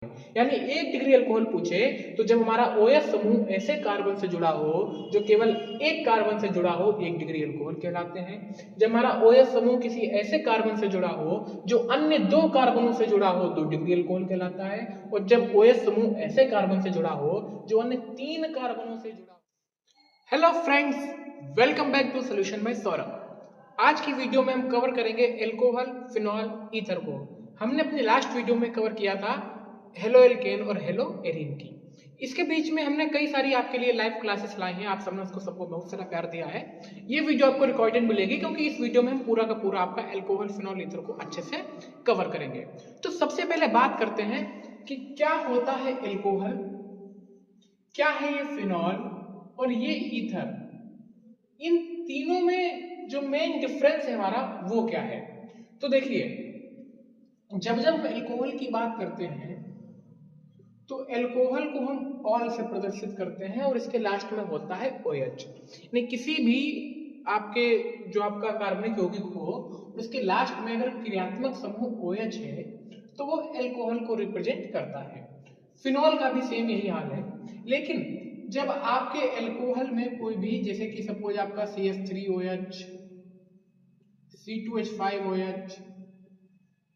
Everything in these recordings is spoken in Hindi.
यानी 1 डिग्री अल्कोहल पूछे तो जब हमारा OH समूह ऐसे कार्बन से जुड़ा हो जो केवल एक कार्बन से जुड़ा हो 1 डिग्री अल्कोहल कहलाते हैं। जब हमारा OH समूह किसी ऐसे कार्बन से जुड़ा हो जो अन्य 2 कार्बनों से जुड़ा हो 2 डिग्री अल्कोहल कहलाता है। और जब OH समूह ऐसे कार्बन से जुड़ा हो जो अन्य 3 कार्बनों से जुड़ा हो। Hello friends, welcome back to solution by Saurabh. आज की वीडियो में हम कवर करेंगे एल्कोहल, फिनॉल, ईथर को। हमने अपनी लास्ट वीडियो में कवर किया था हेलो एल्केन और हेलो एरीन की। इसके बीच में हमने कई सारी आपके लिए लाइव क्लासेस लाई हैं। आप सबने उसको सबको बहुत सारा प्यार दिया है। ये वीडियो आपको रिकॉर्डेड मिलेगी क्योंकि इस वीडियो में हम पूरा का पूरा आपका एल्कोहल, फिनॉल, ईथर को अच्छे से कवर करेंगे। तो सबसे पहले बात करते हैं कि क्या होता है एल्कोहल, क्या है ये फिनॉल और ये ईथर। इन तीनों में जो मेन डिफरेंस है हमारा वो क्या है। तो देखिए, जब जब हम एल्कोहल की बात करते हैं तो एल्कोहल को हम ऑल से प्रदर्शित करते हैं और इसके लास्ट में होता है OH। यानी किसी भी आपके जो आपका कार्बनिक यौगिक हो उसके लास्ट में अगर क्रियात्मक समूह OH है तो वो एल्कोहल को रिप्रेजेंट करता है। फिनॉल का भी सेम यही हाल है। लेकिन जब आपके एल्कोहल में कोई भी, जैसे कि सपोज आपका CH3OH, C2H5OH,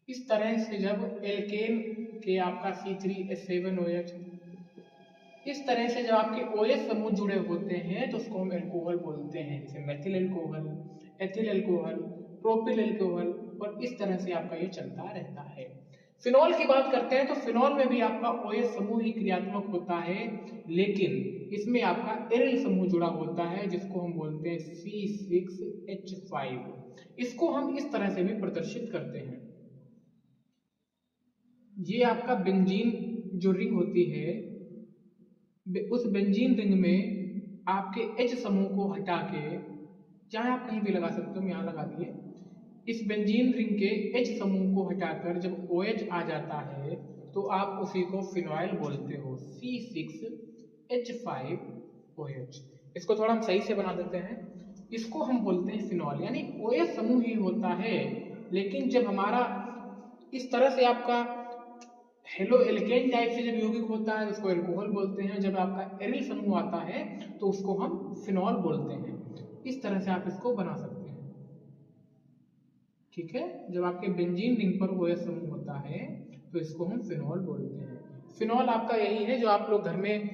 इस तरह से जब एल्केन के आपका C3H7OH, इस तरह से जब आपके OH समूह जुड़े होते हैं तो उसको हम एल्कोहल बोलते हैं। जैसे methyl alcohol, ethyl alcohol, propyl alcohol, और इस तरह से आपका ये चलता रहता है। फिनॉल की बात करते हैं तो फिनॉल में भी आपका OH समूह ही क्रियात्मक होता है, लेकिन इसमें आपका एरिल समूह जुड़ा होता है जिसको हम बोलते हैं C6H5। इसको हम इस तरह से भी प्रदर्शित करते हैं। ये आपका बेंजीन जो रिंग होती है, उस बेंजीन रिंग में आपके H समूह को हटा के, चाहे आप कहीं भी लगा सकते हो, यहाँ लगा दिए, इस बेंजीन रिंग के H समूह को हटाकर जब OH आ जाता है तो आप उसी को फिनॉइल बोलते हो, C6H5OH। इसको थोड़ा हम सही से बना देते हैं, इसको हम बोलते हैं फिनॉल। यानी OH समूह ही होता है, लेकिन जब हमारा इस तरह से आपका हेलो एल्केन टाइप से जब यौगिक होता है उसको एल्कोहल बोलते हैं। जब आपका एरिल समूह आता है तो उसको हम फिनॉल बोलते हैं। इस तरह से आप इसको बना सकते हैं, ठीक है। जब आपके बेंजीन रिंग पर OH समूह होता है तो इसको हम फिनॉल बोलते हैं। फिनॉल आपका यही है जो आप लोग घर में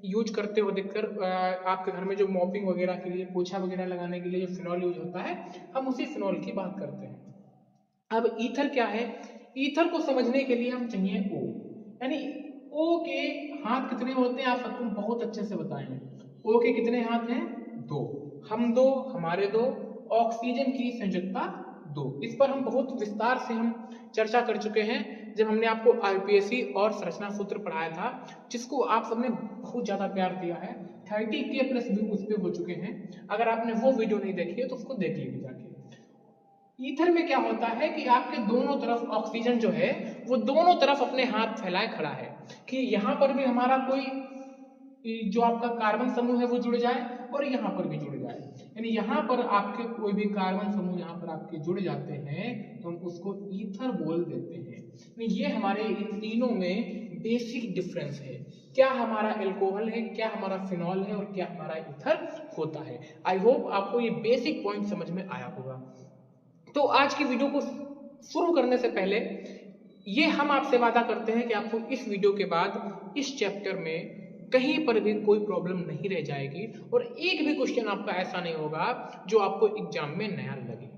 यूज करते हो, देखकर आपके घर में जो मॉपिंग वगैरह के लिए, पोछा वगैरह लगाने के लिए जो फिनॉल यूज होता है, हम उसी फिनॉल की बात करते हैं। अब ईथर क्या है? ईथर को समझने के लिए हम चाहिए O। यानी O के हाथ कितने होते हैं आप सबको बहुत अच्छे से बताए हैं। O के कितने हाथ हैं? 2। हम 2, हमारे 2, ऑक्सीजन की संयोजकता 2। इस पर हम बहुत विस्तार से हम चर्चा कर चुके हैं जब हमने आपको IUPAC और संरचना सूत्र पढ़ाया था, जिसको आप सबने बहुत ज्यादा प्यार दिया है। 30K+ व्यू उस पर हो चुके हैं। अगर आपने वो वीडियो नहीं देखी है तो उसको देख लीजिए जाके। ईथर में क्या होता है कि आपके दोनों तरफ ऑक्सीजन जो है वो दोनों तरफ अपने हाथ फैलाए खड़ा है कि यहां पर भी हमारा कोई जो आपका कार्बन समूह है वो जुड़ जाए और यहाँ पर भी जुड़ जाए। यानी यहाँ पर आपके कोई भी कार्बन समूह यहाँ पर आपके जुड़ जाते हैं तो हम उसको ईथर बोल देते हैं। ये हमारे इन तीनों में बेसिक डिफरेंस है। क्या हमारा एल्कोहल है, क्या हमारा फिनॉल है और क्या हमारा ईथर होता है। आई होप आपको ये बेसिक पॉइंट समझ में आया होगा। तो आज की वीडियो को शुरू करने से पहले ये हम आपसे वादा करते हैं कि आपको इस वीडियो के बाद इस चैप्टर में कहीं पर भी कोई प्रॉब्लम नहीं रह जाएगी और एक भी क्वेश्चन आपका ऐसा नहीं होगा जो आपको एग्जाम में नया लगे।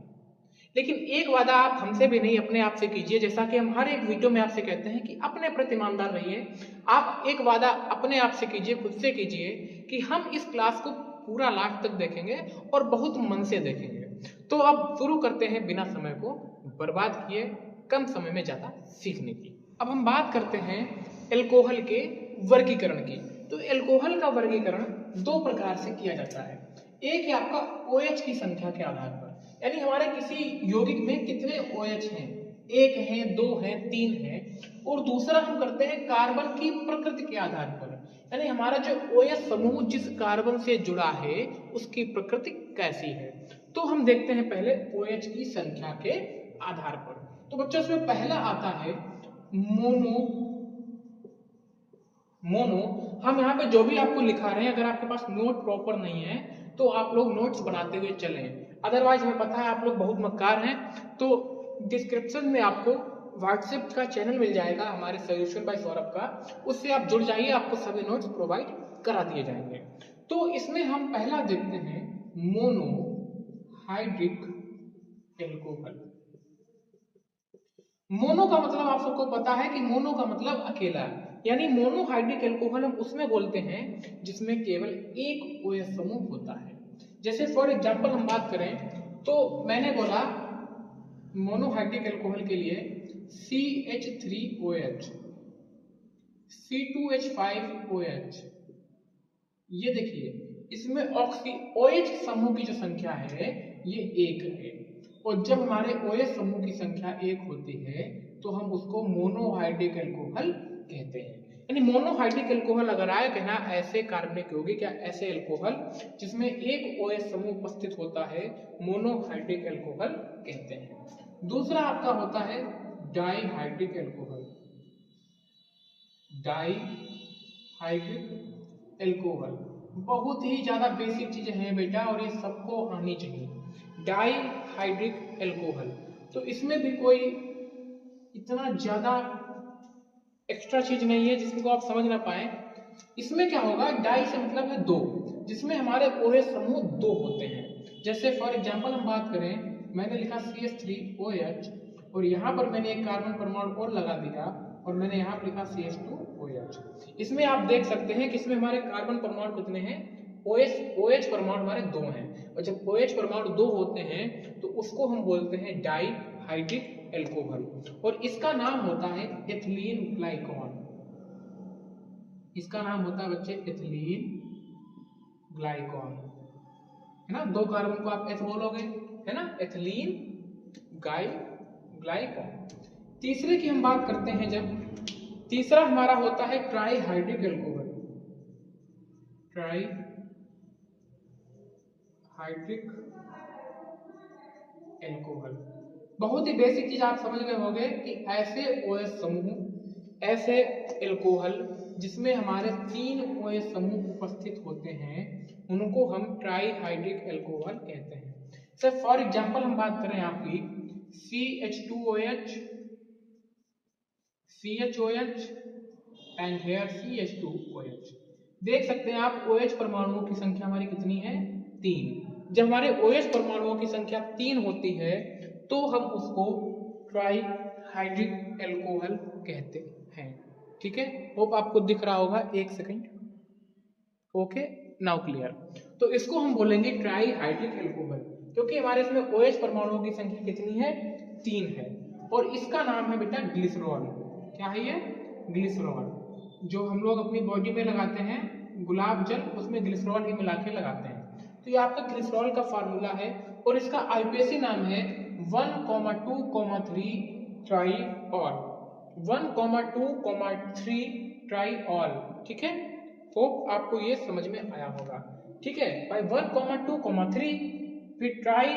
लेकिन एक वादा आप हमसे भी नहीं, अपने आप से कीजिए। जैसा कि हम हर एक वीडियो में आपसे कहते हैं कि अपने प्रति ईमानदार रहिए। आप एक वादा अपने आप से कीजिए, खुद से कीजिए कि हम इस क्लास को पूरा लास्ट तक देखेंगे और बहुत मन से देखेंगे। तो अब शुरू करते हैं बिना समय को बर्बाद किए, कम समय में ज्यादा सीखने की। अब हम बात करते हैं एल्कोहल के वर्गीकरण की। तो एल्कोहल का वर्गीकरण 2 प्रकार से किया जाता है। एक है आपका OH की संख्या के आधार पर, यानी हमारे किसी यौगिक में कितने OH हैं, 1 है, 2 है, 3 है। और दूसरा हम करते हैं कार्बन की प्रकृति के आधार पर, यानी हमारा जो OH समूह जिस कार्बन से जुड़ा है उसकी प्रकृति कैसी है। तो हम देखते हैं पहले OH की संख्या के आधार पर। तो बच्चों इसमें पहला आता है मोनो मोनो। हम यहाँ पे जो भी आपको लिखा रहे हैं, अगर आपके पास नोट प्रॉपर नहीं है तो आप लोग नोट्स बनाते हुए चलें, अदरवाइज हमें पता है आप लोग बहुत मक्कार हैं। तो डिस्क्रिप्शन में आपको व्हाट्सएप का चैनल मिल जाएगा हमारे सोल्यूशन बाय सौरभ का, उससे आप जुड़ जाइए, आपको सभी नोट्स प्रोवाइड करा दिए जाएंगे। तो इसमें हम पहला देखते हैं मोनो हाइड्रिक एल्कोहल। मोनो का मतलब आप सबको पता है कि मोनो का मतलब अकेला, यानी मोनोहाइड्रिक एल्कोहल हम उसमें बोलते हैं जिसमें केवल एक OH समूह होता है। जैसे फॉर एग्जांपल हम बात करें तो मैंने बोला मोनोहाइड्रिक एल्कोहल के लिए CH3OH, C2H5OH। ये देखिए इसमें OH समूह की जो संख्या है ये 1 है, और जब हमारे OH समूह की संख्या 1 होती है तो हम उसको मोनोहाइड्रिक एल्कोहल कहते हैं। यानी मोनोहाइड्रिक एल्कोहल अगर आए कहना ऐसे कार्बनिक यौगिक या ऐसे एल्कोहल जिसमें एक OH समूह उपस्थित होता है, मोनोहाइड्रिक एल्कोहल कहते हैं। दूसरा आपका होता है डाइहाइड्रिक एल्कोहल। डाइहाइड्रिक एल्कोहल बहुत ही ज्यादा बेसिक चीजें हैं बेटा, और ये सबको आनी चाहिए। डाइहाइड्रिक एल्कोहल, तो इसमें भी कोई इतना ज्यादा एक्स्ट्रा चीज नहीं है जिसको आप समझ ना पाए। इसमें क्या होगा, डाई से मतलब है दो, जिसमें हमारे OH समूह 2 होते हैं। जैसे फॉर एग्जांपल हम बात करें, मैंने लिखा CH3OH और यहाँ पर मैंने एक कार्बन परमाणु और लगा दिया और मैंने यहाँ पर लिखा CH2OH। इसमें आप देख सकते हैं कि इसमें हमारे कार्बन परमाणु कितने हैं, OH परमाणु हमारे 2 हैं, और जब OH परमाणु 2 होते हैं तो उसको हम बोलते हैं डाइहाइड्रिक एल्कोहल, और इसका नाम होता है एथिलीन ग्लाइकॉल। इसका नाम होता है बच्चे एथिलीन ग्लाइकॉल, है ना। 2 कार्बन को आप एथ बोलोगे, है ना, एथिलीन ग्लाइकॉल। तीसरे की हम बात करते हैं, जब तीसरा हमारा होता है ट्राइहाइड्रिक एल्कोहल। ट्राइहाइड्रिक एल्कोहल बहुत ही बेसिक चीज आप समझ गए होंगे कि ऐसे OH समूह, ऐसे एल्कोहल जिसमें हमारे 3 OH समूह उपस्थित होते हैं, उनको हम ट्राइहाइड्रिक एल्कोहल कहते हैं। सर फॉर एग्जांपल हम बात करें आपकी CH2OH, CHOH and hair CH2OH। देख सकते हैं आप OH परमाणुओं की संख्या हमारी कितनी है, 3। जब हमारे OH परमाणुओं की संख्या 3 होती है तो हम उसको ट्राइहाइड्रिक एल्कोहल कहते हैं। ठीक है, होप आपको दिख रहा होगा, एक सेकंड। Okay, now clear. तो इसको हम बोलेंगे ट्राइहाइड्रिक एल्कोहल, क्योंकि हमारे इसमें OH परमाणुओं की संख्या कितनी है, 3 है, और इसका नाम है बेटा ग्लिसरॉल। क्या है ये, ग्लिसरॉल। जो हम लोग अपनी बॉडी में लगाते हैं गुलाब जल, उसमें ग्लिसरॉल ही मिला के लगाते हैं। तो ये आपका ग्लिसरॉल का फार्मूला है, और इसका आईपीएसी नाम है 1,2,3 ट्राइऑल। 1,2,3 ट्राइऑल। ठीक है, होप आपको ये समझ में आया होगा। ठीक है भाई, 1,2,3 फिर ट्राई,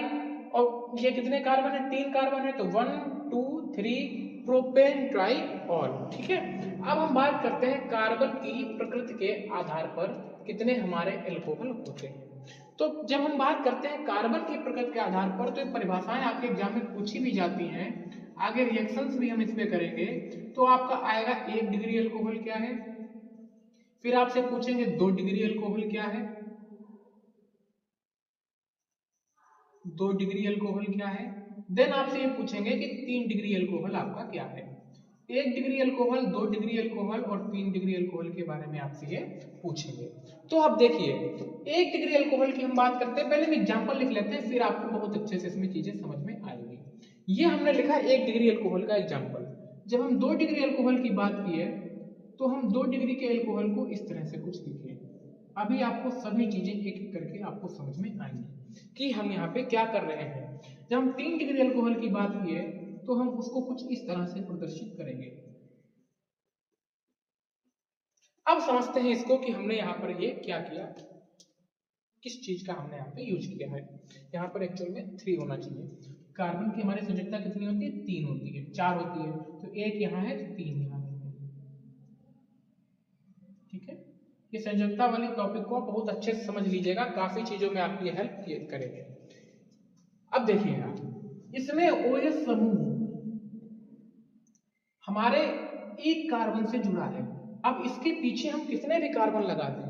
और ये कितने कार्बन है, 3 कार्बन है, तो 1 2 3 प्रोपेन ट्राइऑल। ठीक है, अब हम बात करते हैं कार्बन की प्रकृति के आधार पर कितने हमारे एल्कोहल होते हैं। तो जब हम बात करते हैं कार्बन की प्रकृति के आधार पर, तो ये परिभाषाएं आपके एग्जाम में पूछी भी जाती हैं, आगे रिएक्शंस भी हम इसमें करेंगे। तो आपका आएगा 1 डिग्री अल्कोहल क्या है, फिर आपसे पूछेंगे 2 डिग्री अल्कोहल क्या है, 2 डिग्री अल्कोहल क्या है, देन आपसे ये पूछेंगे कि 3 डिग्री अल्कोहल आपका क्या है। 1 डिग्री अल्कोहल, 2 डिग्री अल्कोहल और 3 डिग्री अल्कोहल के बारे में आपसे ये पूछेंगे। तो अब देखिए 1 डिग्री अल्कोहल की हम बात करते हैं, पहले हम एग्जांपल लिख लेते हैं, फिर आपको बहुत अच्छे से इसमें चीजें समझ में आएंगी। ये हमने लिखा 1 डिग्री अल्कोहल का एग्जांपल। जब हम 2 डिग्री अल्कोहल की बात की है तो हम 2 डिग्री के अल्कोहल को इस तरह से कुछ लिखे। अभी आपको सभी चीजें एक एक करके आपको समझ में आएंगी कि हम यहाँ पे क्या कर रहे हैं। जब हम 3 डिग्री अल्कोहल की बात की है तो हम उसको कुछ इस तरह से प्रदर्शित करेंगे। अब समझते हैं इसको कि हमने यहाँ पर ये क्या किया, किस चीज का हमने यहाँ पे यूज किया है। यहाँ पर एक्चुअल में 3 होना चाहिए। कार्बन की हमारी संयोजकता कितनी होती है, 3 होती है, 4 होती है, तो 1 यहाँ है तो 3 यहाँ है। ठीक है, ये संयोजकता वाली टॉपिक को बहुत अच्छे से समझ लीजिएगा, काफी चीजों में आपकी हेल्प करेंगे। अब देखिएगा, इसमें OH समूह हमारे एक कार्बन से जुड़ा है। अब इसके पीछे हम कितने भी कार्बन लगा दें,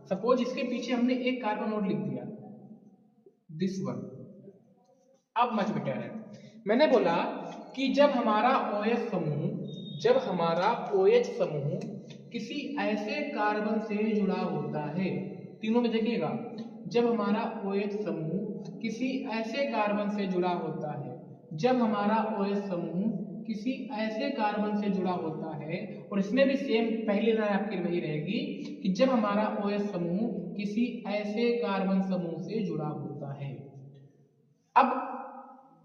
सपोज इसके पीछे हमने एक कार्बन और लिख दिया, दिस वन, अब मच बेटर है। मैंने बोला कि जब हमारा OH समूह किसी ऐसे कार्बन से जुड़ा होता है, तीनों में देखिएगा, जब हमारा OH समूह किसी ऐसे कार्बन से जुड़ा होता है, जब हमारा OH समूह किसी ऐसे कार्बन से जुड़ा होता है, और इसमें भी सेम पहली लाइन आपकी वही रहेगी कि जब हमारा OH समूह किसी ऐसे कार्बन समूह से जुड़ा होता है। अब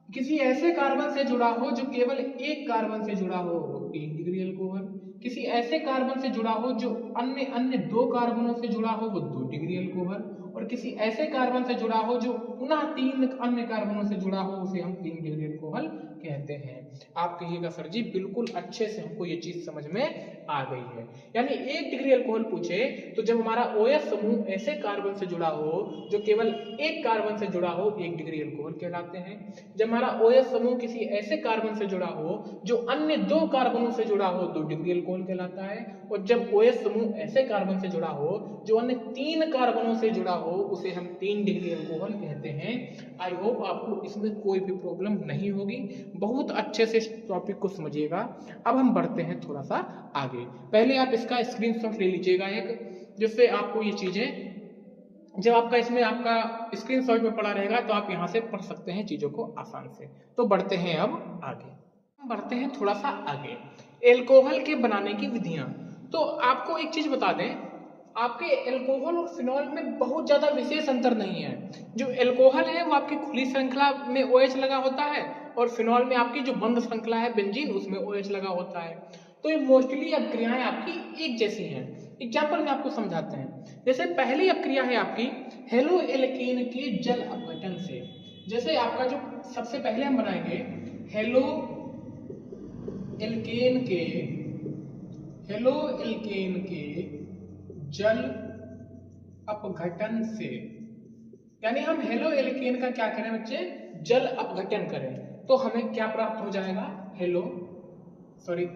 किसी ऐसे कार्बन से जुड़ा हो जो केवल एक कार्बन से जुड़ा हो, 1 डिग्री अल्कोहल। किसी ऐसे कार्बन से जुड़ा हो जो अन्य 2 कार्बनों से जुड़ा हो, वो 2 डिग्री अल्कोहल। और किसी ऐसे कार्बन से जुड़ा हो जो पुनः 3 अन्य कार्बनों से जुड़ा हो, उसे हम 3 डिग्री अल्कोहल कहते हैं। आप कहिएगा सर जी बिल्कुल अच्छे से हमको ये चीज समझ में आ गई है। यानी 1 डिग्री अल्कोहल पूछे तो जब हमारा OH समूह ऐसे कार्बन से जुड़ा हो जो केवल एक कार्बन से जुड़ा हो, 1 डिग्री अल्कोहल कहलाते हैं। जब हमारा OH समूह किसी ऐसे कार्बन से जुड़ा हो जो अन्य 2 कार्बनों से जुड़ा हो, 2 डिग्री अल्कोहल कहलाता है। और जब OH समूह ऐसे कार्बन से जुड़ा हो जो अन्य 3 कार्बनों से जुड़ा हो, उसे हम 3 डिग्री अल्कोहल कहते हैं। आई होप आपको इसमें कोई भी प्रॉब्लम नहीं होगी, बहुत अच्छे से इस टॉपिक को समझिएगा। अब हम बढ़ते हैं थोड़ा सा आगे। पहले आप इसका स्क्रीनशॉट ले लीजिएगा एक, जिससे आपको ये चीजें, जब आपका इसमें आपका स्क्रीनशॉट में पड़ा रहेगा तो आप यहाँ से पढ़ सकते हैं चीजों को आसान से। तो बढ़ते हैं अब आगे, बढ़ते हैं थोड़ा सा आगे, एल्कोहल के बनाने की विधियां। तो आपको एक चीज बता दें, आपके एल्कोहल और फिनॉल में बहुत ज्यादा विशेष अंतर नहीं है। जो एल्कोहल है वो आपकी खुली श्रृंखला में OH लगा होता है, और फिनॉल में आपकी जो बंद श्रृंखला है बेंजीन, उसमें OH लगा होता है। तो ये मोस्टली अब क्रियाएं आपकी एक जैसी हैं। एग्जाम्पल में आपको समझाते हैं। जैसे पहली अपक्रिया है आपकी हेलो एल्केन के जल अपघटन से। जैसे आपका जो सबसे पहले हम बनाएंगे हेलो एल्केन के जल अपघटन से, यानी हम हेलो एल्केन का क्या करें बच्चे, जल अपघटन करें, तो हमें क्या प्राप्त हो जाएगा,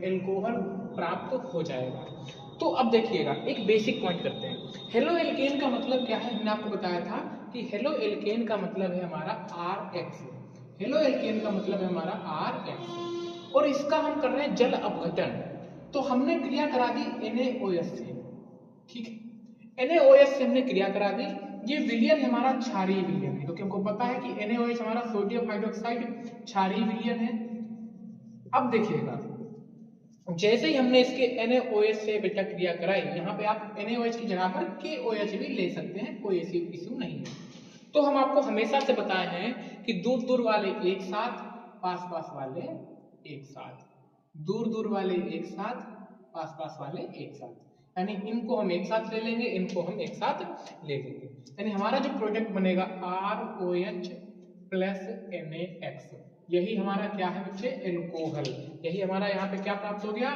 एल्कोहल प्राप्त हो जाएगा। तो अब देखिएगा एक बेसिक पॉइंट करते हैं। हेलो एल्केन का मतलब क्या है, मैंने आपको बताया था कि हेलो एल्केन का मतलब है हमारा RH। हेलो एल्केन का मतलब है हमारा RH, और इसका हम कर रहे हैं जल अपघटन। तो हमने क्रिया करा दी NaOH से, ठीक है, NaOH से हमने क्रिया करा दी। ये विलयन हमारा क्षारीय विलयन है, क्योंकि हमको पता है कि NaOH हमारा सोडियम हाइड्रोक्साइड क्षारीय विलयन है। अब देखिएगा, जैसे ही हमने इसके NaOH से बेटा क्रिया कराई, यहाँ पे आप NaOH की जगह पर KOH भी ले सकते हैं, कोई ऐसी इश्यू नहीं है। तो हम आपको हमेशा से बताए हैं कि दूर दूर वाले एक साथ, पास पास वाले एक साथ, दूर दूर वाले एक साथ, पास पास वाले एक साथ, यानी इनको हम एक साथ ले लेंगे, इनको हम एक साथ ले लेंगे, यानी हमारा जो प्रोडक्ट बनेगा ROH प्लस NaX, यही हमारा क्या है बच्चे, एल्कोहल। यही हमारा यहाँ पे क्या प्राप्त हो गया,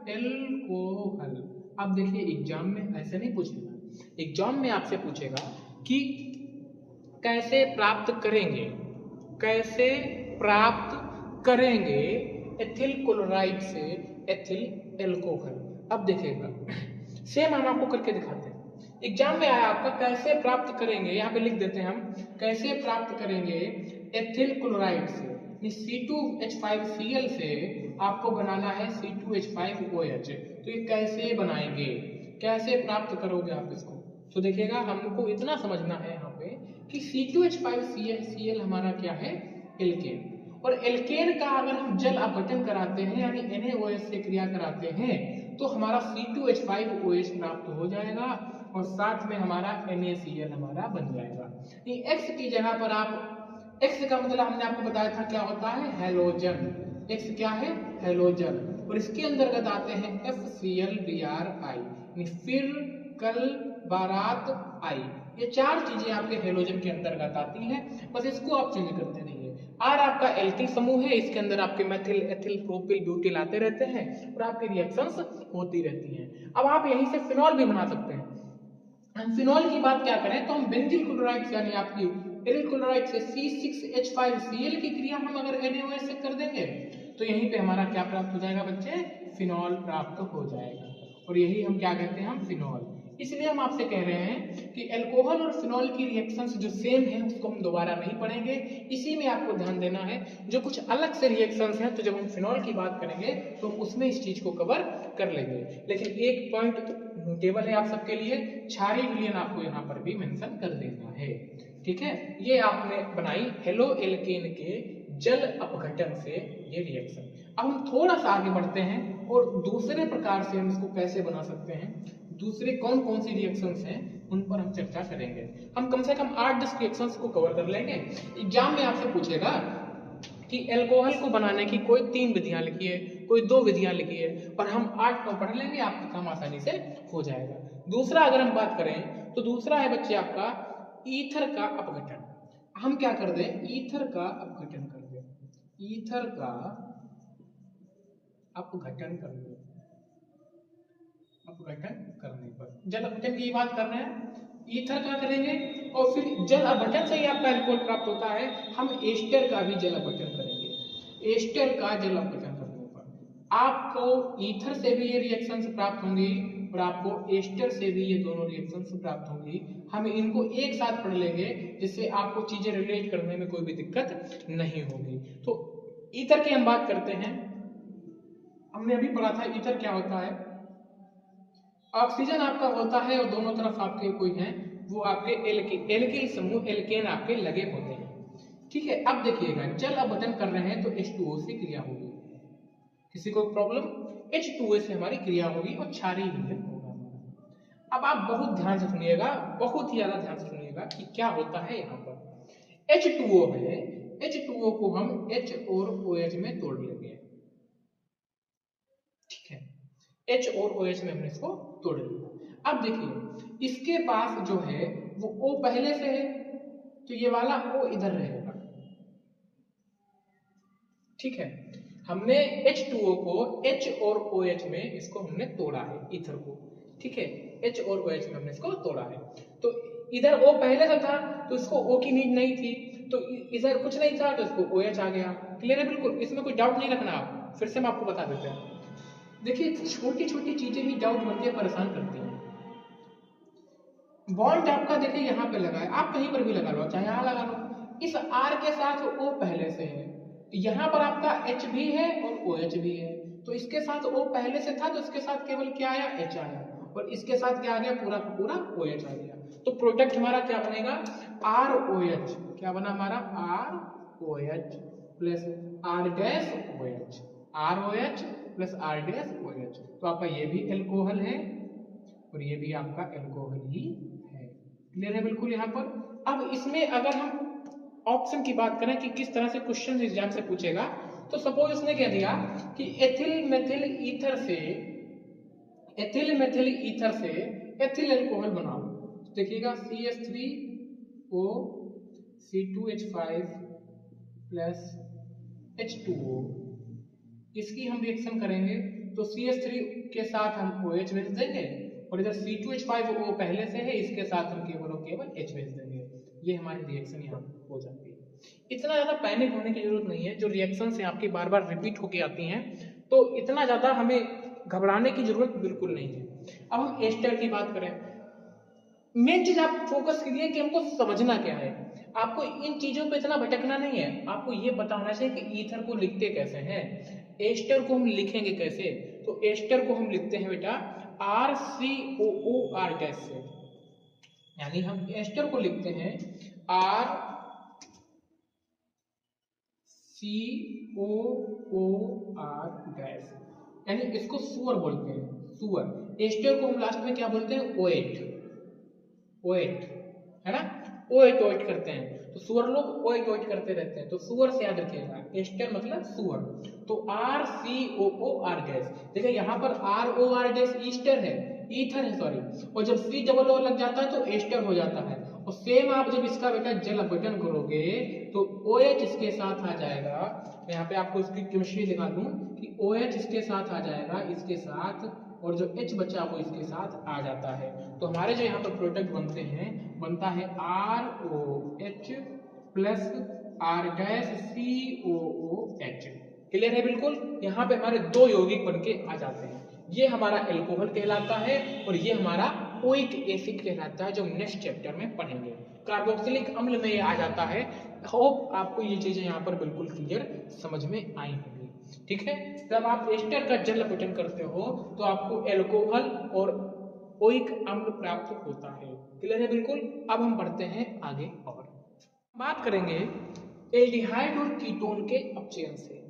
एल्कोहल। अब देखिए एग्जाम में ऐसे नहीं पूछेगा, एग्जाम में आपसे पूछेगा कि कैसे प्राप्त करेंगे एथिल क्लोराइड से एथिल एल्कोहल। अब देखिएगा सेम हम आपको करके दिखाते हैं। एग्जाम में आया आपका कैसे प्राप्त करेंगे, यहाँ पे लिख देते हैं हम, कैसे प्राप्त करेंगे एथिल क्लोराइड से, C2H5Cl से आपको बनाना है C2H5OH। तो ये कैसे बनाएंगे, कैसे प्राप्त करोगे आप इसको, तो देखिएगा हमको इतना समझना है यहाँ पे कि C2H5Cl हमारा क्या है, एल्केन। और एल्केन का अगर हम जल अपघटन कराते हैं, यानी NaOH से क्रिया कराते हैं, तो हमारा C2H5OH प्राप्त हो जाएगा, और साथ में हमारा NaCl हमारा बन जाएगा। X की जगह पर आप, X का मतलब हमने आपको बताया था क्या होता है, हैलोजन। X क्या है, हैलोजन, और इसके अंतर्गत आते हैं FClBrI, फिर कल बारात आई। ये 4 चीजें आपके हैलोजन के अंतर्गत आती हैं, बस इसको आप चेंज करते रहिए। R आपका एल्किल समूह है, इसके अंदर आपके मेथिल, एथिल, प्रोपिल, ब्यूटिल आते रहते हैं और आपकी रिएक्शंस होती रहती हैं। अब आप यहीं से फिनॉल भी बना सकते हैं। हम फिनॉल की बात क्या करें तो हम बेंजील क्लोराइड यानी आपकी एरिल क्लोराइड से C6H5Cl की क्रिया हम अगर NaOH से कर देंगे तो यहीं पे हमारा क्या प्राप्त हो जाएगा बच्चे, फिनॉल प्राप्त हो जाएगा। और यही हम क्या कहते हैं, हम फिनॉल। इसलिए हम आपसे कह रहे हैं कि अल्कोहल और फिनॉल की रिएक्शंस जो सेम है उसको हम दोबारा नहीं पढ़ेंगे, इसी में आपको ध्यान देना है। जो कुछ अलग से रिएक्शंस हैं तो जब हम फिनॉल की बात करेंगे तो उसमें इस चीज को कवर कर लेंगे। लेकिन एक पॉइंट टेबल है आप सबके लिए, क्षारीय विलयन आपको यहाँ पर भी मेंशन कर देना है, ठीक है। ये आपने बनाई हेलो एल्केन के जल अपघटन से ये रिएक्शन। अब हम थोड़ा सा आगे बढ़ते हैं और दूसरे प्रकार से हम इसको कैसे बना सकते हैं, दूसरे कौन कौन सी रिएक्शंस हैं उन पर हम चर्चा करेंगे। हम कम से कम 8-10 रिएक्शंस को कवर कर लेंगे। एग्जाम में आपसे पूछेगा कि अल्कोहल को बनाने की कोई 3 विधियां लिखी है, कोई 2 विधियां लिखी है, पर हम 8-9 पढ़ लेंगे, आपका काम आसानी से हो जाएगा। दूसरा अगर हम बात करें तो दूसरा है बच्चे आपका ईथर का अपघटन। हम क्या कर दें, ईथर का अपघटन कर दें, ईथर का अपघटन कर दें। अपघटन करने पर जल अपघटन की बात कर रहे हैं, ईथर का करेंगे और फिर जल अपघटन से ही आपका अल्कोहल प्राप्त होता है, हम एस्टर का भी जल अपघटन करेंगे। एस्टर का जल अपघटन करने पर आपको ईथर से भी ये रिएक्शंस प्राप्त होंगी और आपको एस्टर से भी ये दोनों रिएक्शंस प्राप्त होंगी। हम इनको एक साथ पढ़ लेंगे जिससे आपको चीजें रिलेट करने में कोई भी दिक्कत नहीं होगी। तो ईथर की हम बात करते हैं, हमने अभी पढ़ा था ईथर क्या होता है। ऑक्सीजन आपका होता है और दोनों तरफ आपके कोई हैं, वो आपके एल्किल समूह एल्केन आपके लगे होते हैं, ठीक है। अब देखिएगा जल अपघटन कर रहे हैं तो H2O से क्रिया होगी, किसी को प्रॉब्लम, H2O से हमारी क्रिया होगी और क्षारीय विलयन होगा। अब आप बहुत ध्यान से सुनिएगा, बहुत ही ज्यादा ध्यान से सुनिएगा कि क्या होता है यहाँ पर। H2O है, H2O को हम H और OH में तोड़ लेंगे, ठीक है। H और OH में हमने इसको तोड़ लिया। अब देखिए इसके पास जो है वो O पहले से है तो ये वाला O इधर रहेगा, ठीक है। हमने H2O को H और OH में इसको हमने तोड़ा है, ईथर को, ठीक है। H और OH में हमने इसको तोड़ा है तो इधर O पहले से था तो इसको O की नीड नहीं थी, तो इधर कुछ नहीं था तो इसको OH आ गया। क्लियर है बिल्कुल, इसमें कोई डाउट नहीं रखना आप, फिर से हम आपको बता देते हैं। देखिए छोटी छोटी चीजें ही डाउट बन के परेशान करती हैं। बॉन्ड आपका देखिए यहाँ पे लगा है, आप कहीं पर भी लगा लो, चाहे यहाँ लगा लो, इस R के साथ O पहले से है, यहाँ पर आपका H भी है और OH भी है, तो इसके साथ O पहले से था तो इसके साथ केवल क्या आया, H आया, और इसके साथ क्या आ गया, पूरा का पूरा OH आ गया। तो प्रोडक्ट हमारा क्या बनेगा, ROH, क्या बना हमारा, ROH plus R dash OH, ROH plus R dash OH। तो आपका ये भी एल्कोहल है और ये भी आपका एल्कोहल ही है। क्लियर है बिल्कुल यहाँ पर। अब इसमें अगर हम ऑप्शन की बात करें कि किस तरह से क्वेश्चन एग्जाम से पूछेगा, तो सपोज उसने कह दिया कि एथिल मेथिल ईथर से, एथिल मेथिल ईथर से एथिल अल्कोहल बनाओ। देखिएगा CH3O C2H5 प्लस H2O, इसकी हम रिएक्शन करेंगे तो CH3 के साथ हम OH भेज देंगे और इधर C2H5O पहले से है, इसके साथ हम केवल H भेज देंगे। ये हमारी रिएक्शन यहाँ हो जाती है। इतना ज्यादा पैनिक होने की जरूरत नहीं है, जो रिएक्शन से आपकी बार बार रिपीट होके आती हैं तो इतना ज्यादा हमें घबराने की जरूरत बिल्कुल नहीं है। अब हम एस्टर की बात करें, मेन चीज आप फोकस कीजिए कि हमको समझना क्या है, आपको इन चीजों पे इतना भटकना नहीं है, आपको ये पता होना चाहिए कि ईथर को लिखते कैसे हैं, एस्टर को हम लिखेंगे कैसे। तो एस्टर को हम लिखते हैं बेटा RCOOR डैश से, यानी हम एस्टर को लिखते हैं RCOOR डैश, यानी इसको सुअर बोलते हैं, सुअर। एस्टर को हम लास्ट में क्या बोलते हैं, OH, OH है ना, OH करते हैं, तो सुअर लोग OH करते रहते हैं, तो सुअर से याद रखिएगा, एस्टर मतलब सुअर। तो RCOOR डैश, देखिए यहाँ पर ROR डैश ईस्टर है, ईथर है सॉरी, और जब सी डबल ओ लग जाता है तो एस्टर हो जाता है। और सेम आप जब इसका बेटा जल अपघटन करोगे तो OH इसके साथ आ जाएगा। मैं यहाँ पे आपको इसकी केमिस्ट्री दिखा दूं कि OH इसके साथ आ जाएगा, इसके साथ, और जो H बचा वो इसके साथ आ जाता है। तो हमारे जो यहाँ पर प्रोडक्ट बनते हैं, बनता है ROH plus R dash COOH। Clear है बिल्कुल। यहाँ पे हमारे दो यौगिक बनके आ जाते हैं। ये हमारा एल्कोहल कहलाता है और ये हमारा ओइक एसिड कहलाता है, जो नेक्स्ट चैप्टर में पढ़ेंगे। कार्बोक्सिलिक अम्ल में ये आ जाता है। होप आपको ये चीजें यहाँ पर बिल्कुल क्लियर समझ में आई होंगी। ठीक है, जब आप एस्टर का जल अपघटन करते हो तो आपको एल्कोहल और ओइक अम्ल प्राप्त होता है। क्लियर है बिल्कुल। अब हम बढ़ते हैं आगे और बात करेंगे एल्डिहाइड और कीटोन के अपचयन से।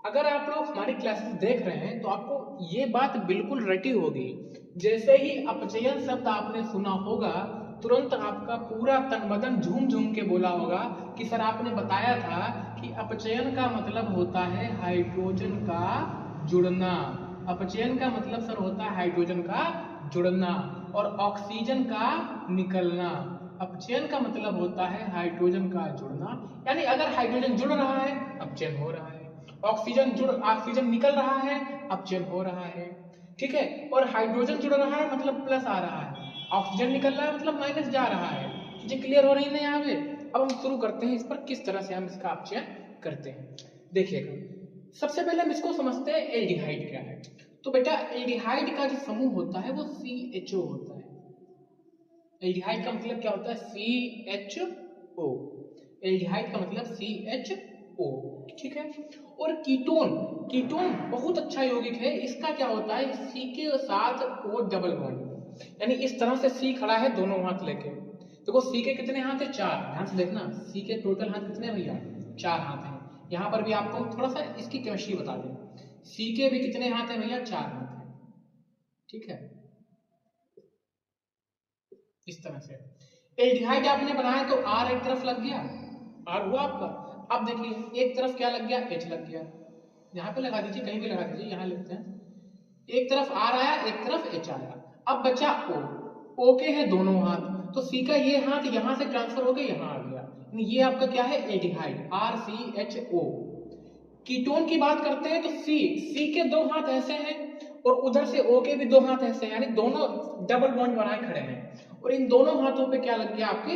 अगर आप लोग हमारी क्लासेस देख रहे हैं तो आपको ये बात बिल्कुल रटी होगी। जैसे ही अपचयन शब्द आपने सुना होगा, तुरंत आपका पूरा तन बदन झूम झूम के बोला होगा कि सर आपने बताया था कि अपचयन का मतलब होता है हाइड्रोजन का जुड़ना। अपचयन का मतलब सर होता है हाइड्रोजन का जुड़ना और ऑक्सीजन का निकलना। अपचयन का मतलब होता है हाइड्रोजन का जुड़ना, यानी अगर हाइड्रोजन जुड़ रहा है अपचयन हो रहा है, ऑक्सीजन निकल रहा है अपचयन हो रहा है। ठीक है, और हाइड्रोजन जुड़ रहा है मतलब प्लस आ रहा है, ऑक्सीजन निकल रहा है मतलब माइनस जा रहा है। चीजें क्लियर हो रही है यहाँ पे। अब हम शुरू करते हैं इस पर किस तरह से हम इसका अपचयन करते हैं। देखिएगा, सबसे पहले हम इसको समझते हैं एल्डिहाइड क्या है। तो बेटा एल्डिहाइड का जो समूह होता है वो CHO होता है। एल्डिहाइड का मतलब क्या होता है? CHO। एल्डिहाइड का मतलब CHO। ठीक है, और कीटोन, कीटोन बहुत अच्छा यौगिक है। इसका क्या होता है? C के साथ O डबल बॉन्ड, यानी इस तरह से C खड़ा है दोनों हाथ लेके। देखो C के कितने हाथ है? 4। ध्यान से देखना, C के टोटल हाथ कितने हैं भैया? 4 हाथ हैं। यहाँ पर भी आपको थोड़ा सा इसकी केमिस्ट्री बता दें। C के भी कितने हाथ हैं भैया? 4 हाथ हैं। ठीक है, इस तरह से एल्डिहाइड आपने बनाया तो R एक तरफ लग गया, R हुआ आपका। अब देखिए एक तरफ क्या लग गया? H लग गया। यहाँ पे लगा दीजिए, कहीं भी लगा दीजिए, यहाँ लिखते हैं। एक तरफ R आया, एक तरफ H आया। अब बचा O। O के हैं दोनों हाथ, तो C का ये हाथ यहाँ से ट्रांसफर होकर यहाँ आ गया, ये आपका क्या है? Aldehyde, RCHO। कीटोन की बात करते हैं तो C के 2 हाथ ऐसे हैं और उधर से O के भी 2 हाथ ऐसे हैं, यानी दोनों डबल बॉन्ड बनाए खड़े हैं। और इन दोनों हाथों पे क्या लग गया? आपके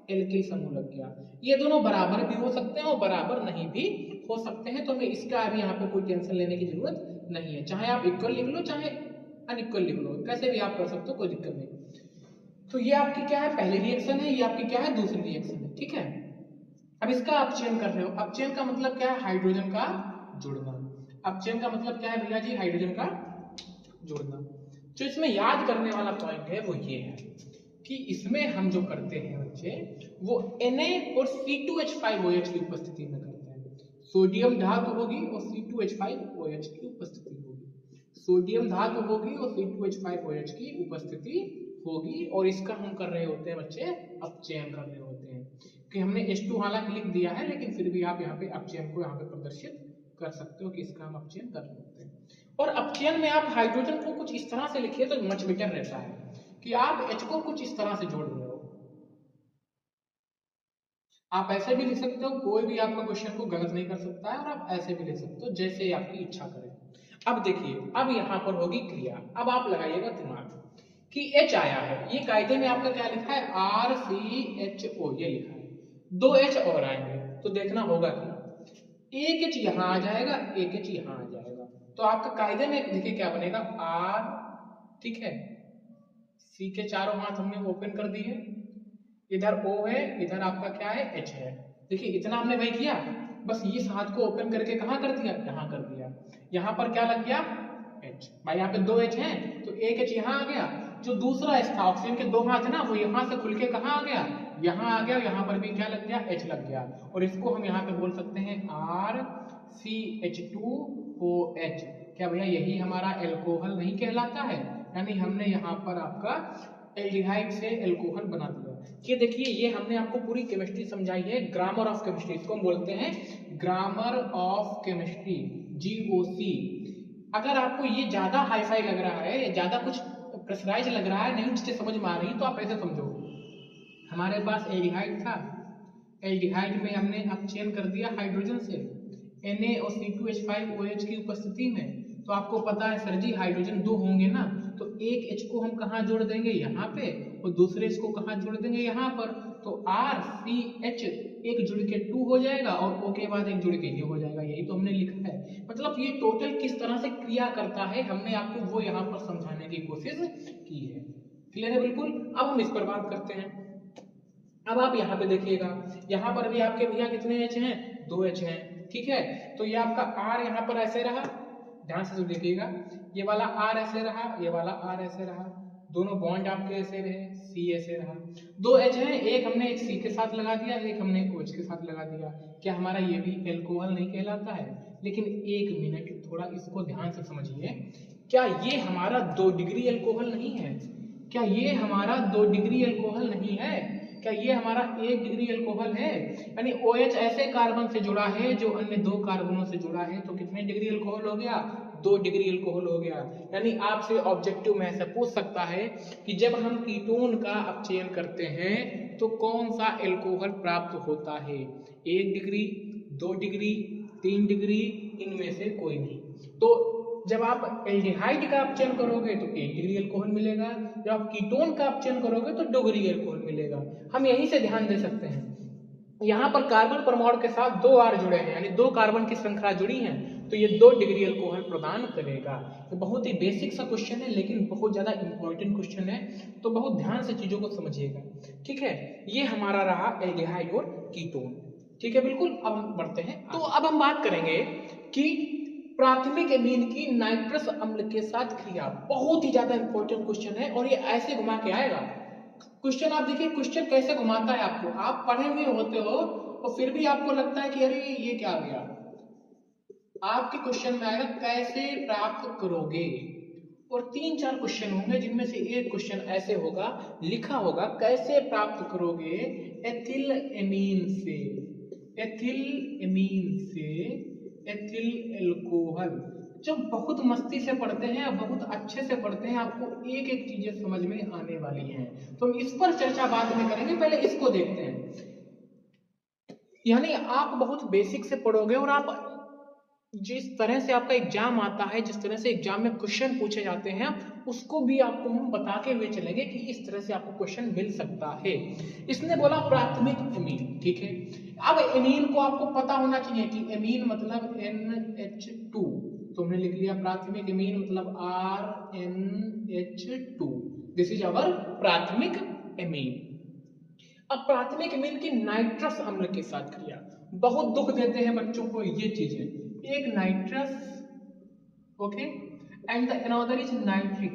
एल्किल समूह लग गया। ये दोनों बराबर भी हो सकते हैं और बराबर नहीं भी हो सकते हैं, तो हमें इसका अभी यहाँ पे कोई टेंशन लेने की जरूरत नहीं है। चाहे आप इक्वल लिख लो चाहे अनइक्वल लिख लो, कैसे भी आप कर सकते हो, कोई दिक्कत नहीं। तो ये आपकी क्या है? पहली रिएक्शन है। ये आपकी क्या है? दूसरी रिएक्शन है। ठीक है, अब इसका अपचयन कर रहे हो। अपचयन का मतलब क्या है? हाइड्रोजन का जुड़ना। अपचयन का मतलब क्या है भैया जी? हाइड्रोजन का जुड़ना। जो इसमें याद करने वाला पॉइंट है वो ये है कि इसमें हम जो करते हैं बच्चे, वो Na और C2H5OH की उपस्थिति में करते हैं। सोडियम धातु होगी और C2H5OH की उपस्थिति होगी। सोडियम धातु होगी और C2H5OH की उपस्थिति होगी, और इसका हम कर रहे होते हैं बच्चे अपचयन कर रहे होते हैं। कि हमने H2 हालांकि लिख दिया है, लेकिन फिर भी आप यहाँ पे अपचयन को यहाँ पे प्रदर्शित कर सकते हो कि इसका हम अपचयन कर सकते हैं। और अपचयन में आप हाइड्रोजन को कुछ इस तरह से लिखिए तो मच बेटर रहता है कि आप H को कुछ इस तरह से जोड़ रहे हो। आप ऐसे भी लिख सकते हो, कोई भी आपका क्वेश्चन को गलत नहीं कर सकता है, और आप ऐसे भी लिख सकते हो जैसे आपकी इच्छा करे। अब देखिए, अब यहाँ पर होगी क्रिया। अब आप लगाइएगा दिमाग कि H आया है, ये कायदे में आपका क्या लिखा है? RCHO ये लिखा है। 2 H और आएंगे तो देखना होगा क्या? एक H यहाँ आ जाएगा, एक H यहाँ आ जाएगा, तो आपका कायदे में देखिए क्या बनेगा? R। ठीक है, C के चारों हाथ हमने ओपन कर दिए, इधर O है, इधर आपका क्या है? H है। देखिए इतना हमने वही किया, बस इस हाथ को ओपन करके कहाँ कर दिया? यहाँ कर दिया। यहाँ पर क्या लग गया? H। भाई यहाँ पे 2 H हैं तो एक H यहाँ आ गया। जो दूसरा H था, ऑक्सीजन के 2 हाथ है ना, वो यहाँ से खुल के कहाँ आ गया? यहाँ आ गया। यहाँ पर भी क्या लग गया? H लग गया। और इसको हम यहाँ पे बोल सकते हैं RCH2OH। क्या भैया यही हमारा एल्कोहल नहीं कहलाता है? यानी हमने यहाँ पर आपका एल्डिहाइड से एल्कोहल बना दिया। ये देखिए, ये हमने आपको पूरी केमिस्ट्री समझाई है, ग्रामर ऑफ केमिस्ट्री इसको हम बोलते हैं, ग्रामर ऑफ केमिस्ट्री, GOC। अगर आपको ये ज्यादा हाईफाई लग रहा है, ज्यादा कुछ प्रेशराइज लग रहा है, नहीं चीजें समझ में आ रही तो आप ऐसे समझो, हमारे पास एल्डिहाइड था, एल्डिहाइड में हमने अब चेंज कर दिया हाइड्रोजन से Na और C2H5OH की उपस्थिति में। तो आपको पता है सर जी हाइड्रोजन 2 होंगे ना, तो एक H को हम कहाँ जोड़ देंगे, यहाँ पे, और दूसरे H को कहाँ जोड़ देंगे, यहाँ पर। तो RCH एक जुड़ के 2 हो जाएगा और O के बाद एक जुड़ के ये हो जाएगा, यही तो हमने लिखा है। मतलब ये टोटल किस तरह से क्रिया करता है हमने आपको वो यहाँ पर समझाने की कोशिश की है। क्लियर है बिल्कुल। अब हम इस पर बात करते हैं। अब आप यहाँ पे देखिएगा, यहाँ पर भी आपके भैया कितने H हैं, 2 H हैं, ठीक है। तो ये आपका R यहाँ पर ऐसे रहा, ध्यान से देखिएगा, ये वाला R ऐसे रहा, ये वाला R ऐसे रहा, दोनों बॉन्ड आपके ऐसे रहे, C ऐसे रहा। 2 H हैं, एक हमने एक C के साथ लगा दिया, एक हमने OH के साथ लगा दिया। क्या हमारा ये भी एल्कोहल नहीं कहलाता है? लेकिन एक मिनट, थोड़ा इसको ध्यान से समझिए, क्या ये हमारा 2 डिग्री एल्कोहल नहीं है? क्या ये हमारा 2 डिग्री एल्कोहल नहीं है? क्या ये हमारा 1 डिग्री एल्कोहल है? यानी OH ऐसे कार्बन से जुड़ा है जो अन्य 2 कार्बनों से जुड़ा है, तो कितने डिग्री एल्कोहल हो गया, 2 डिग्री एल्कोहल हो गया। यानी आपसे ऑब्जेक्टिव में ऐसा पूछ सकता है कि जब हम कीटोन का अपचयन करते हैं तो कौन सा एल्कोहल प्राप्त होता है, 1 डिग्री, 2 डिग्री, 3 डिग्री, इनमें से कोई नहीं। तो जब आप एल्डिहाइड का अपचयन करोगे तो 1 डिग्री एल्कोहल मिलेगा, जब आप कीटोन का अपचयन करोगे तो 2 डिग्री एल्कोहल मिलेगा। हम यहीं से ध्यान दे सकते हैं, यहाँ पर कार्बन परमाणु के साथ 2 R जुड़े हैं, यानी 2 कार्बन की श्रृंखला जुड़ी है, तो ये 2 डिग्री एल्कोहल प्रदान करेगा। तो बहुत ही बेसिक सा क्वेश्चन है, लेकिन बहुत ज्यादा इंपॉर्टेंट क्वेश्चन है, तो बहुत ध्यान से चीजों को समझिएगा, ठीक है। ये हमारा रहा एल्डिहाइड और कीटोन, ठीक है बिल्कुल। अब हम बढ़ते हैं, तो अब हम बात करेंगे कि प्राथमिक एमीन की नाइट्रस अम्ल के साथ क्रिया। बहुत ही ज्यादा इंपॉर्टेंट क्वेश्चन है और ये ऐसे घुमा के आएगा क्वेश्चन। आप देखिए क्वेश्चन कैसे घुमाता है आपको, आप पढ़े हुए होते हो और फिर भी आपको लगता है कि अरे ये क्या आ गया। आपके क्वेश्चन में आएगा कैसे प्राप्त करोगे, और 3-4 क्वेश्चन होंगे जिनमें से एक क्वेश्चन ऐसे होगा, लिखा होगा कैसे प्राप्त करोगे एथिल एमीन से, एथिल एमीन से एथिल एल्कोहल। जब बहुत मस्ती से पढ़ते हैं, बहुत अच्छे से पढ़ते हैं, आपको एक एक चीजें समझ में आने वाली हैं। तो हम इस पर चर्चा बाद में करेंगे, पहले इसको देखते हैं। यानी आप बहुत बेसिक से पढ़ोगे और आप जिस तरह से आपका एग्जाम आता है, जिस तरह से एग्जाम में क्वेश्चन पूछे जाते हैं, उसको भी आपको हम बता के हुए चलेंगे कि इस तरह से आपको क्वेश्चन मिल सकता है। इसने बोला प्राथमिक एमीन, ठीक है। अब एमीन को आपको पता होना चाहिए कि एमीन मतलब NH2, तो हमने लिख लिया प्राथमिक एमीन मतलब RNH2, दिस इज अवर प्राथमिक एमीन। अब प्राथमिक एमीन की नाइट्रस अम्ल के साथ क्रिया बहुत दुख देते हैं बच्चों को ये चीजें, एक nitrous, okay, and the another is nitric.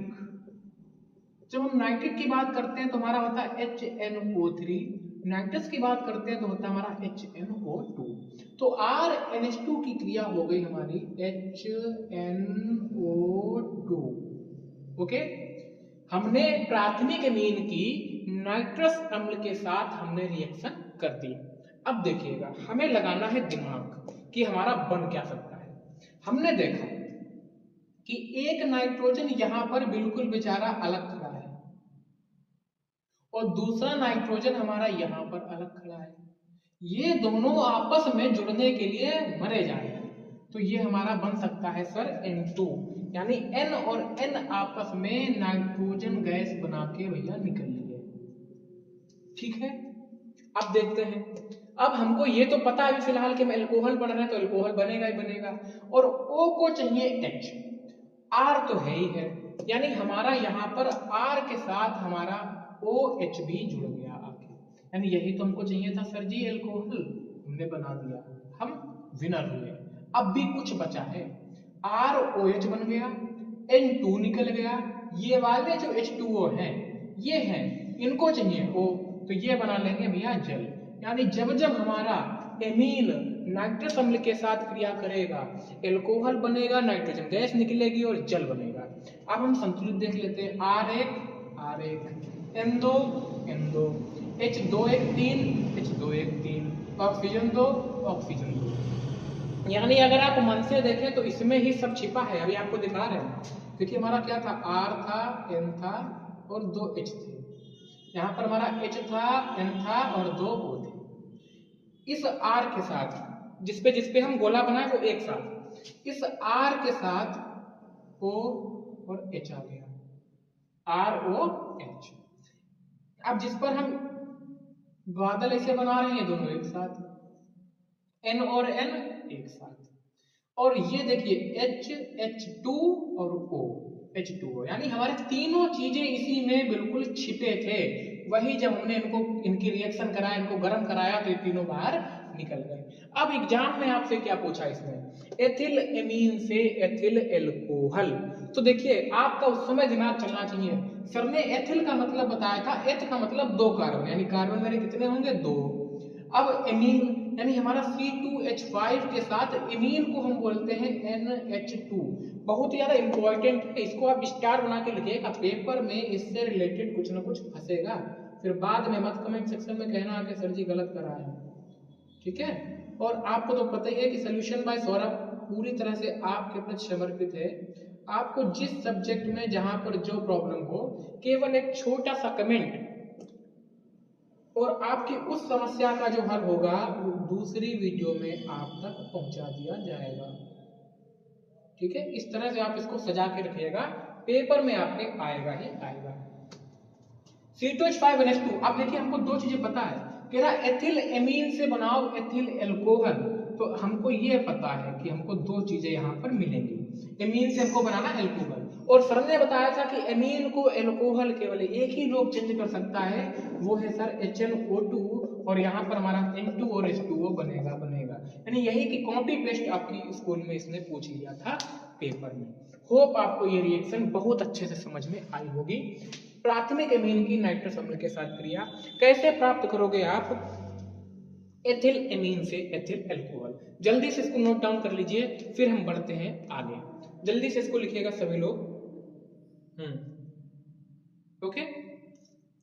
जब हम नाइट्रिक की बात करते हैं तो हमारा होता है HNO3, नाइट्रस की बात करते हैं तो होता है हमारा HNO2। तो RNH2 की क्रिया हो गई हमारी HNO2, ओके। हमने प्राथमिक एमीन की नाइट्रस अम्ल के साथ हमने रिएक्शन कर दी। अब देखिएगा हमें लगाना है दिमाग कि हमारा बन क्या सकता है। हमने देखा कि एक नाइट्रोजन यहां पर बिल्कुल बेचारा अलग खड़ा है और दूसरा नाइट्रोजन हमारा यहां पर अलग खड़ा है, ये दोनों आपस में जुड़ने के लिए मरे जा रहे हैं, तो ये हमारा बन सकता है सर N2, यानी N और N आपस में नाइट्रोजन गैस बना के भैया निकल लिए, ठीक है। अब देखते हैं, अब हमको ये तो पता है फिलहाल कि हम एल्कोहल पढ़ रहे हैं तो एल्कोहल बनेगा ही बनेगा, और O को चाहिए H, R तो है ही है, यानी हमारा यहाँ पर R के साथ हमारा OH भी जुड़ गया आके, यानी यही तो हमको चाहिए था सर जी एल्कोहल, हमने बना दिया, हम विनर हुए। अब भी कुछ बचा है, ROH बन गया, N2 निकल गया, ये वाले जो H2O हैं ये हैं, इनको चाहिए O, तो ये बना लेंगे भैया जल। यानी जब जब हमारा एमीन नाइट्रस अम्ल के साथ क्रिया करेगा एल्कोहल बनेगा, नाइट्रोजन गैस निकलेगी और जल बनेगा। अब हम संतुलित देख लेते हैं, R1 N2 N2, H2 H2 oxygen 2 oxygen 2। यानी अगर आप मन से देखें तो इसमें ही सब छिपा है, अभी आपको दिखा रहे हैं, देखिए हमारा क्या था, R था, N था और 2 H थे। यहाँ पर हमारा H था, N था और 2 O थे। इस R के साथ जिसपे हम गोला बनाए वो एक साथ, इस R के साथ O और H आ गया, ROH। अब जिस पर हम बादल ऐसे बना रहे हैं दोनों एक साथ, N और N एक साथ, और ये देखिए H2 और O, H2O, यानी हमारे तीनों चीजें इसी में बिल्कुल छिपे थे। वही जब हमने इनकी रिएक्शन कराया, इनको गर्म कराया तो ये तीनों बाहर निकल गए। अब एग्जाम में आपसे क्या पूछा इसमें, एथिल एमीन से एथिल एल्कोहल। तो देखिए आपका उस समय दिमाग चलना चाहिए, सर ने एथिल का मतलब बताया था, एथ का मतलब 2 कार्बन, यानी कार्बन मेरे कितने होंगे, 2। अब एमीन यानी हमारा C2H5 के साथ एमीन को हम बोलते हैं NH2। बहुत ही ज्यादा इंपॉर्टेंट है, इसको आप स्टार बना के लिखिएगा, पेपर में इससे रिलेटेड कुछ ना कुछ फंसेगा, फिर बाद में मत कमेंट सेक्शन में कहना कि सर जी गलत कराए, ठीक है। और आपको तो पता ही है कि सोल्यूशन बाय सौरभ पूरी तरह से आपके प्रति समर्पित है। आपको जिस सब्जेक्ट में जहां पर जो प्रॉब्लम हो, केवल एक छोटा सा कमेंट और आपकी उस समस्या का जो हल होगा वो दूसरी वीडियो में आप तक पहुंचा दिया जाएगा, ठीक है। इस तरह से आप इसको सजा के रखिएगा, पेपर में आपके आएगा ही आएगा। C2H5NH2, अब देखिए हमको 2 चीजें पता है, कह रहा एथिल एमीन से बनाओ एथिल एल्कोहल, तो हमको ये पता है कि हमको 2 चीजें यहाँ पर मिलेंगी, एमीन से हमको बनाना एल्कोहल, और सर ने बताया था कि एमीन को एल्कोहल केवल एक ही लोग चेंज कर सकता है, वो है सर HNO2, और यहाँ पर हमारा N2 और H2O बनेगा। यानी यही कि कॉपी पेस्ट आपकी स्कूल में इसने पूछ लिया था पेपर में। होप आपको ये रिएक्शन बहुत अच्छे से समझ में आई होगी। प्राथमिक एमीन की नाइट्रस अम्ल के साथ क्रिया कैसे प्राप्त करोगे आप, एथिल एमीन से एथिल एल्कोहल। जल्दी से इसको नोट डाउन कर लीजिए, फिर हम बढ़ते हैं आगे। जल्दी से इसको लिखिएगा सभी लोग। ओके,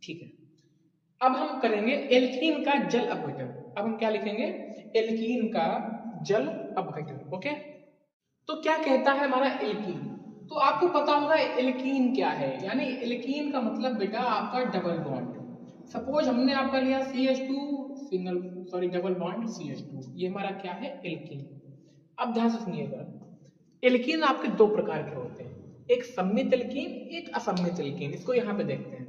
ठीक है। अब हम करेंगे एल्कीन का जल अपघटन। अब हम क्या लिखेंगे, एल्कीन का जल अपघटन। ओके, तो क्या कहता है हमारा एल्कीन, तो आपको पता होगा एल्कीन क्या है, यानी एल्कीन का मतलब बेटा आपका डबल बॉन्ड। सपोज हमने आपका लिया CH2 डबल बॉन्ड CH2, ये हमारा क्या है, एल्कीन। अब ध्यान से सुनिएगा, एल्कीन आपके 2 प्रकार के होते हैं, एक सम्मित एल्कीन, एक असम्मित एल्कीन। इसको यहाँ पे देखते हैं।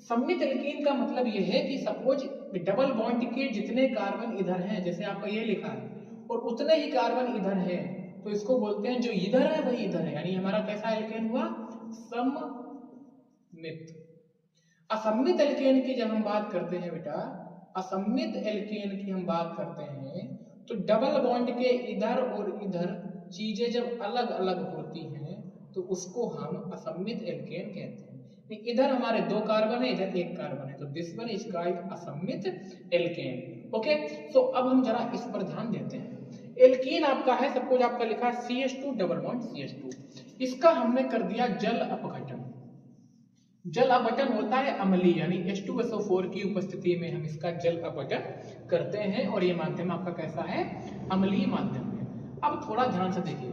सम्मित एल्कीन का मतलब यह है कि सपोज डबल बॉन्ड के जितने कार्बन इधर हैं, जैसे आपका ये लिखा है, और उतने ही कार्बन इधर है, तो इसको बोलते हैं जो इधर है वही इधर है, यानी हमारा कैसा एल्केन हुआ, सममित। असम्मित एल्केन की जब हम बात करते हैं बेटा, असम्मित एल्केन की हम बात करते हैं, तो डबल बॉन्ड के इधर और इधर चीजें जब अलग अलग होती हैं तो उसको हम असम्मित एल्केन कहते हैं। इधर हमारे 2 कार्बन है, इधर 1 कार्बन है, तो दिस वन इज कॉल्ड असम्मित एल्केन। ओके, तो अब हम जरा इस पर ध्यान देते हैं। एल्कीन आपका है, सब कुछ आपका लिखा है CH2 डबल बॉन्ड CH2, इसका हमने कर दिया जल अपघटन। जल अपघटन होता है अम्लीय, यानी H2SO4 की उपस्थिति में हम इसका जल अपघटन करते हैं, और ये माध्यम आपका कैसा है, अम्लीय माध्यम है। अब थोड़ा ध्यान से देखिए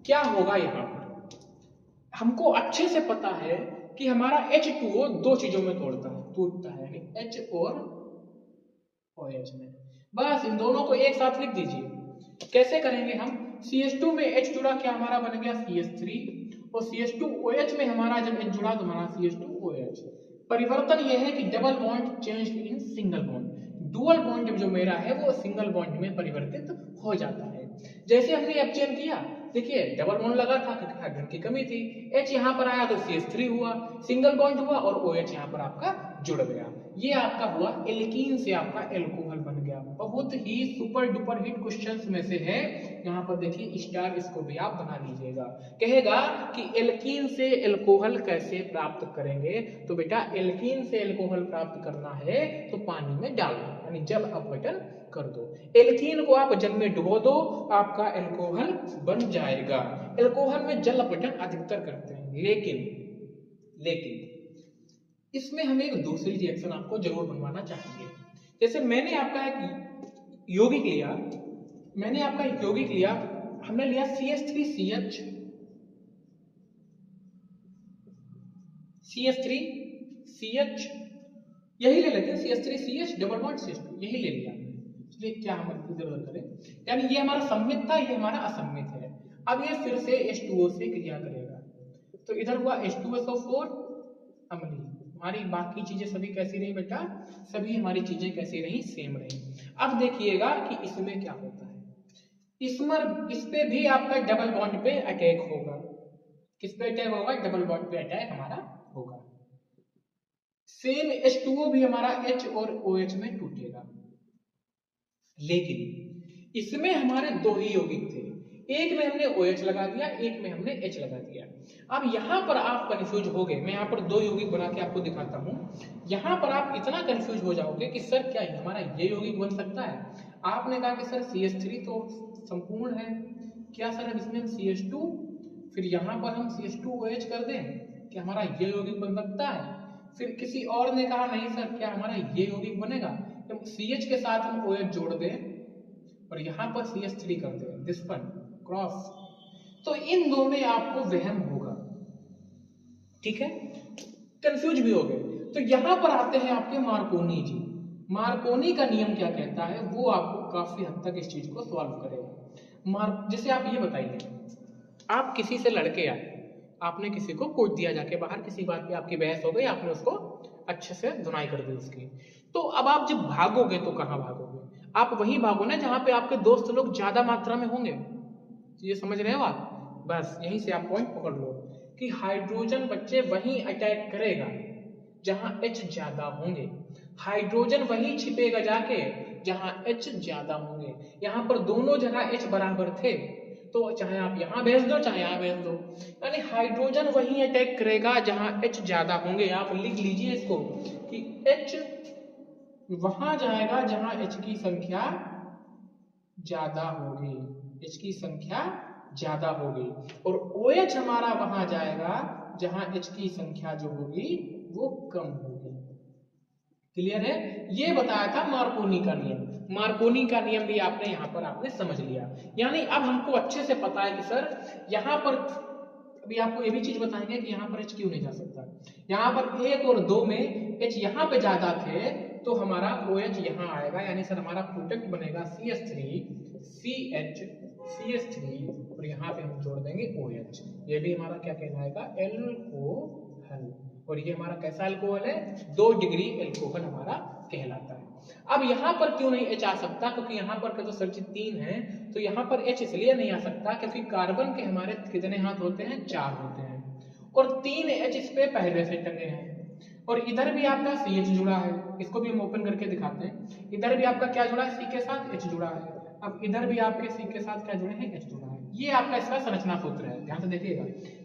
क्या होगा यहाँ पर। हमको अच्छे से पता है कि हमारा H2O 2 चीजों में टूटता है, यानी H और OH में। बस इन दोनों को एक साथ लिख दीजिए। कैसे करेंगे हम, CH2 में H जुड़ा, क्या हमारा बन गया CH3, और CH2OH में हमारा जब H जुड़ा तो हमारा CH2OH। परिवर्तन यह है कि double bond change in single bond, dual bond जो मेरा है वो सिंगल बॉन्ड में परिवर्तित हो जाता है। जैसे हमने अब चेंज किया, देखिए डबल बॉन्ड लगा था क्योंकि हाइड्रोजन की कमी थी, H यहाँ पर आया तो CH3 हुआ, सिंगल बॉन्ड हुआ, और OH यहाँ पर आपका जुड़ गया। ये आपका हुआ एल्कीन से आपका एल्कोहल बन गया। बहुत ही सुपर डुपर हिट क्वेश्चंस में से है, यहाँ पर देखिए स्टार, इसको भी आप बना लीजिएगा। कहेगा कि एल्कीन से एल्कोहल कैसे प्राप्त करेंगे, तो बेटा एल्कीन से एल्कोहल प्राप्त करना है तो पानी में डाल दो, यानी जल अपघटन कर दो। एल्कीन को आप जल में डुबो दो, आपका एल्कोहल बन जाएगा। एल्कोहल में जल अपघटन अधिकतर करते हैं, लेकिन इसमें हम एक दूसरी रिएक्शन आपको जरूर बनवाना चाहेंगे। जैसे मैंने आपका एक यौगिक लिया, हमने लिया CH3CH CH3 CH, यही ले लेते हैं, CH3CH डबल बॉन्ड CH2, यही ले लिया हमने। इसलिए क्या हम इधर उधर करें, यानी ये हमारा सममित था, ये हमारा असममित है। अब ये फिर से H2O से क्रिया करेगा, तो इधर हुआ H2SO4 अम्लीय। हमारी बाकी चीजें सभी कैसी रही बेटा, सभी हमारी चीजें कैसी रही, सेम रही। अब देखिएगा कि इसमें क्या होता है, इस पे भी आपका डबल बॉन्ड पे अटैक होगा। किस पे अटैक होगा, डबल बॉन्ड पे अटैक हमारा होगा। सेम H2O भी हमारा H और OH में टूटेगा, लेकिन इसमें हमारे दो ही यौगिक थे, एक में हमने OH लगा दिया, एक में हमने H लगा दिया। अब यहां पर आप कंफ्यूज हो गए, मैं यहां पर दो यौगिक बना के आपको दिखाता हूं। यहां पर आप इतना कंफ्यूज हो जाओगे कि सर क्या हमारा ये यौगिक बन सकता है। आपने कहा कि सर CH3 तो संपूर्ण है, क्या सर अब इसमें हम CH2 फिर यहां पर हम CH2OH कर दें, क्या हमारा ये यौगिक बन सकता है। फिर किसी और ने कहा नहीं सर क्या हमारा ये यौगिक बनेगा, तो CH के साथ हम OH जोड़ दें और यहां पर CH3 कर दें, दिस वन क्रॉस, तो इन दो में आपको वहम होगा, ठीक है, कंफ्यूज भी हो गए। तो यहां पर आते हैं आपके मार्कोनी जी। मार्कोनी का नियम क्या कहता है, वो आपको काफी हद तक इस चीज को सॉल्व करेगा। जैसे आप ये बताइए, आप किसी से लड़के आए, आपने किसी को कोच दिया जाके बाहर, किसी बात पे आपकी बहस हो गई, आपने उसको अच्छे से धुनाई कर दी उसकी, तो अब आप जब भागोगे तो कहाँ भागोगे, आप वहीं भागो ना जहां पे आपके दोस्त लोग ज्यादा मात्रा में होंगे। ये समझ रहे हो आप, बस यहीं से आप पॉइंट पकड़ लो कि हाइड्रोजन बच्चे वहीं अटैक करेगा जहां H ज्यादा होंगे, हाइड्रोजन वहीं छिपेगा जाके जहां H ज्यादा होंगे। यहां पर दोनों जगह H बराबर थे, तो चाहे आप यहां भेज दो चाहे यहां भेज दो, यानी हाइड्रोजन वहीं अटैक करेगा जहां H ज्यादा होंगे। आप लिख लीजिए इसको कि H वहां जाएगा जहां H की संख्या ज्यादा होगी, H की संख्या ज्यादा होगी, और OH हमारा वहां जाएगा जहां H की संख्या जो होगी वो कम होगी। क्लियर है, ये बताया था मार्कोनी का नियम। मार्कोनी का नियम भी आपने यहां पर आपने समझ लिया, यानी अब हमको अच्छे से पता है कि सर यहां पर, अभी आपको ये भी चीज बताएंगे कि यहां पर H क्यों नहीं जा सकता। यहां पर 1 और 2 में H यहां पे ज्यादा थे, तो हमारा OH यहां आएगा, यानी सर हमारा प्रोडक्ट बनेगा CH3 CH CH3 और यहां पे हम जोड़ देंगे OH। ये भी हमारा क्या कहलाएगा, एल्कोहल, और ये हमारा कैसा अल्कोहल है, 2 डिग्री अल्कोहल हमारा कहलाता है। अब यहां पर क्यों नहीं H आ सकता, क्योंकि यहां पर का तो सर्जित 3 है, तो यहां पर H इसलिए नहीं आ सकता क्योंकि कार्बन के हमारे कितने हाथ होते हैं, 4 होते हैं, और 3 H इस पे पहले से टंगे हैं, और इधर भी आपका CH जुड़ा है, इसको भी हम ओपन करके दिखाते हैं। इधर भी आपका क्या जुड़ा है, C के साथ H जुड़ा है, अब इधर भी आपके C के साथ क्या जुड़े हैं, H जुड़ा है। ये आपका इसका संरचना सूत्र है, ध्यान से देखिएगा,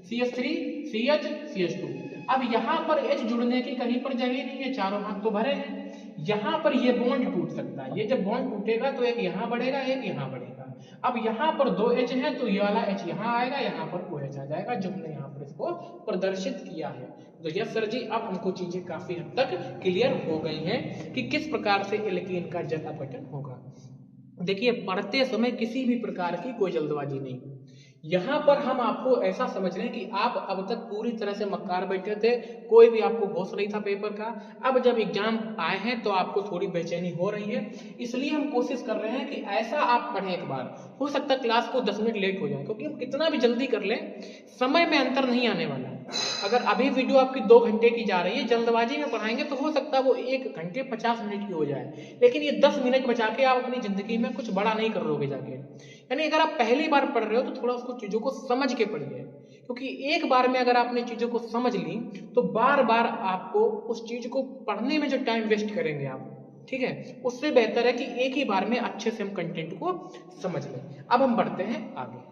CH3 CH CH2। अब यहां पर H जुड़ने की कहीं पर जगह नहीं है, चारों हाथ तो भरे हैं, यहां पर ये बॉन्ड टूट सकता है, ये जब बॉन्ड टूटेगा तो एक यहां बढ़ेगा एक यहां बढ़ेगा। अब यहां पर 2 H है, तो ये वाला H यहां आएगा, यहां पर OH आ जाएगा, जो हमने यहां पर इसको प्रदर्शित किया है। तो यस सर जी, अब हमको चीजें काफी हद तक क्लियर हो गई हैं कि किस प्रकार से एल्कीन का जल अपघटन होगा। देखिए, पढ़ते समय किसी भी प्रकार की कोई जल्दबाजी नहीं, यहां पर हम आपको ऐसा समझ रहे हैं कि आप अब तक पूरी तरह से मक्कार बैठे थे, कोई भी आपको होश नहीं था पेपर का। अब जब एग्जाम आए हैं तो आपको थोड़ी बेचैनी हो रही है, इसलिए हम कोशिश कर रहे हैं कि ऐसा आप पढ़ें एक बार, हो सकता है क्लास को 10 मिनट लेट हो जाए, क्योंकि हम कितना भी जल्दी कर लें समय में अंतर नहीं आने वाला। अगर अभी वीडियो आपकी 2 घंटे की जा रही है, जल्दबाजी में पढ़ाएंगे तो हो सकता है वो 1 घंटे 50 मिनट की हो जाए, लेकिन ये 10 मिनट बचा के आप अपनी जिंदगी में कुछ बड़ा नहीं कर लोगे जाके। यानी अगर आप पहली बार पढ़ रहे हो तो थोड़ा उसको चीजों को समझ के पढ़िए, क्योंकि एक बार में अगर आपने चीजों को समझ ली तो बार बार आपको उस चीज को पढ़ने में जो टाइम वेस्ट करेंगे आप, ठीक है, उससे बेहतर है कि एक ही बार में अच्छे से हम कंटेंट को समझ लें। अब हम बढ़ते हैं आगे,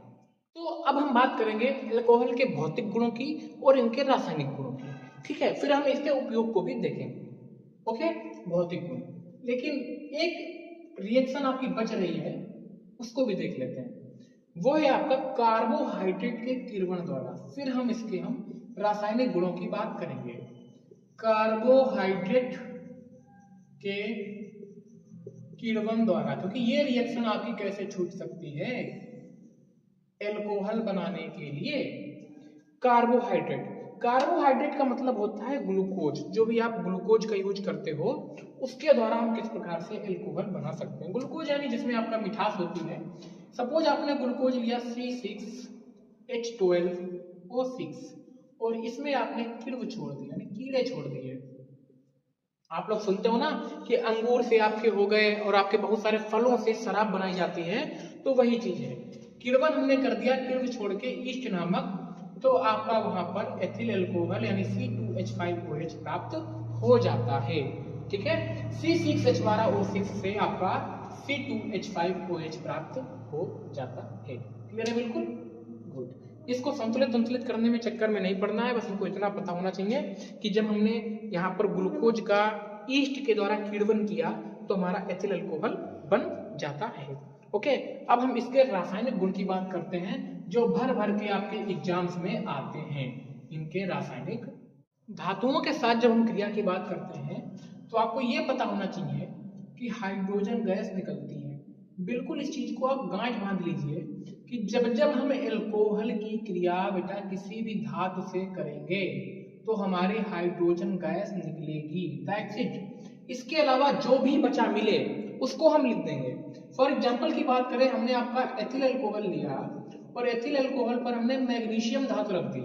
तो अब हम बात करेंगे अल्कोहल के भौतिक गुणों की और इनके रासायनिक गुणों की, ठीक है, फिर हम इसके उपयोग को भी देखेंगे। ओके, भौतिक गुण, लेकिन एक रिएक्शन आपकी बच रही है, उसको भी देख लेते हैं, वो है आपका कार्बोहाइड्रेट के किण्वन द्वारा। फिर हम इसके रासायनिक गुणों की बात करेंगे। कार्बोहाइड्रेट के किण्वन द्वारा, क्योंकि ये रिएक्शन आपकी कैसे छूट सकती है, अल्कोहल बनाने के लिए कार्बोहाइड्रेट, कार्बोहाइड्रेट का मतलब होता है ग्लूकोज। जो भी आप ग्लूकोज का यूज करते हो उसके द्वारा हम किस प्रकार से एल्कोहल बना सकते हैं। ग्लूकोज यानी जिसमें आपका मिठास होती है। सपोज आपने ग्लूकोज लिया C6H12O6 और इसमें आपने किण्व छोड़ दिया यानी कीड़े छोड़ दिए। आप लोग सुनते हो ना कि अंगूर से आपके हो गए और आपके बहुत सारे फलों से शराब बनाई जाती है, तो वही चीज है। किण्वन हमने कर दिया, किण्व छोड़ के ईस्ट नामक, तो आपका वहां पर एथिल अल्कोहल यानी C2H5OH प्राप्त हो जाता है। ठीक है, C6H12O6 से आपका C2H5OH प्राप्त हो जाता है। क्लियर है बिल्कुल? गुड। इसको संतुलित करने में चक्कर में नहीं पड़ना है, बस हमको इतना पता होना चाहिए कि जब हमने यहाँ पर ग्लूकोज का ईस्ट के द्वारा किण्वन किया तो हमारा एथिल अल्कोहल बन जाता है। ओके, अब हम इसके रासायनिक गुण की बात करते हैं जो भर भर के आपके एग्जाम्स में आते हैं। इनके रासायनिक धातुओं के साथ जब हम क्रिया की बात करते हैं तो आपको ये पता होना चाहिए कि हाइड्रोजन गैस निकलती है। बिल्कुल इस चीज को आप गांठ बांध लीजिए कि जब जब हम एल्कोहल की क्रिया बेटा किसी भी धातु से करेंगे तो हमारे हाइड्रोजन गैस निकलेगी। That's it. इसके अलावा जो भी बचा मिले उसको हम लिख देंगे। फॉर एग्जाम्पल की बात करें, हमने आपका एथिल अल्कोहल लिया और एथिल अल्कोहल पर हमने मैग्नीशियम धातु रख दी।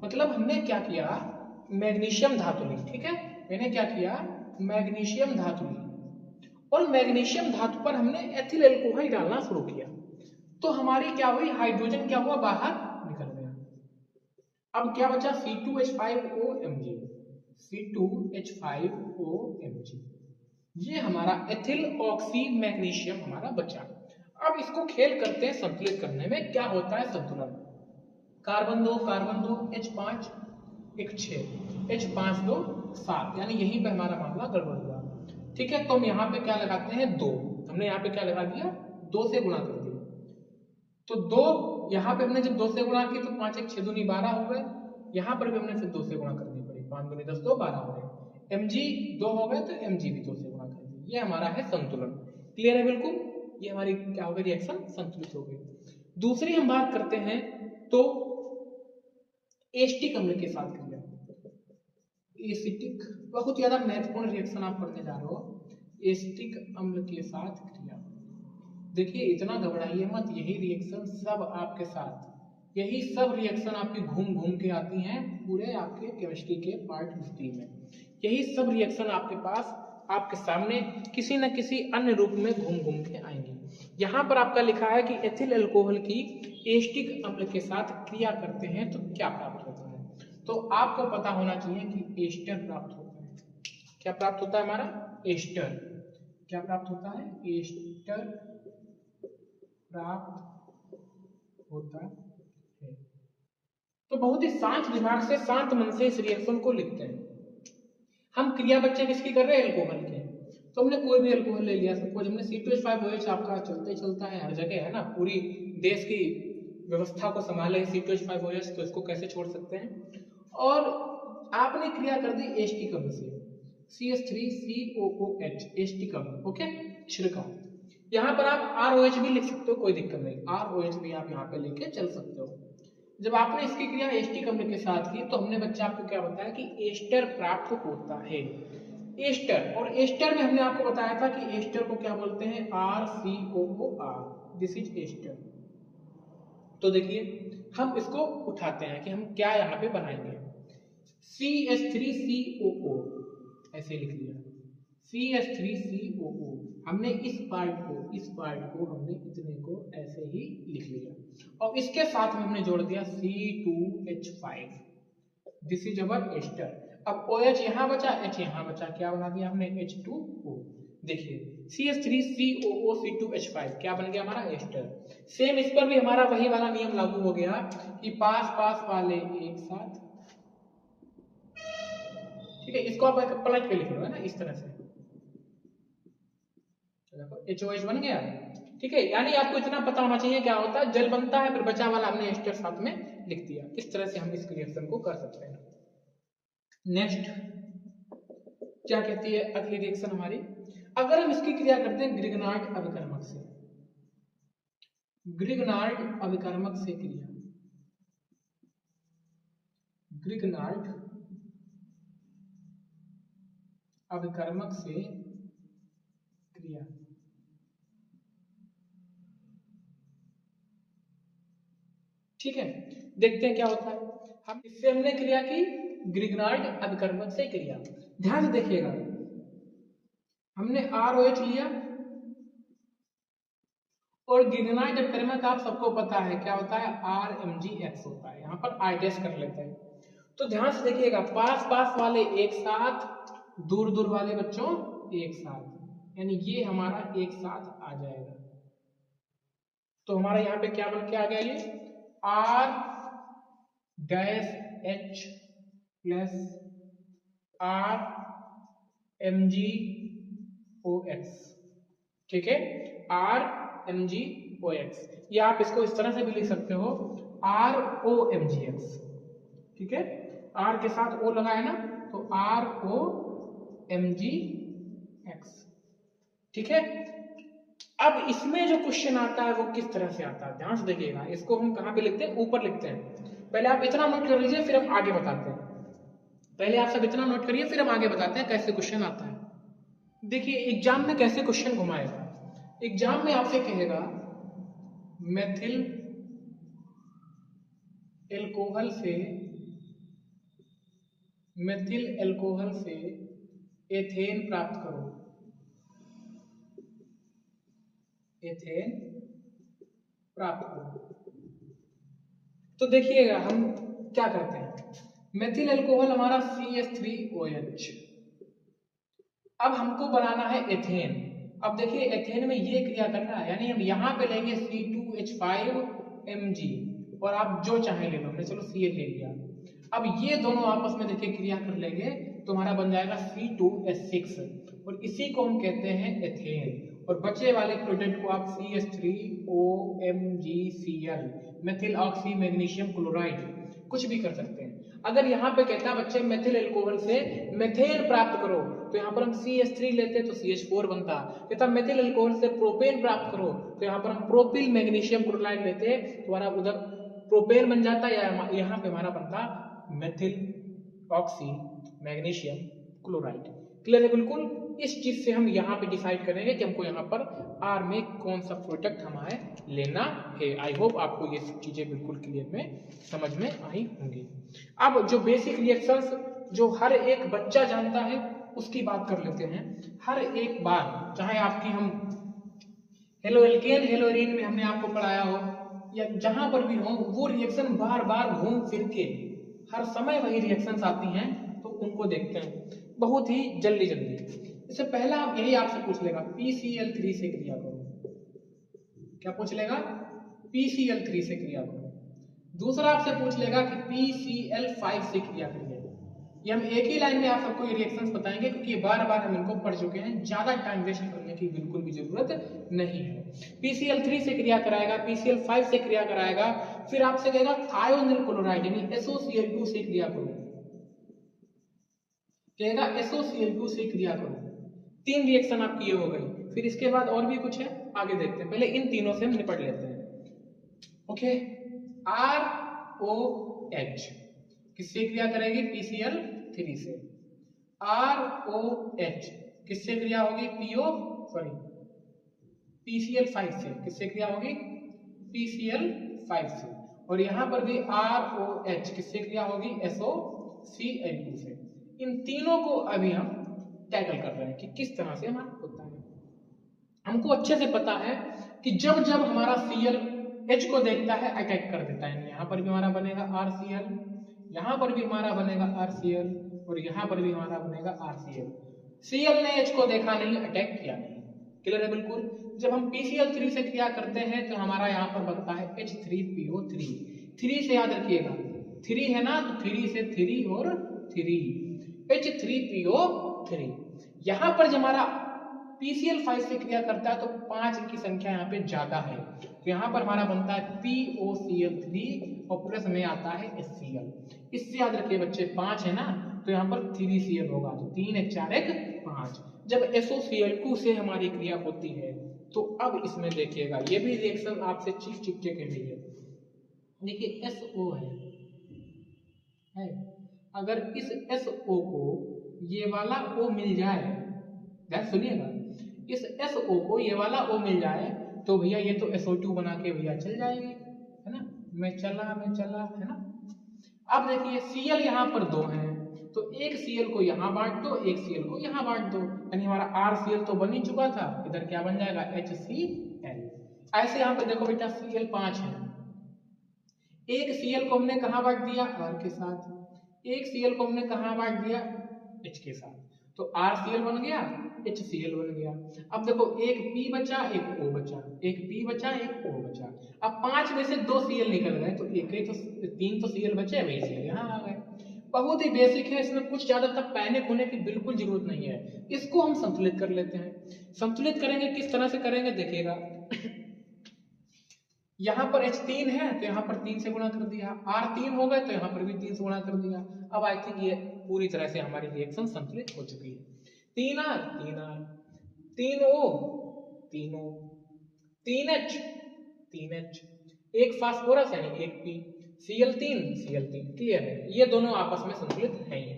मतलब हमने क्या किया, मैग्नीशियम धातु ली। ठीक है, मैंने क्या किया, मैग्नीशियम धातु ली और मैग्नीशियम धातु पर हमने एथिल अल्कोहल डालना शुरू किया तो हमारी क्या हुई, हाइड्रोजन क्या हुआ, बाहर निकल गया। अब क्या बचा, C2H5OMg। C2H5OMg ये हमारा एथिल ऑक्सी मैग्नीशियम हमारा बचा। अब इसको खेल करते हैं संतुलित करने में। क्या होता है संतुलन, कार्बन दो H5 एक 6 H5 2 7, यानी यहीं पे हमारा मामला गड़बड़ हुआ। ठीक है, तो हम यहाँ पे क्या लगाते हैं, 2। हमने यहाँ पे क्या लगा दिया, 2 से गुणा कर दिया। तो 2 यहाँ पे हमने जब 2 से गुणा की तो 5 1 6 दूनी 12 हो गए। यहाँ पर भी हमने फिर 2 से गुणा करनी पड़ी, 5 दूनी 10 2 12 हो गए। Mg 2 हो गए तो Mg भी 2 से गुणा कर दिया। ये हमारा है संतुलन। क्लियर है बिल्कुल? ये हमारी क्या हो गई, रिएक्शन संतुलित हो गई। दूसरी हम बात करते हैं तो एस्टिक अम्ल के साथ क्रिया। एसिटिक बहुत ज्यादा महत्वपूर्ण रिएक्शन आप पढ़ने जा रहे हो। एस्टिक अम्ल के साथ क्रिया, देखिए इतना घबराइए मत, यही रिएक्शन सब आपके साथ, यही सब रिएक्शन आपकी घूम घूम के आती हैं पूरे आपके केमिस्ट्री के पार्ट 3 में। यही सब रिएक्शन आपके पास आपके सामने किसी न किसी अन्य रूप में घूम घूम के आएंगी। यहाँ पर आपका लिखा है कि एथिल अल्कोहल की एस्टिक अम्ल के साथ क्रिया करते हैं तो क्या प्राप्त होता है। तो आपको पता होना चाहिए कि एस्टर प्राप्त होता है। क्या प्राप्त होता है हमारा, एस्टर। क्या प्राप्त होता है, एस्टर प्राप्त होता है। तो बहुत ही शांत दिमाग से, शांत मन से इस रिएक्शन को लिखते हैं। हम क्रिया बच्चे किसकी कर रहे हैं, एल्कोहल की। तो हमने कोई भी एल्कोहल ले लिया, सपोज हमने C2H5OH आपका चलते चलता है, हर जगह है ना, पूरी देश की व्यवस्था को संभाले C2H5OH, तो इसको कैसे छोड़ सकते हैं। और आपने क्रिया कर दी एस्टिक अम्ल से, CH3COOH एस्टिक अम्ल। ओके, छिड़काव। यहाँ पर आप ROH भी लिख सकते हो, कोई दिक्कत नहीं, ROH भी आप यहाँ पे लेके चल सकते हो। जब आपने इसकी क्रिया एस्टिक अम्ल के साथ की तो हमने बच्चा आपको क्या बताया कि एस्टर प्राप्त होता है। एस्टर, और एस्टर में हमने आपको बताया था कि एस्टर को क्या बोलते हैं, RCOOR, दिस इज एस्टर। तो देखिए हम इसको उठाते हैं कि हम क्या यहाँ पे बनाएंगे। CH3COO ऐसे लिख लिया, CH3COO। हमने इस पार्ट को हमने इतने को ऐसे ही लिख लिया और इसके साथ में हमने जोड़ दिया C2H5, this is our ester. अब OH यहाँ बचा, H यहाँ बचा, क्या बना दिया हमने, H2O। देखिए CH3COO C2H5 क्या बन गया हमारा, एस्टर। सेम इस पर भी हमारा वही वाला नियम लागू हो गया कि पास पास वाले एक साथ। ठीक है, इसको आप पलट के लिख लो, है ना, इस तरह से। HOH बन गया। ठीक है, यानी आपको इतना पता होना चाहिए क्या होता है, जल बनता है, फिर बचा वाला हमने एस्टर साथ में लिख दिया। इस तरह से हम इस रिएक्शन को कर सकते हैं। नेक्स्ट क्या कहती है अगली रिएक्शन हमारी, अगर हम इसकी क्रिया करते हैं ग्रिग्नार्ड अभिकर्मक से। ग्रिग्नार्ड अभिकर्मक से क्रिया, ग्रिग्नार्ड अभिकर्मक से क्रिया। ठीक है, देखते हैं क्या होता है। हम इससे हमने क्रिया की ग्रिग्नार्ड अभिकर्मक से क्रिया। ध्यान से देखिएगा, हमने ROH लिया और ग्रिग्नार्ड अभिकर्मक आप सबको पता है क्या होता है, RMgX होता है। यहाँ पर आई टेस्ट कर लेते हैं। तो ध्यान से देखिएगा, पास पास वाले एक साथ, दूर दूर वाले बच्चों एक साथ, यानी ये हमारा एक साथ आ जाएगा। तो हमारा यहाँ पे क्या बन के आ गया, ये R-H प्लस RMgOX। ठीक है, RMgOX, या आप इसको इस तरह से भी लिख सकते हो ROMgX। ठीक है, R के साथ O लगाए ना, तो ROMgX। ठीक है, अब इसमें जो क्वेश्चन आता है वो किस तरह से आता है, ध्यान से देखिएगा। इसको हम कहाँ पे लिखते हैं, ऊपर लिखते हैं। पहले आप इतना नोट कर लीजिए, फिर हम आगे बताते हैं। पहले आप सब इतना नोट करिए, फिर हम आगे बताते हैं कैसे क्वेश्चन आता है। देखिए एग्जाम में कैसे क्वेश्चन घुमाएगा। एग्जाम में आपसे कहेगा मेथिल एल्कोहल से एथेन प्राप्त करो। एथेन प्राप्त करो। तो देखिएगा हम क्या करते हैं, मेथिल अल्कोहल हमारा CH3OH। अब हमको बनाना है एथेन। अब देखिए एथेन में ये क्रिया करना है, यानी हम यहाँ पे लेंगे C2H5Mg और आप जो चाहे ले लो, हमने चलो Cl ले लिया। अब ये दोनों आपस में देखिए क्रिया कर लेंगे तो हमारा बन जाएगा C2H6 और इसी को हम कहते हैं एथेन। और बचे वाले प्रोडक्ट को आप CH3OMgCl, methyl oxy magnesium chloride, कुछ भी कर सकते हैं। अगर यहाँ पे कहता है बच्चे मेथिल एल्कोहल से मेथेन प्राप्त करो, तो यहाँ पर हम CH3 लेते तो CH4 बनता। कहता मेथिल एल्कोहल से प्रोपेन प्राप्त करो, तो यहाँ पर हम प्रोपिल मैग्नीशियम क्लोराइड लेते तो हमारा उधर प्रोपेन बन जाता, या यहाँ पे हमारा बनता methyl oxy magnesium chloride. Clear है बिल्कुल। इस चीज से हम यहाँ पे डिसाइड करेंगे कि हमको यहाँ पर R में कौन सा प्रोडक्ट हमारे लेना है। आई होप आपको ये सब चीजें बिल्कुल क्लियर में समझ में आई होंगी। अब जो बेसिक रिएक्शंस जो हर एक बच्चा जानता है उसकी बात कर लेते हैं। हर एक बार चाहे आपकी हम हेलोएल्केन हेलोरीन में हमने आपको पढ़ाया हो या जहां पर भी हो, वो रिएक्शन बार बार घूम फिर के हर समय वही रिएक्शंस आती हैं, तो उनको देखते हैं बहुत ही जल्दी जल्दी। इससे पहला आप यही आपसे पूछ लेगा PCl3 से क्रिया करो। क्या पूछ लेगा, PCl3 से क्रिया करो। दूसरा आपसे पूछ लेगा कि PCl5 से क्रिया करिए। ये हम एक ही लाइन में आप सबको ये रिएक्शंस बताएंगे क्योंकि बार बार हम इनको पढ़ चुके हैं, ज्यादा टाइम वेस्ट करने की बिल्कुल भी जरूरत नहीं है। PCl3 से क्रिया कराएगा, PCl5 से क्रिया कराएगा, फिर आपसे कहेगा थायोनिल क्लोराइड यानी SOCl2 से क्रिया करो। कहेगा SOCl2 से क्रिया करो। 3 रिएक्शन आपकी ये हो गई। फिर इसके बाद और भी कुछ है, आगे देखते हैं। पहले इन तीनों से हम निपट लेते हैं। ओके, ROH किससे क्रिया करेगी, PCl3 से। ROH किससे क्रिया होगी, PCl5 से। किससे क्रिया होगी, PCl5 से। और यहां पर भी ROH किससे क्रिया होगी, SOCl2 से। इन तीनों को अभी हम टैकल कर रहे हैं कि किस तरह से हमारा होता है। हमको अच्छे से पता है कि जब जब हमारा Cl H को देखता है अटैक कर देता है। यहाँ पर भी हमारा बनेगा RCl, यहाँ पर भी हमारा बनेगा RCl और यहाँ पर भी हमारा बनेगा RCl। Cl ने H को देखा नहीं, अटैक किया नहीं। क्लियर है बिल्कुल। जब हम PCl3 से क्रिया करते हैं तो हमारा यहाँ पर बनता है H3PO3। 3 से याद रखिएगा, 3 है ना, तो 3 से 3 और 3, H3PO3। यहाँ पर जब हमारा PCl5 से क्रिया करता है तो 5 की संख्या यहाँ पे ज्यादा है, तो यहाँ पर हमारा बनता है POCl3 और प्लस में आता है HCl। इससे याद रखिए बच्चे 5 है ना, तो यहाँ पर 3Cl होगा, तो 3 1 4 1 5। जब SOCl2 से हमारी क्रिया होती है तो अब इसमें देखिएगा, ये भी रिएक्शन आपसे चिपके के लिए है। देखिए SO है अगर इस SO को ये वाला O मिल जाए, ध्यान सुनिएगा, इस SO को ये वाला O मिल जाए तो भैया ये तो SO2 बना के भैया चल जाएगी, है ना, मैं चला, है ना। अब देखिए Cl यहाँ पर 2 हैं, तो एक Cl को यहाँ बांट दो, एक Cl को यहाँ बांट दो, यानी हमारा RCl तो बन ही चुका था, इधर क्या बन जाएगा HCl। ऐसे यहाँ पे देखो बेटा Cl 5 है, एक Cl को हमने कहाँ बांट दिया, R के साथ, एक Cl को हमने कहाँ बांट दिया, H के साथ, तो RCl बन गया, HCl बन गया। अब देखो एक P बचा, एक O बचा, एक P बचा, एक O बचा। अब 5 में से 2 Cl निकल गए तो एक ही तो 3 तो Cl बचे, वही Cl यहाँ आ गए। बहुत ही बेसिक है, इसमें कुछ ज्यादा तक पैनिक होने की बिल्कुल जरूरत नहीं है। इसको हम संतुलित कर लेते हैं। संतुलित करेंगे किस तरह से करेंगे देखिएगा, यहाँ पर H3 है तो यहाँ पर 3 से गुणा कर दिया, R3 हो गए तो यहाँ पर भी 3 से गुणा कर दिया। अब आई थिंक ये पूरी तरह से हमारी रिएक्शन संतुलित हो चुकी है। 3R 3R, 3O 3O, 3H 3H, एक फास्फोरस यानी एक P, Cl3 क्लियर है, ये दोनों आपस में संतुलित है ही है।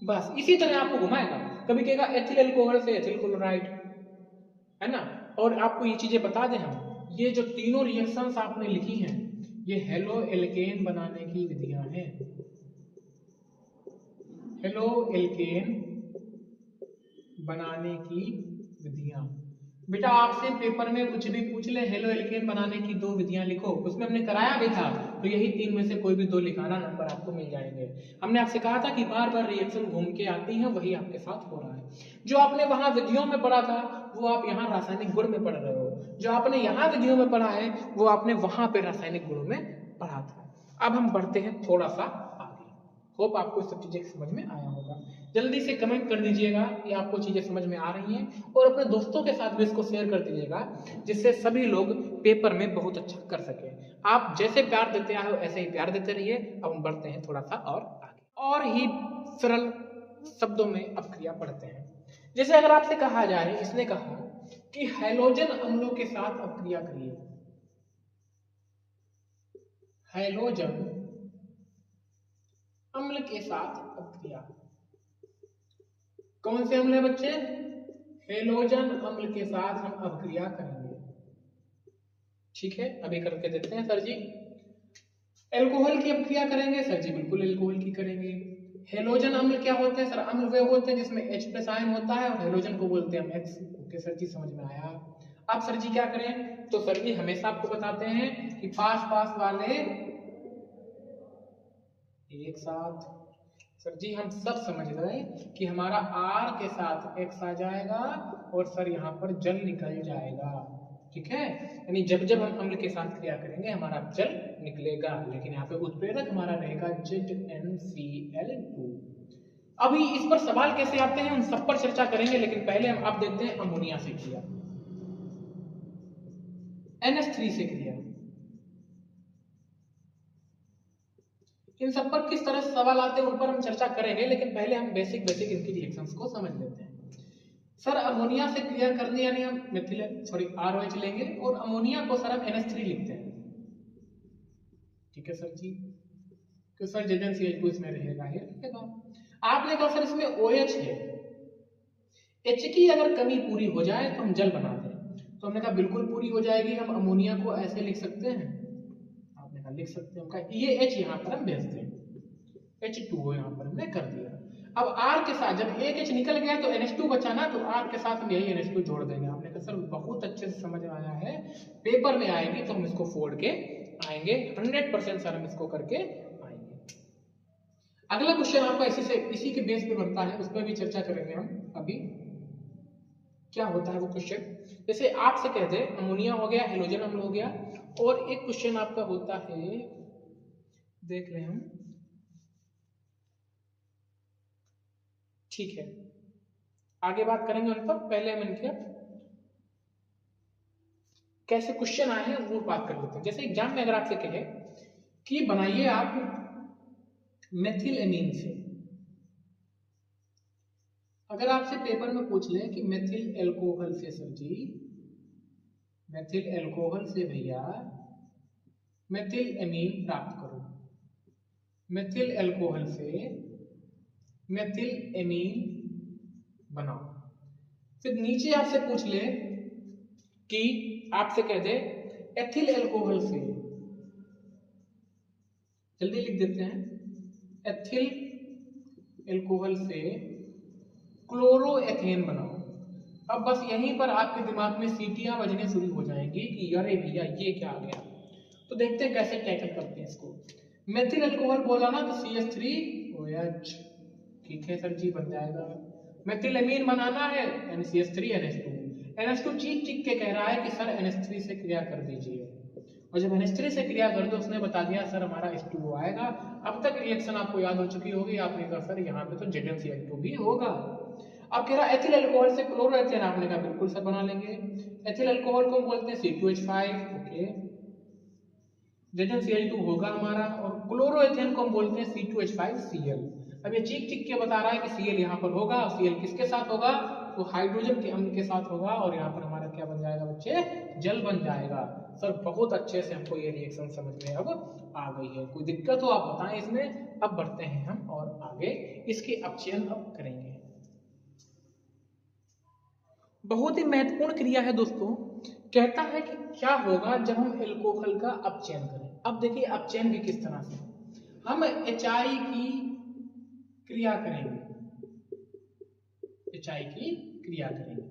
बस इसी तरह आपको घुमाएगा, कभी कहेगा एथिल अल्कोहल से एथिल क्लोराइड, है ना। और आपको ये चीजें बता दें हम, ये जो तीनों रिएक्शंस आपने लिखी हैं ये हेलो एल्केन बनाने की विधियां हैं। हेलो एल्केन बनाने की विधियां, बेटा आपसे पेपर में कुछ भी पूछ ले, हेलो एल्केन बनाने की 2 विधियां लिखो, उसमें हमने कराया भी था, तो यही 3 में से कोई भी 2 लिखाना, नंबर आपको मिल जाएंगे। हमने आपसे कहा था कि बार बार रिएक्शन घूम के आती है, वही आपके साथ हो रहा है। जो आपने वहां विधियों में पढ़ा था वो आप यहाँ रासायनिक गुण में पढ़ रहे हो, जो आपने यहाँ विधियों में पढ़ा है वो आपने वहां पे रासायनिक गुणों में पढ़ा था। अब हम बढ़ते हैं थोड़ा सा आगे, होप आपको सब चीजें समझ में आया होगा। जल्दी से कमेंट कर दीजिएगा कि आपको चीजें समझ में आ रही हैं, और अपने दोस्तों के साथ भी इसको शेयर कर दीजिएगा, जिससे सभी लोग पेपर में बहुत अच्छा कर सके। आप जैसे प्यार देते आए हो ऐसे ही प्यार देते रहिए। अब हम बढ़ते हैं थोड़ा सा और आगे, और ही सरल शब्दों में अब क्रिया पढ़ते हैं। जैसे अगर आपसे कहा जाए, इसने कहा कि हैलोजन अम्लों के साथ अब क्रिया करिए, हैलोजन अम्ल के साथ अब क्रिया, कौन से अम्ल है बच्चे, हेलोजन अम्ल के साथ हम अब क्रिया करेंगे। ठीक है, अभी करके देते हैं सर जी। एल्कोहल की अब क्रिया करेंगे सर जी, बिल्कुल एल्कोहल की करेंगे। हेलोजन अम्ल क्या होते हैं सर, अम्ल वे होते हैं जिसमें H प्लस आयन होता है, और हेलोजन को बोलते हैं हम X। ओके सर जी, समझ में आया। अब सर जी क्या करें, तो सर जी हमेशा आपको बताते हैं कि पास पास वाले एक साथ। सर जी हम सब समझ गए कि हमारा R के साथ X आ जाएगा और सर यहाँ पर जल निकल जाएगा। ठीक है, यानी जब जब हम अम्ल के साथ क्रिया करेंगे हमारा जल निकलेगा, लेकिन यहाँ पे उत्प्रेरक हमारा रहेगा ZnCl2। अभी इस पर सवाल कैसे आते हैं उन सब पर चर्चा करेंगे, लेकिन पहले हम अब देखते हैं अमोनिया से क्रिया, NH3 से क्रिया। इन सब पर किस तरह से सवाल आते हैं उन पर हम चर्चा करेंगे, लेकिन पहले हम बेसिक इनकी रिएक्शंस को समझ लेते हैं। सर अमोनिया से क्रिया करने यानी हम मिथिल ROH लेंगे और अमोनिया को सर हम NH3 लिखते हैं। ठीक है सर जी, तो सर ZnCl2 इसमें रहेगा, ये रहेगा। आपने कहा सर इसमें OH है, H की अगर कमी पूरी हो जाए तो हम जल बना दें, तो हमने कहा बिल्कुल पूरी हो जाएगी, हम अमोनिया को ऐसे लिख सकते हैं, आपने कहा लिख सकते हैं, हम कहा ये H यहाँ पर हम भेजते हैं, H2O यहाँ पर हमने कर दिया। अब R के साथ जब एक H निकल गया तो NH2 बचा ना, तो R के साथ हम यही NH2 जोड़ देंगे। आपने कहा सर बहुत अच्छे से समझ में आया है, पेपर में आएगी तो हम इसको फोड़ के आएंगे, 100% सर हम इसको करके आएंगे। अगला क्वेश्चन आपका इसी के बेस पे बनता है, उस पर भी चर्चा करेंगे हम अभी। क्या होता है वो क्वेश्चन, जैसे आपसे कहते हैं अमोनिया हो गया, हेलोजन अम्ल हो गया, और एक क्वेश्चन आपका होता है, देख लें हम। ठीक है, आगे बात करेंगे उन पर, पहले हम इनके कैसे क्वेश्चन आए हैं वो बात कर लेते हैं। जैसे एग्जाम में अगर आपसे कहे कि बनाइए आप मेथिल एमीन से, अगर आपसे पेपर में पूछ ले कि मेथिल एल्कोहल से सर जी, मेथिल एल्कोहल से भैया मेथिल एमीन प्राप्त करो, मेथिल एल्कोहल से मेथिल एमीन बनाओ। फिर नीचे आपसे पूछ ले कि आपसे कह दे एथिल अल्कोहल से, जल्दी लिख देते हैं, एथिल अल्कोहल से क्लोरोएथेन बनाओ। अब बस यहीं पर आपके दिमाग में सीटियां बजने शुरू हो जाएंगी कि अरे भैया ये क्या आ गया। तो देखते हैं कैसे टैकल करते हैं इसको। मेथिल अल्कोहल बोला ना तो CH3OH, ठीक है सर जी, बन जाएगा। मेथिल एमीन बनाना है NCH3NH2। NH2 चीख चीख के कह रहा है कि सर NH3 से क्रिया कर दीजिए, और जब NH3 से क्रिया कर दो उसने बता दिया सर हमारा H2O आएगा। अब तक रिएक्शन आपको याद हो चुकी होगी, आपने कहा सर यहाँ पे तो ZnCl2 भी होगा। अब कह रहा एथिल अल्कोहल से क्लोरोएथेन, आपने कहा बिल्कुल सर बना लेंगे। एथिल अल्कोहल को बोलते हैं C2H5, ओके, ZnCl2 होगा हमारा, और क्लोरोएथेन को हम बोलते हैं C2H5Cl। अब ये चीख चीख के बता रहा है कि Cl यहाँ पर होगा, Cl किसके साथ होगा, तो हाइड्रोजन के अम्ल के साथ होगा, और यहाँ पर हमारा क्या बन जाएगा बच्चे, जल बन जाएगा। सर बहुत अच्छे से हमको ये रिएक्शन समझ में अब आ गई है, कोई दिक्कत हो आप बताएं इसमें। अब बढ़ते हैं हम और आगे इसके अपचयन अब करेंगे। बहुत ही महत्वपूर्ण क्रिया है दोस्तों, कहता है कि क्या होगा जब हम एल्कोहल का अपचयन करें। अब देखिए अपचयन भी किस तरह से, हम HI की क्रिया करेंगे, HI की क्रिया करेंगे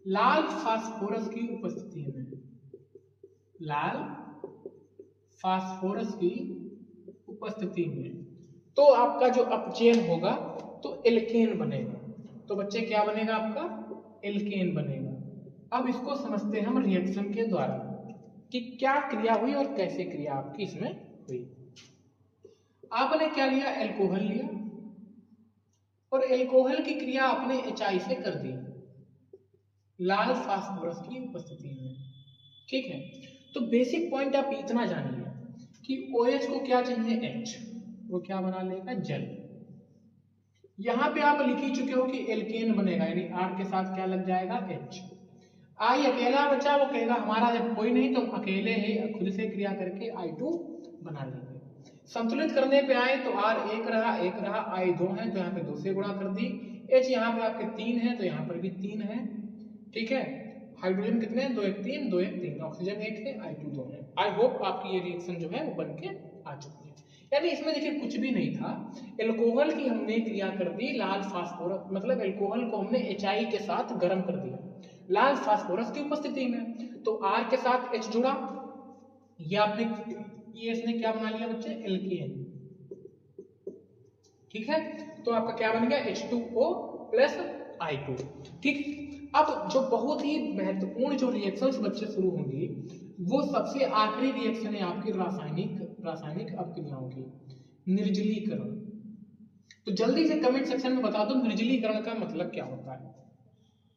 लाल फास्फोरस की उपस्थिति में, लाल फास्फोरस की उपस्थिति में, तो आपका जो अपचयन होगा तो एल्केन बनेगा। तो बच्चे क्या बनेगा आपका, एल्केन बनेगा। अब इसको समझते हैं हम रिएक्शन के द्वारा कि क्या क्रिया हुई और कैसे क्रिया आपकी इसमें हुई। आपने क्या लिया, एल्कोहल लिया, और एल्कोहल की क्रिया आपने HI से कर दी लाल फास्फोरस की उपस्थिति में, ठीक है। तो बेसिक पॉइंट आप इतना जानिए कि OH को क्या चाहिए, H, वो क्या बना लेगा, जल। यहां पे आप लिख ही चुके हो कि एल्केन बनेगा, यानी R के साथ क्या लग जाएगा, H। I अकेला बचा, वो कहेगा हमारा जब कोई नहीं तो अकेले ही खुद से क्रिया करके I2 बना लेंगे। संतुलित करने पे आए तो R एक रहा, I 2 है तो यहाँ पे 2 से गुणा कर दी। H यहाँ पे आपके 3 है तो यहाँ पर भी 3 है, ठीक है। हाइड्रोजन कितने हैं, 2 1 3, 2 1 3, ऑक्सीजन 1 है, I2 2 है। आई होप आपकी ये रिएक्शन जो है वो बन के आ चुकी है। यानी इसमें देखिए कुछ भी नहीं था, एल्कोहल की हमने क्रिया कर दी लाल फास्फोरस, मतलब एल्कोहल को हमने HI के साथ गर्म कर दिया लाल फास्फोरस की उपस्थिति में, तो R के साथ H जुड़ा, ये आपने ये इसने क्या बना लिया बच्चे, एल्केन, ठीक है। तो आपका क्या बन गया, H2O प्लस I2, ठीक। अब जो बहुत ही महत्वपूर्ण जो रिएक्शंस बच्चे शुरू होंगी वो सबसे आखिरी रिएक्शन है आपकी रासायनिक अपक्रियाओं की, निर्जलीकरण। तो जल्दी से कमेंट सेक्शन में बता दो निर्जलीकरण का मतलब क्या होता है।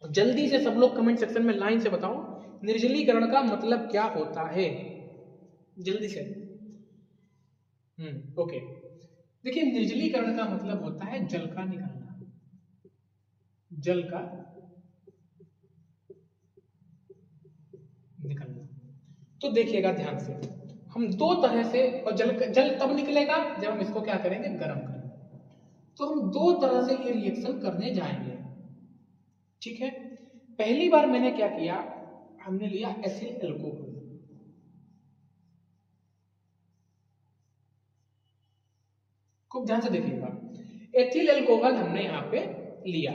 जल्दी से सब लोग कमेंट सेक्शन में लाइन से बताओ निर्जलीकरण का मतलब क्या होता है, जल्दी से। ओके, देखिए निर्जलीकरण का मतलब होता है जल का निकलना, जल का निकलना। तो देखिएगा ध्यान से, हम दो तरह से, और जल तब निकलेगा जब हम इसको क्या करेंगे, गर्म करेंगे। तो हम दो तरह से ये रिएक्शन करने जाएंगे, ठीक है। पहली बार मैंने क्या किया, हमने लिया एथिल अल्कोहल, खूब ध्यान से देखिएगा, एथिल अल्कोहल हमने यहाँ पे लिया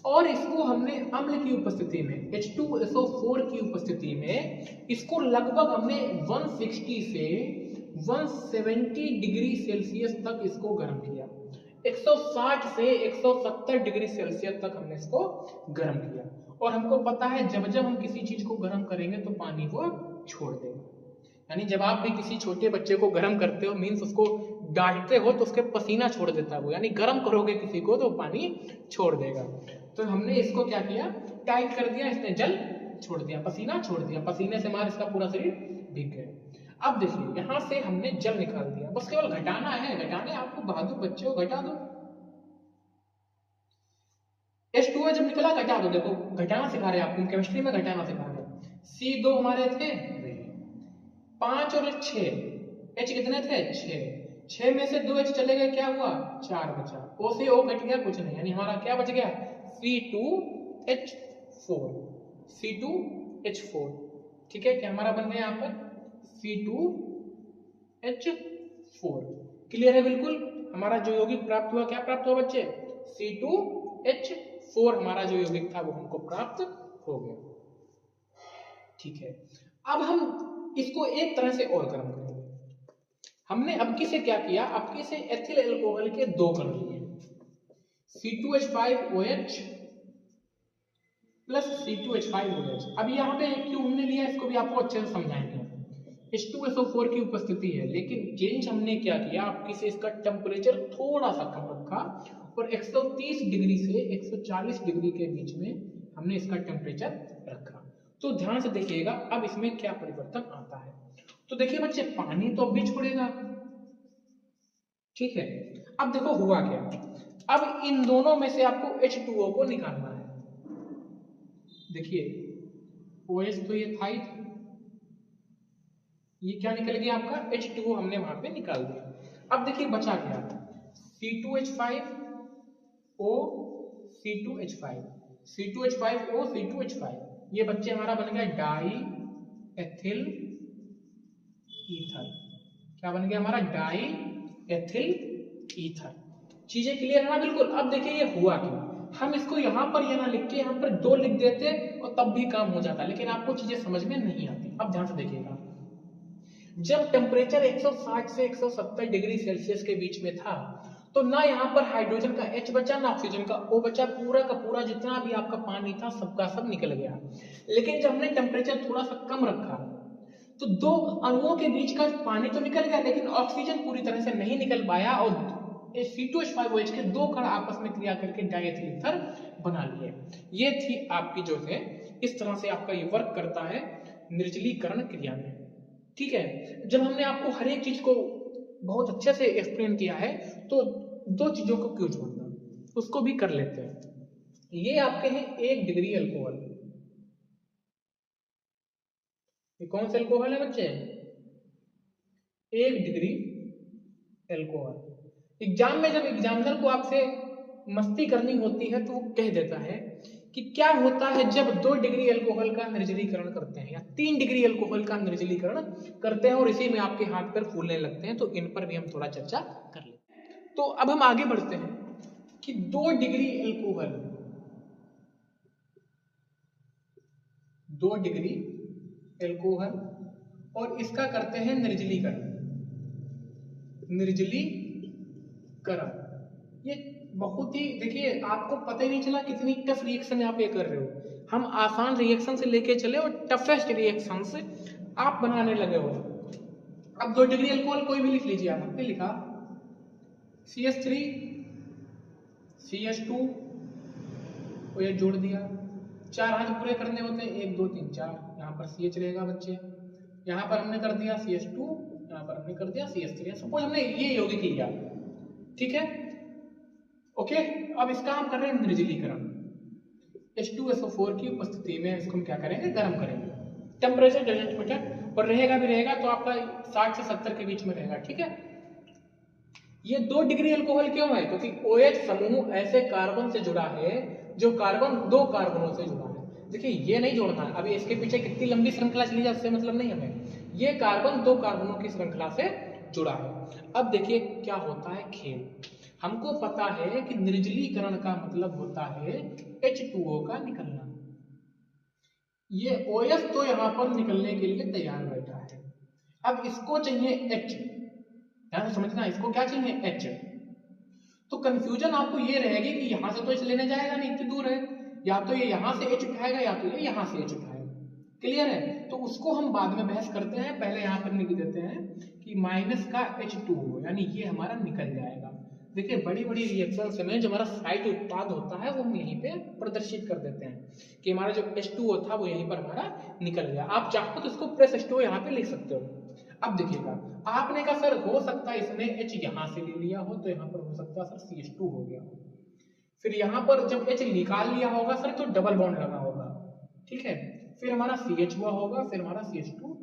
और इसको हमने अम्ल की उपस्थिति में H2SO4 की उपस्थिति में इसको लगभग हमने 160 से 170 डिग्री सेल्सियस तक इसको गर्म किया। 160 से 170 डिग्री सेल्सियस तक हमने इसको गर्म किया। और हमको पता है जब जब हम किसी चीज को गर्म करेंगे तो पानी को छोड़ देगा। यानी जब आप भी किसी छोटे बच्चे को गर्म करते हो, मीन्स उसको डांटते हो तो उसके पसीना छोड़ देता है वो, यानी गर्म करोगे किसी को तो पानी छोड़ देगा। तो हमने इसको क्या किया, टाइट कर दिया, इसने जल छोड़ दिया, पसीना छोड़ दिया, पसीने से मार इसका पूरा शरीर भीग गया। अब देखिए यहां से हमने जल निकाल दिया, बस केवल घटाना है, घटाने आपको बहादुर बच्चे हो घटा दो। H2O जब निकला घटा दो, देखो घटाना सिखा रहे हैं आपको, केमिस्ट्री में घटाना सिखा रहे हैं। C2 हमारे थे 5 और 6, H कितने थे 6, 6 में से 2 H चले गए, क्या हुआ 4 बचा, O से O कट गया, कुछ नहीं, यानी हमारा क्या बच गया C2H4, C2H4। ठीक है, क्या हमारा बन गया यहाँ पर C2H4। क्लियर है बिल्कुल। हमारा जो यौगिक प्राप्त हुआ, क्या प्राप्त हुआ बच्चे, C2H4 हमारा जो यौगिक था वो हमको प्राप्त हो गया। ठीक है, अब हम इसको एक तरह से और गर्म करेंगे। हमने अब किसे क्या किया, अब किसे एथिल अल्कोहल के 2 कण लिए, C2H5OH प्लस C2H5OH। अब यहाँ पे क्यों हमने लिया, इसको भी आपको अच्छे से समझाएंगे। H2SO4 की उपस्थिति है, लेकिन चेंज हमने क्या किया, आपकी से इसका टेम्परेचर थोड़ा सा कम रखा और 130 डिग्री से 140 डिग्री के बीच में हमने इसका टेम्परेचर रखा। तो ध्यान से देखिएगा अब इसमें क्या परिवर्तन आता है। तो देखिए बच्चे, पानी तो अब भी छोड़ेगा, ठीक है। अब देखो हुआ क्या, अब इन दोनों में से आपको H2O को निकालना है। देखिए OH तो ये था ही, ये क्या निकल गया आपका H2O, हमने वहां पे निकाल दिया। अब देखिए बचा क्या, C2H5O C2H5 C2H5O C2H5, ये बच्चे हमारा बन गया डाई एथिल ईथर। क्या बन गया हमारा, डाई एथिल ईथर। चीजें क्लियर है ना बिल्कुल। अब देखिए ये हुआ क्यों, हम इसको यहाँ पर ये ना लिख के यहाँ पर 2 लिख देते और तब भी काम हो जाता, लेकिन आपको चीजें समझ में नहीं आती। अब ध्यान से देखिएगा, जब टेम्परेचर 160 से 170 डिग्री सेल्सियस के बीच में था, तो ना यहाँ पर हाइड्रोजन का H बचा ना ऑक्सीजन का O बचा, पूरा का पूरा जितना भी आपका पानी था सबका सब निकल गया। लेकिन जब हमने टेम्परेचर थोड़ा सा कम रखा तो 2 अणुओं के बीच का पानी तो निकल गया, लेकिन ऑक्सीजन पूरी तरह से नहीं निकल पाया और C2H5OH के 2 कण आपस में क्रिया करके डायएथिल ईथर बना लिए। ये थी आपकी जो है, इस तरह से आपका ये वर्क करता है निर्जलीकरण क्रिया में। ठीक है, जब हमने आपको हर एक चीज को बहुत अच्छे से एक्सप्लेन किया है, तो 2 चीजों को क्यों जोड़ना, उसको भी कर लेते हैं। ये आपके हैं 1 डिग्री अल्कोहल, ये कौन सा अल्कोहल है बच्चे, 1 डिग्री अल्कोहल। एग्जाम में जब एग्जामिनर को आपसे मस्ती करनी होती है तो वो कह देता है कि क्या होता है जब 2 डिग्री अल्कोहल का निर्जलीकरण करते हैं या 3 डिग्री अल्कोहल का निर्जलीकरण करते हैं और इसी में आपके हाथ पैर फूलने लगते हैं। तो इन पर भी हम थोड़ा चर्चा कर लेते हैं। तो अब हम आगे बढ़ते हैं कि 2 डिग्री अल्कोहल, 2 डिग्री अल्कोहल और इसका करते हैं निर्जलीकरण, निर्जलीकरण। ये बहुत ही, देखिए आपको पता ही नहीं चला कितनी टफ रिएक्शन आप ये कर रहे हो। हम आसान रिएक्शन से लेके चले और टफेस्ट रिएक्शन से आप बनाने लगे हो। अब 2 डिग्री अल्कोहल कोई भी लिख लीजिए, आपने लिखा CH3 CH2 को ये जोड़ दिया, 4 हाथ पूरे करने होते हैं, 1 2 3 4, यहाँ पर CH रहेगा बच्चे, यहाँ पर हमने कर दिया CH2, यहाँ पर हमने कर दिया CH3। सपोज हमने ये यौगिक लिया, ठीक है, ओके। अब इसका हम कर रहे हैं निर्जलीकरण, H2SO4 की उपस्थिति में इसको हम क्या करेंगे, गर्म करेंगे। टेम्परेचर डजंट मैटर, और रहेगा भी रहेगा तो आपका 60 से 70 के बीच में रहेगा, ठीक है। ये 2 डिग्री अल्कोहल क्यों है, क्योंकि OH समूह ऐसे कार्बन से जुड़ा है जो कार्बन 2 कार्बनों से जुड़ा है। देखिए ये नहीं जोड़ना है, अभी इसके पीछे कितनी लंबी श्रृंखला चली जाए उससे मतलब नहीं हमें, ये कार्बन 2 कार्बनों की श्रृंखला से जुड़ा है। अब देखिए क्या होता है खेल, हमको पता है कि निर्जलीकरण का मतलब होता है H2O का निकलना। ये OH तो यहां पर निकलने के लिए तैयार बैठा है, अब इसको चाहिए H, ध्यान से समझना, इसको क्या चाहिए H। तो कंफ्यूजन आपको ये रहेगी कि यहां से तो H लेने जाएगा नहीं, इतनी दूर है, या तो ये यहां से H उठाएगा या तो ये यहां से H उठाएगा। क्लियर है, तो उसको हम बाद में बहस करते हैं, पहले यहां पर लिख देते हैं कि माइनस का H2O, यानी ये हमारा निकल जाएगा। देखिए बड़ी बड़ी रिएक्शन में जो हमारा साइड उत्पाद होता है वो हम यहीं पे प्रदर्शित कर देते हैं कि हमारा जो H2O था वो यहीं पर हमारा निकल गया। आप चाहो तो इसको प्लस H2O यहाँ पे लिख सकते हो। अब देखिएगा, आपने कहा सर हो सकता है इसने H यहाँ से ले लिया हो, तो यहाँ पर हो सकता है सर CH2 हो गया हो, फिर यहाँ पर जब H निकाल लिया होगा सर तो डबल बॉन्ड लगा होगा, ठीक है, फिर हमारा CH हुआ होगा, फिर हमारा CH2,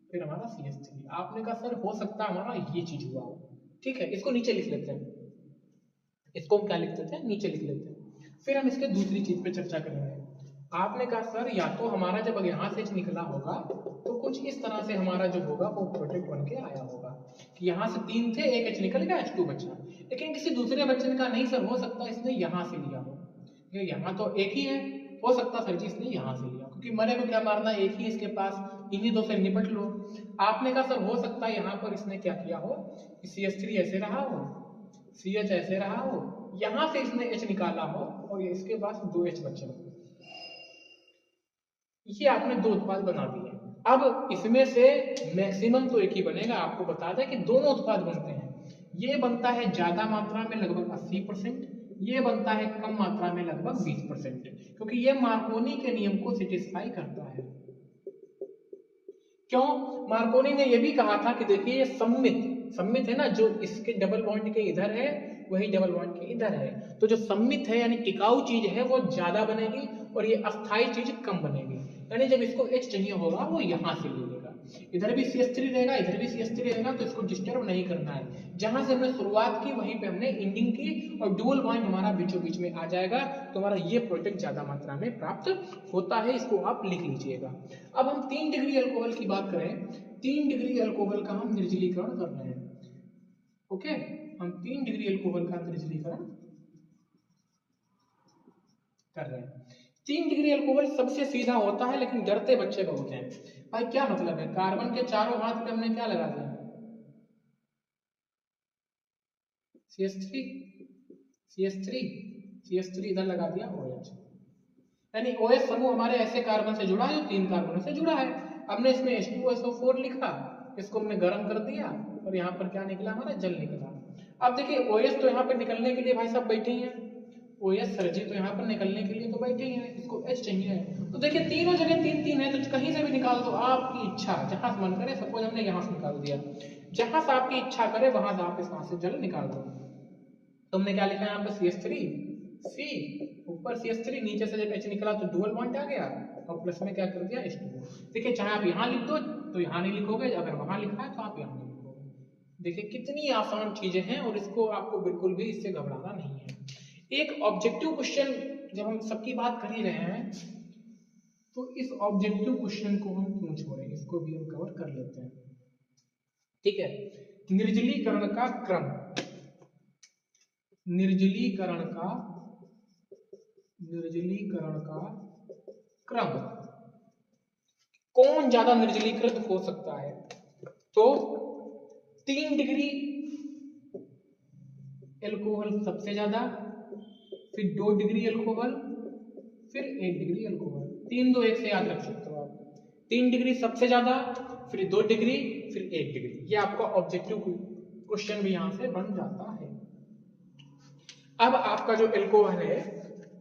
फिर हमारा CH3। आपने कहा सर हो सकता है हमारा ये चीज हुआ हो, ठीक है, इसको नीचे लिख लेते हैं, इसको हम क्या लिख देते हैं, नीचे लिख लेते हैं। फिर हम इसके दूसरी चीज पे चर्चा करेंगे। आपने कहा सर या तो हमारा जब यहाँ से निकला होगा तो कुछ इस तरह से हमारा जो होगा वो प्रोडक्ट बन के आया होगा कि यहाँ से 3 थे, एक H निकल गया, H2 बचा। लेकिन किसी दूसरे बच्चे ने कहा नहीं सर, हो सकता है इसने यहाँ से लिया हो, यहाँ तो एक ही है, हो सकता सर जी इसने यहाँ से लिया, क्योंकि मरे को क्या मारना, एक ही इसके पास, इन्हीं दो से निपट लो। आपने कहा सर हो सकता है यहाँ पर इसने क्या किया हो, CH3 ऐसे रहा हो, CH ऐसे रहा हो, यहाँ से इसने H निकाला हो और इसके पास 2H बचे हो। ये आपने 2 उत्पाद बना दिए। अब इसमें से मैक्सिमम तो एक ही बनेगा। आपको बता दें कि दोनों उत्पाद बनते हैं, ये बनता है ज्यादा मात्रा में लगभग 80%, ये बनता है कम मात्रा में लगभग 20%, क्योंकि ये मार्कोनी के नियम को सेटिस्फाई करता है। क्यों? मार्कोनी ने यह भी कहा था कि देखिए ये सममित है ना, जो इसके डबल बॉन्ड के इधर है वही डबल बॉन्ड के इधर है, तो जो सममित है यानी टिकाऊ चीज है वो ज्यादा बनेगी और ये अस्थायी चीज कम बनेगी। यानी जब इसको H चाहिए होगा वो यहाँ से ले लेगा, इधर भी CH3 रहेगा, इधर भी CH3 रहेगा, तो इसको डिस्टर्ब नहीं करना है। जहां से हमने शुरुआत की वहीं पे हमने एंडिंग की और डुअल बॉन्ड हमारा बीचों बीच में आ जाएगा, तो हमारा ये प्रोडक्ट ज्यादा मात्रा में प्राप्त होता है। इसको आप लिख लीजिएगा। अब हम 3 डिग्री अल्कोहल की बात करें, 3 डिग्री अल्कोहल का हम निर्जलीकरण कर रहे हैं। ओके, हम 3 डिग्री अल्कोहल का निर्जलीकरण कर रहे हैं। 3 डिग्री अल्कोहल सबसे सीधा होता है, लेकिन डरते बच्चे बहुत हैं। भाई क्या मतलब है, कार्बन के चारों हाथ पे हमने क्या लगा दिया, CH3, CH3, CH3 इधर लगा दिया OH, यानी OH समूह हमारे ऐसे कार्बन से जुड़ा है जो 3 कार्बनों से जुड़ा है। हमने इसमें H2SO4 लिखा, इसको हमने गर्म कर दिया और यहाँ पर क्या निकला, हमारा जल निकला। अब देखिए OH तो यहाँ पर निकलने के लिए भाई साहब बैठे ही हैं, OH सर जी तो यहाँ पर निकलने के लिए तो बैठे ही हैं, इसको H चाहिए है, तो देखिए तीनों जगह 3-3 है, तो कहीं से भी निकाल दो, आपकी इच्छा, जहां से मन करे। सपोज हमने यहाँ से निकाल दिया, जहां से आपकी इच्छा करे वहां से आप वहां से जल निकाल दो। तुमने क्या लिखा है यहाँ पे, CH3 C, ऊपर CH3, नीचे से जब H निकला तो डुअल बॉन्ड आ गया और प्लस में क्या कर दिया, H2। देखिए चाहे आप यहाँ लिख दो तो यहाँ नहीं लिखोगे, अगर वहां लिखा है तो आप यहाँ नहीं लिखोगे। देखिए कितनी आसान चीजें हैं और इसको आपको बिल्कुल भी इससे घबराना नहीं है। एक ऑब्जेक्टिव क्वेश्चन, जब हम सबकी बात कर ही रहे हैं तो इस ऑब्जेक्टिव क्वेश्चन को हम क्यों छोड़ें, इसको भी हम कवर कर लेते हैं। ठीक है, निर्जलीकरण का क्रम, निर्जलीकरण का क्रम, कौन ज्यादा निर्जलीकृत हो सकता है, तो 3 डिग्री एल्कोहल सबसे ज्यादा, फिर 2 डिग्री अल्कोहल, फिर 1 डिग्री अल्कोहल। 3 2 1 से याद रख सकते हो आप, 3 डिग्री सबसे ज्यादा, फिर 2 डिग्री, फिर 1 डिग्री। ये आपका ऑब्जेक्टिव क्वेश्चन भी यहां से बन जाता है। अब आपका जो एल्कोहल है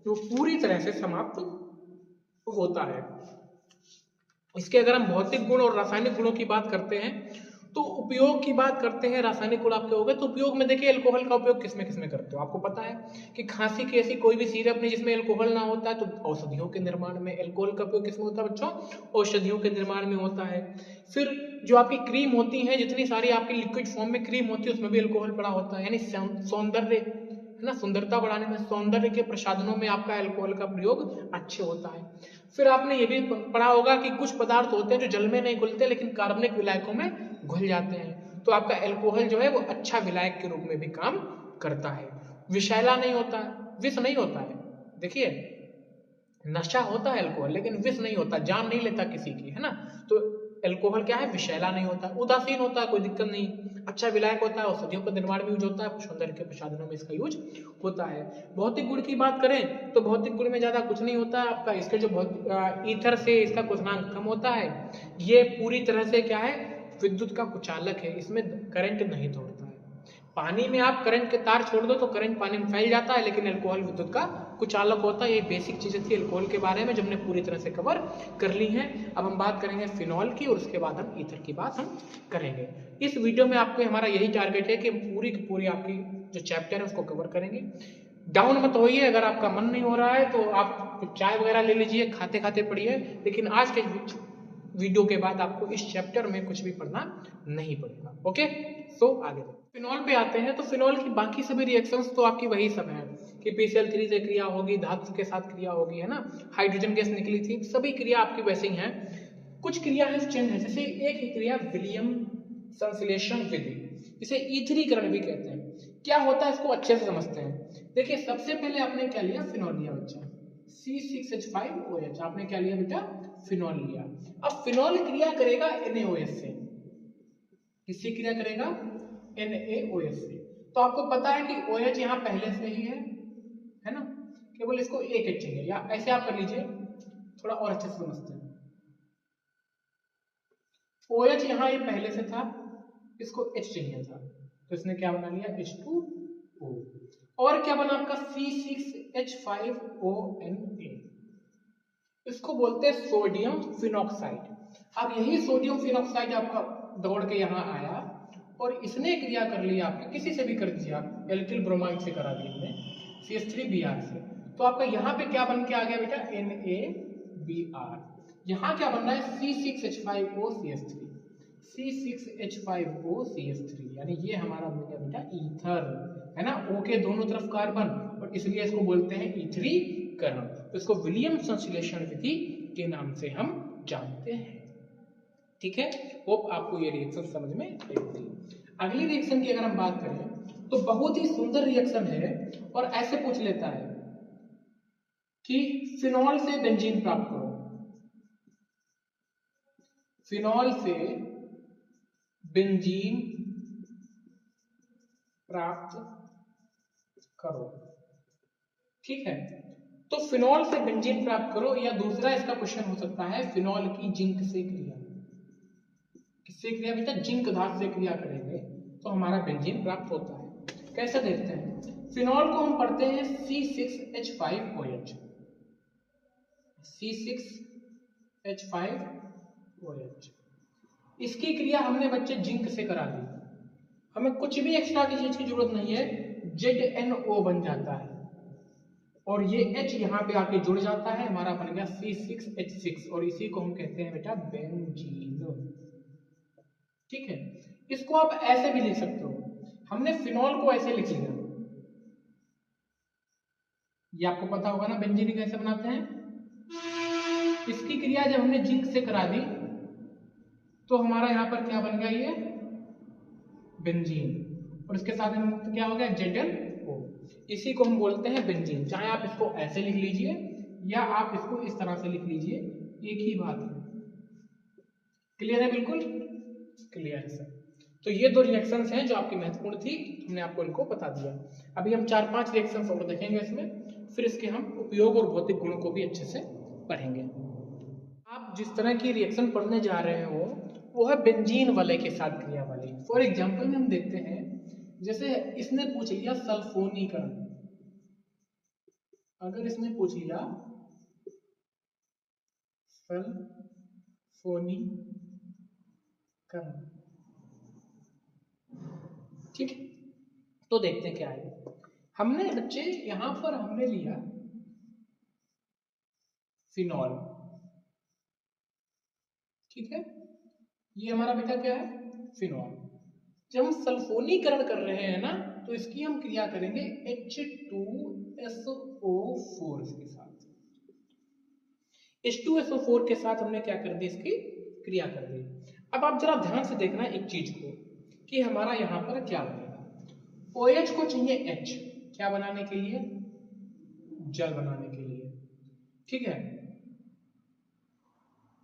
वो पूरी तरह से समाप्त होता है। इसके अगर हम भौतिक गुण और रासायनिक गुणों की बात करते हैं तो उपयोग की बात करते हैं, रासायनिक गुण आपके हो गए, तो उपयोग में देखिए अल्कोहल का उपयोग किसमें किसमें करते हो, आपको पता है कि खांसी की ऐसी कोई भी सिरप नहीं जिसमें अल्कोहल ना होता है, तो औषधियों के निर्माण में अल्कोहल का उपयोग किसमें होता है बच्चों, औषधियों के निर्माण में होता है। फिर जो आपकी क्रीम होती है, जितनी सारी आपकी लिक्विड फॉर्म में क्रीम होती है उसमें भी अल्कोहल पड़ा होता है, यानी सौंदर्य है ना, सुंदरता बढ़ाने में, सौंदर्य के प्रसाधनों में आपका अल्कोहल का प्रयोग अच्छे होता है। फिर आपने ये भी पढ़ा होगा कि कुछ पदार्थ होते हैं जो जल में नहीं घुलते लेकिन कार्बनिक विलायकों में घुल जाते हैं, तो आपका अल्कोहल जो है वो अच्छा विलायक के रूप में भी काम करता है। विषैला नहीं होता है, विष नहीं होता है। देखिए नशा होता है अल्कोहल लेकिन विष नहीं होता, जान नहीं लेता किसी की, है ना। तो अल्कोहल क्या है, विषैला नहीं होता, उदासीन होता है, कोई दिक्कत नहीं, अच्छा विलायक होता है, औषधियों के निर्माण में यूज होता है, सौंदर्य के प्रसाधनों में इसका यूज होता है। भौतिक गुण की बात करें तो भौतिक गुण में ज्यादा कुछ नहीं होता है आपका, इसके जो ईथर से इसका क्वथनांक कम होता है। ये पूरी तरह से क्या है, विद्युत का कुचालक है, इसमें करंट नहीं दौड़ता है। पानी में आप करंट के तार छोड़ दो तो करंट पानी में फैल जाता है, लेकिन अल्कोहल विद्युत का कुचालक होता है। ये बेसिक चीजें थी अल्कोहल के बारे में जो हमने पूरी तरह से कवर कर ली हैं। अब हम बात करेंगे फिनॉल की और उसके बाद हम ईथर की बात हम करेंगे। इस वीडियो में आपको हमारा यही टारगेट है कि पूरी की पूरी आपकी जो चैप्टर है उसको कवर करेंगे। डाउन मत होइए, अगर आपका मन नहीं हो रहा है तो आप चाय वगैरह ले लीजिए, खाते खाते पढ़िए, लेकिन आज के वीडियो के बाद आपको इस चैप्टर में कुछ भी पढ़ना नहीं पड़ेगा। ओके। सो आगे फिनॉल पे आते हैं। तो फिनॉल की बाकी सभी रिएक्शंस तो आपकी वही सब है कि PCl3 से क्रिया होगी, धातु के साथ क्रिया होगी, है ना, हाइड्रोजन गैस निकली थी, सभी क्रिया आपकी वैसे ही हैं। कुछ क्रिया है चेंज है, जैसे एक ही क्रिया विलियम संश्लेषण विधि, इसे ईथरीकरण भी कहते हैं। क्या होता है इसको अच्छे से समझते हैं। देखिए सबसे पहले आपने क्या लिया, फिनॉल लिया बच्चा, C6H5OH, आपने क्या लिया बेटा, फिनॉल लिया। अब फिनॉल क्रिया करेगा NaOH से, किससे क्रिया करेगा, NaOH से। तो आपको पता है कि OH यहाँ पहले से ही है ना, केवल इसको एक H चाहिए, या ऐसे आप कर लीजिए, थोड़ा और अच्छे से समझते हैं। OH यहाँ ये पहले से था, इसको H चाहिए था, तो इसने क्या बना लिया, H2O। और क्या बना आपका, C6H5ONA, इसको बोलते हैं सोडियम फिनॉक्साइड। अब यही सोडियम फिनॉक्साइड आपका दौड़ के यहाँ आया और इसने क्रिया कर ली आपके, किसी से भी कर दीजिए आप, एल्किल ब्रोमाइड से करा दी हमने, CH3Br से। तो आपका यहाँ पे क्या बन के आ गया बेटा, NaBr। यहाँ क्या बन रहा है, C6H5OCH3, C6H5OCH3, यानी ये हमारा बन गया बेटा ईथर, है ना, O के दोनों तरफ कार्बन, और इसलिए इसको बोलते हैं ईथरीकरण। तो इसको विलियम संश्लेषण विधि के नाम से हम जानते हैं। ठीक है, होप आपको ये रिएक्शन समझ में आई होगी। अगली रिएक्शन की अगर हम बात करें तो बहुत ही सुंदर रिएक्शन है, और ऐसे पूछ लेता है कि फिनॉल से बेंजीन प्राप्त करो, फिनॉल से बेंजीन प्राप्त करो। ठीक है, तो फिनॉल से बेंजीन प्राप्त करो, या दूसरा इसका क्वेश्चन हो सकता है फिनॉल की जिंक से क्रिया, किससे क्रिया बेटा, जिंक धातु से क्रिया करेंगे तो हमारा बेंजीन प्राप्त होता है। कैसे देखते हैं, फिनॉल को हम पढ़ते हैं C6H5OH, C6H5OH, इसकी क्रिया हमने बच्चे जिंक से करा दी, हमें कुछ भी एक्स्ट्रा की चीज की जरूरत नहीं है, ZnO बन जाता है, और ये H यहाँ पे आके जुड़ जाता है, हमारा बन गया C6H6, और इसी को हम कहते हैं बेटा बेंजीन। ठीक है, इसको आप ऐसे भी लिख सकते हो, हमने फिनॉल को ऐसे लिख लिया, ये आपको पता होगा ना बेंजीन कैसे बनाते हैं। इसकी क्रिया जब हमने जिंक से करा दी तो हमारा यहाँ पर क्या बन गया, ये बेंजीन, और इसके साथ में मुक्त क्या हो गया, ZnO, इसी को हम बोलते हैं बेंजीन। चाहे आप इसको ऐसे लिख लीजिए या आप इसको इस तरह से लिख लीजिए, एक ही बात है। क्लियर है, बिल्कुल क्लियर है सर। तो ये दो रिएक्शंस हैं जो आपकी महत्वपूर्ण थी, हमने आपको इनको बता दिया। अभी हम 4-5 रिएक्शंस और देखेंगे इसमें, फिर इसके हम उपयोग और भौतिक गुणों को भी अच्छे से पढ़ेंगे। आप जिस तरह की रिएक्शन पढ़ने जा रहे हो वो है बेंजीन वाले के साथ क्रिया वाली। फॉर एग्जाम्पल में हम देखते हैं, जैसे इसने पूछ लिया सल्फोनीकरण, अगर इसने पूछ लिया सल्फोनीकरण, ठीक, तो देखते हैं क्या है। हमने बच्चे यहां पर हमने लिया फिनॉल, ठीक है, ये हमारा बेटा क्या है, फिनॉल। जब हम सल्फोनीकरण कर रहे हैं ना, तो इसकी हम क्रिया करेंगे H2SO4 के साथ। H2SO4 के साथ हमने क्या कर दी, इसकी क्रिया कर दी। अब आप जरा ध्यान से देखना एक चीज को कि हमारा यहां पर क्या बनेगा। OH को चाहिए H, क्या बनाने के लिए, जल बनाने के लिए, ठीक है।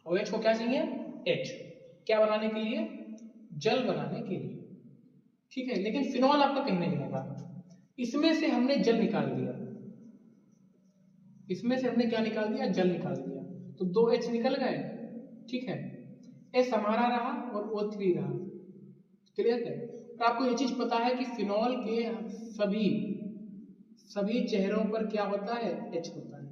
OH को क्या चाहिए, H, क्या बनाने के लिए, जल बनाने के लिए, ठीक है। लेकिन फिनॉल आपका कहीं नहीं होगा, इसमें से हमने जल निकाल दिया, इसमें से हमने क्या निकाल दिया, जल निकाल दिया, तो 2 H निकल गए, ठीक है। S हमारा रहा और O3 रहा, क्लियर है। और आपको ये चीज पता है कि फिनॉल के सभी चेहरों पर क्या होता है, H होता है,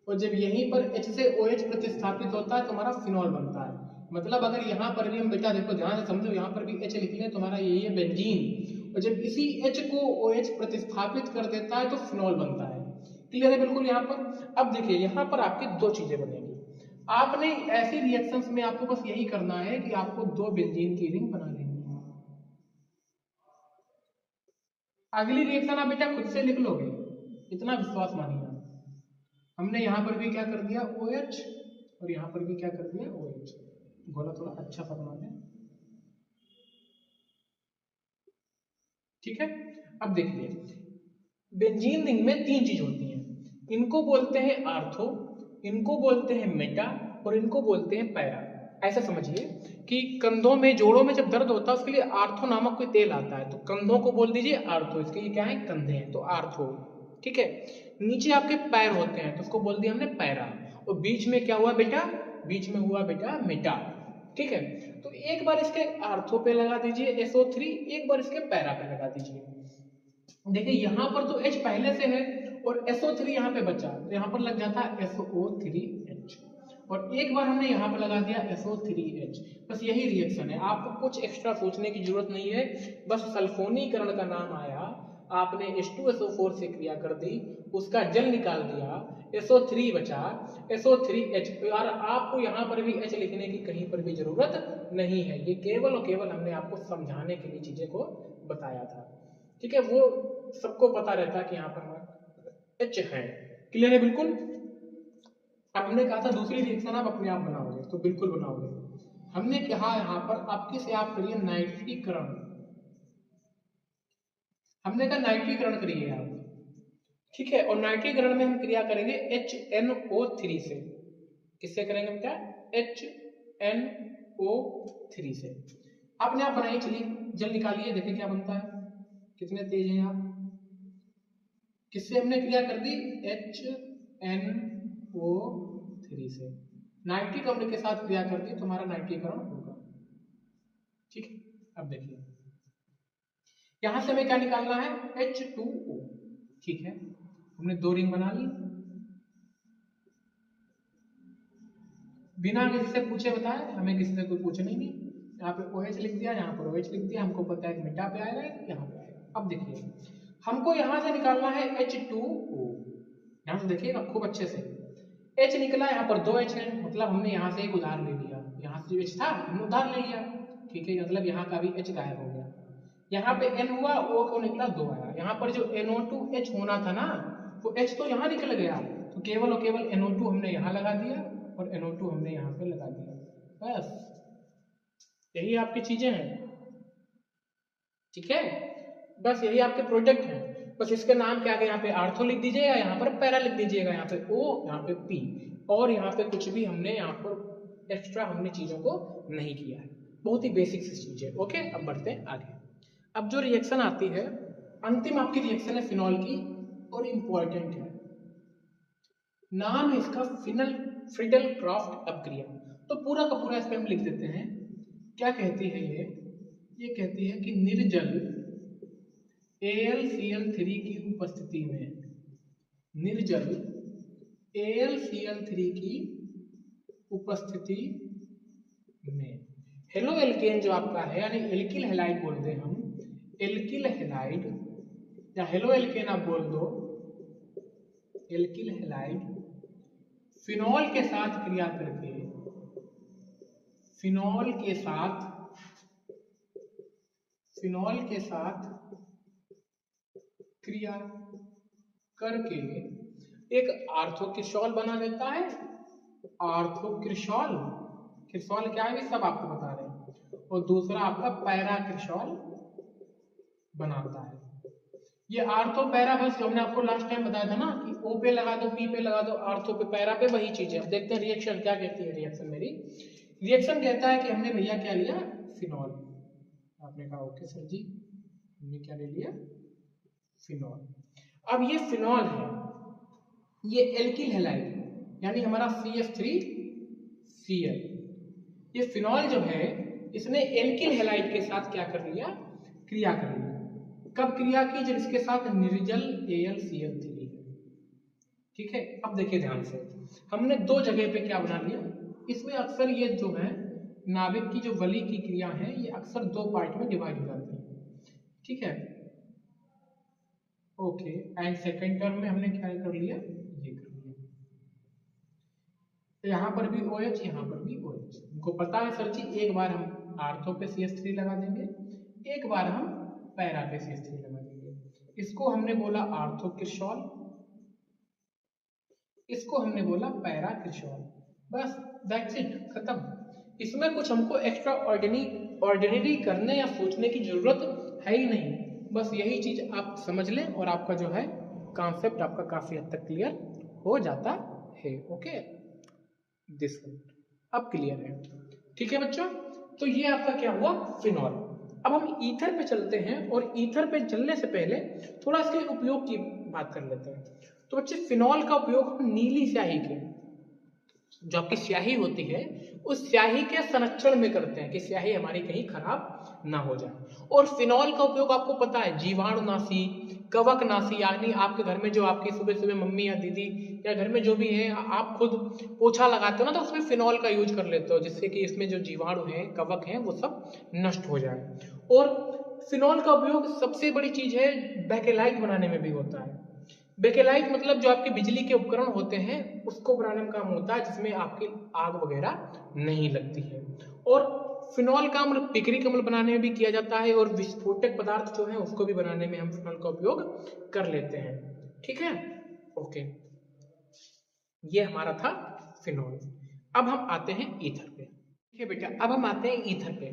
और जब यहीं पर H से OH प्रतिस्थापित होता है तो हमारा फिनॉल बनता है। मतलब अगर यहाँ पर भी हम बेटा देखो ध्यान से समझो, यहाँ पर भी H लिख लें तो हमारा यही है बेंजीन, और जब इसी H को OH प्रतिस्थापित कर देता है तो फिनॉल बनता है। क्लियर है बिल्कुल यहाँ पर। अब देखिए यहाँ पर आपकी 2 चीजें बनेगी। आपने ऐसी रिएक्शंस में आपको बस यही करना है कि आपको 2 बेंजीन की रिंग बना लेनी है, अगली रिएक्शन आप बेटा खुद से लिख लोगे, इतना विश्वास मानिए। हमने यहाँ पर भी क्या कर दिया OH और यहाँ पर भी क्या कर दिया OH। गोला थोड़ा अच्छा सा बना दें, ठीक है। अब देखिए बेंजीन रिंग में 3 चीज होती हैं, इनको बोलते हैं आर्थो, इनको बोलते हैं मेटा और इनको बोलते हैं पैरा। ऐसा समझिए कि कंधों में जोड़ों में जब दर्द होता है उसके लिए आर्थो नामक कोई तेल आता है, तो कंधों को बोल दीजिए आर्थो, इसके ये क्या है कंधे हैं तो आर्थो, ठीक है। नीचे आपके पैर होते हैं तो उसको बोल दिया हमने पैरा, और बीच में क्या हुआ बेटा, बीच में हुआ बेटा मेटा, ठीक है। तो एक बार इसके आर्थो पे लगा दीजिए SO3, एक बार इसके पैरा पे लगा दीजिए। देखिए यहाँ पर तो H पहले से है और SO3 यहाँ पे बचा, तो यहाँ पर लग जाता है SO3H, और एक बार हमने यहाँ पर लगा दिया SO3H। बस यही रिएक्शन है, आपको कुछ एक्स्ट्रा सोचने की जरूरत नहीं है, बस सल्फोनीकरण का नाम आया, आपने H2SO4 से क्रिया कर दी, उसका जल निकाल दिया, SO3 बचा, SO3H, और आपको यहाँ पर भी H लिखने की कहीं पर भी जरूरत नहीं है, ये केवल और केवल हमने आपको समझाने के लिए चीजें को बताया था, ठीक है। वो सबको पता रहता है कि यहाँ पर हमारा H है, क्लियर है बिल्कुल। अब हमने कहा था दूसरी रिएक्शन आप अपने आप बनाओगे, तो बिल्कुल बनाओगे। हमने कहा यहाँ पर आपके से आप करिए नाइट्रीकरण, हमने कहा नाइट्रीकरण करिए आप, ठीक है। और नाइट्रीकरण में हम क्रिया करेंगे HNO3 से, किससे करेंगे बेटा HNO3 से। आपने आप बनाइए, चलिए जल निकालिए, देखिए क्या बनता है, कितने तेज हैं आप। किससे हमने क्रिया कर दी HNO3 से, नाइट्रिक अम्ल के साथ क्रिया कर दी तो हमारा नाइट्रीकरण होगा, ठीक है। अब देखिए यहां से हमें क्या निकालना है H2O, ठीक है। हमने 2 रिंग बना ली, बिना किसी से पूछे बताए, हमें किसी से कोई पूछना ही नहीं, यहाँ पे OH लिख दिया, यहाँ पर OH लिख दिया, हमको पता है कि मेटा पे आएगा यहाँ पे आएगा। अब देखिए हमको यहाँ से निकालना है H2O, यहाँ से देखिएगा खूब अच्छे से, H निकला, यहाँ पर 2 H है, मतलब हमने यहाँ से एक उधार ले लिया, यहाँ से जो H था हमने उधार ले लिया, ठीक है, मतलब यहाँ का भी H गायब हो गया। यहाँ पे N हुआ, O को निकला 2 आया, यहाँ पर जो NO2H होना था ना, वो H तो यहाँ निकल गया, तो केवल और केवल NO2 हमने यहाँ लगा दिया और NO2 हमने यहाँ पे लगा दिया, बस यही आपकी चीजें हैं, ठीक है। बस यही आपके प्रोजेक्ट हैं, बस इसके नाम क्या है, यहाँ पे आर्थो लिख दीजिएगा, यहाँ पर पैरा लिख दीजिएगा, यहाँ पे O, यहाँ पे P, और यहाँ पे कुछ भी हमने यहाँ पर एक्स्ट्रा हमने चीजों को नहीं किया है, बहुत ही बेसिक सी चीज है, ओके। अब बढ़ते हैं आगे। अब जो रिएक्शन आती है, अंतिम आपकी रिएक्शन है फिनॉल की, और इंपॉर्टेंट है, नाम है इसका फिनल फ्रिडल क्राफ्ट अपक्रिया। तो पूरा का पूरा इस पे हम लिख देते हैं, क्या कहती है ये कहती है कि निर्जल AlCl3 की उपस्थिति में, निर्जल AlCl3 की उपस्थिति में हेलो एल्केन जो आपका है, यानी एल्किल हैलाइड बोलते हैं हम, एल्किल हैलाइड या हेलो एल्केन आप बोल दो, एल्किल हैलाइड फिनॉल के साथ क्रिया करके, फिनॉल के साथ क्रिया करके एक आर्थोक्रिशॉल बना देता है, आर्थोक्रिशॉल, क्रिशॉल क्या है सब आपको बता रहे हैं, और दूसरा आपका पैराक्रिशॉल बनाता है। ये आर्थो पैरा बस जो हमने आपको लास्ट टाइम बताया था ना कि O पे लगा दो, P पे लगा दो, आर्थो पे पैरा पे, वही चीज है। अब देखते हैं रिएक्शन क्या कहती है, रिएक्शन मेरी रिएक्शन कहता है कि हमने भैया क्या लिया फिनॉल, आपने कहा ओके सर जी, हमने क्या ले लिया फिनॉल। अब ये फिनॉल है, ये एल्किल हैलाइड यानी हमारा CH3Cl, ये फिनॉल जो है इसने एल्किल हैलाइड के साथ क्या कर लिया, क्रिया कर लिया। कब क्रिया की, जब इसके साथ निर्जल AlCl3 है, ठीक है। अब देखिए ध्यान से, हमने 2 जगह पे क्या बना लिया, इसमें अक्सर ये जो है नाभिक की जो वली की क्रिया है ये अक्सर 2 पार्ट में डिवाइड हो जाती है, ठीक है, ओके। एंड सेकेंड टर्म में हमने क्या कर लिया, ये कर लिया, तो यहाँ पर भी OH, यहाँ पर भी OH, हमको पता है सर जी, एक बार हम आर्थो पे CH3 लगा देंगे, एक बार हम पैरा पे CH3 लगा देंगे, इसको हमने बोला आर्थोक्रिशॉल, इसको हमने बोला पैराक्रिशॉल। बस दैट्स इट, खत्म। इसमें कुछ हमको एक्स्ट्रा ऑर्डिनरी करने या सोचने की जरूरत है ही नहीं। बस यही चीज आप समझ लें और आपका जो है कॉन्सेप्ट आपका काफी हद तक क्लियर हो जाता है। ओके, दिस अब क्लियर है, ठीक है बच्चों। तो ये आपका क्या हुआ, फिनॉल। अब हम ईथर पे चलते हैं और ईथर पे चलने से पहले थोड़ा इसके उपयोग की बात कर लेते हैं। तो बच्चे फिनॉल का उपयोग हम नीली स्याही के, जो आपकी स्याही होती है उस स्याही के संरक्षण में करते हैं कि स्याही हमारी कहीं खराब ना हो जाए। और फिनॉल का उपयोग आपको पता है जीवाणुनाशी, कवकनाशी, यानी आपके घर में जो आपकी सुबह सुबह मम्मी या दीदी या घर में जो भी है आप खुद पोछा लगाते हो ना, तो उसमें फिनॉल का यूज कर लेते हो जिससे कि इसमें जो जीवाणु हैं कवक हैं वो सब नष्ट हो जाए। और फिनॉल का उपयोग सबसे बड़ी चीज है बैकेलाइट बनाने में भी होता है। बेकेलाइट मतलब जो आपके बिजली के उपकरण होते हैं उसको बनाने में काम होता है, जिसमें आपकी आग वगैरह नहीं लगती है। और फिनॉल का अम्ल पिकरी कमल बनाने में भी किया जाता है और विस्फोटक पदार्थ जो है उसको भी बनाने में हम फिनॉल का उपयोग कर लेते हैं, ठीक है। ओके, ये हमारा था फिनॉल। अब हम आते हैं ईथर पे, ठीक है बेटा। अब हम आते हैं ईथर पे।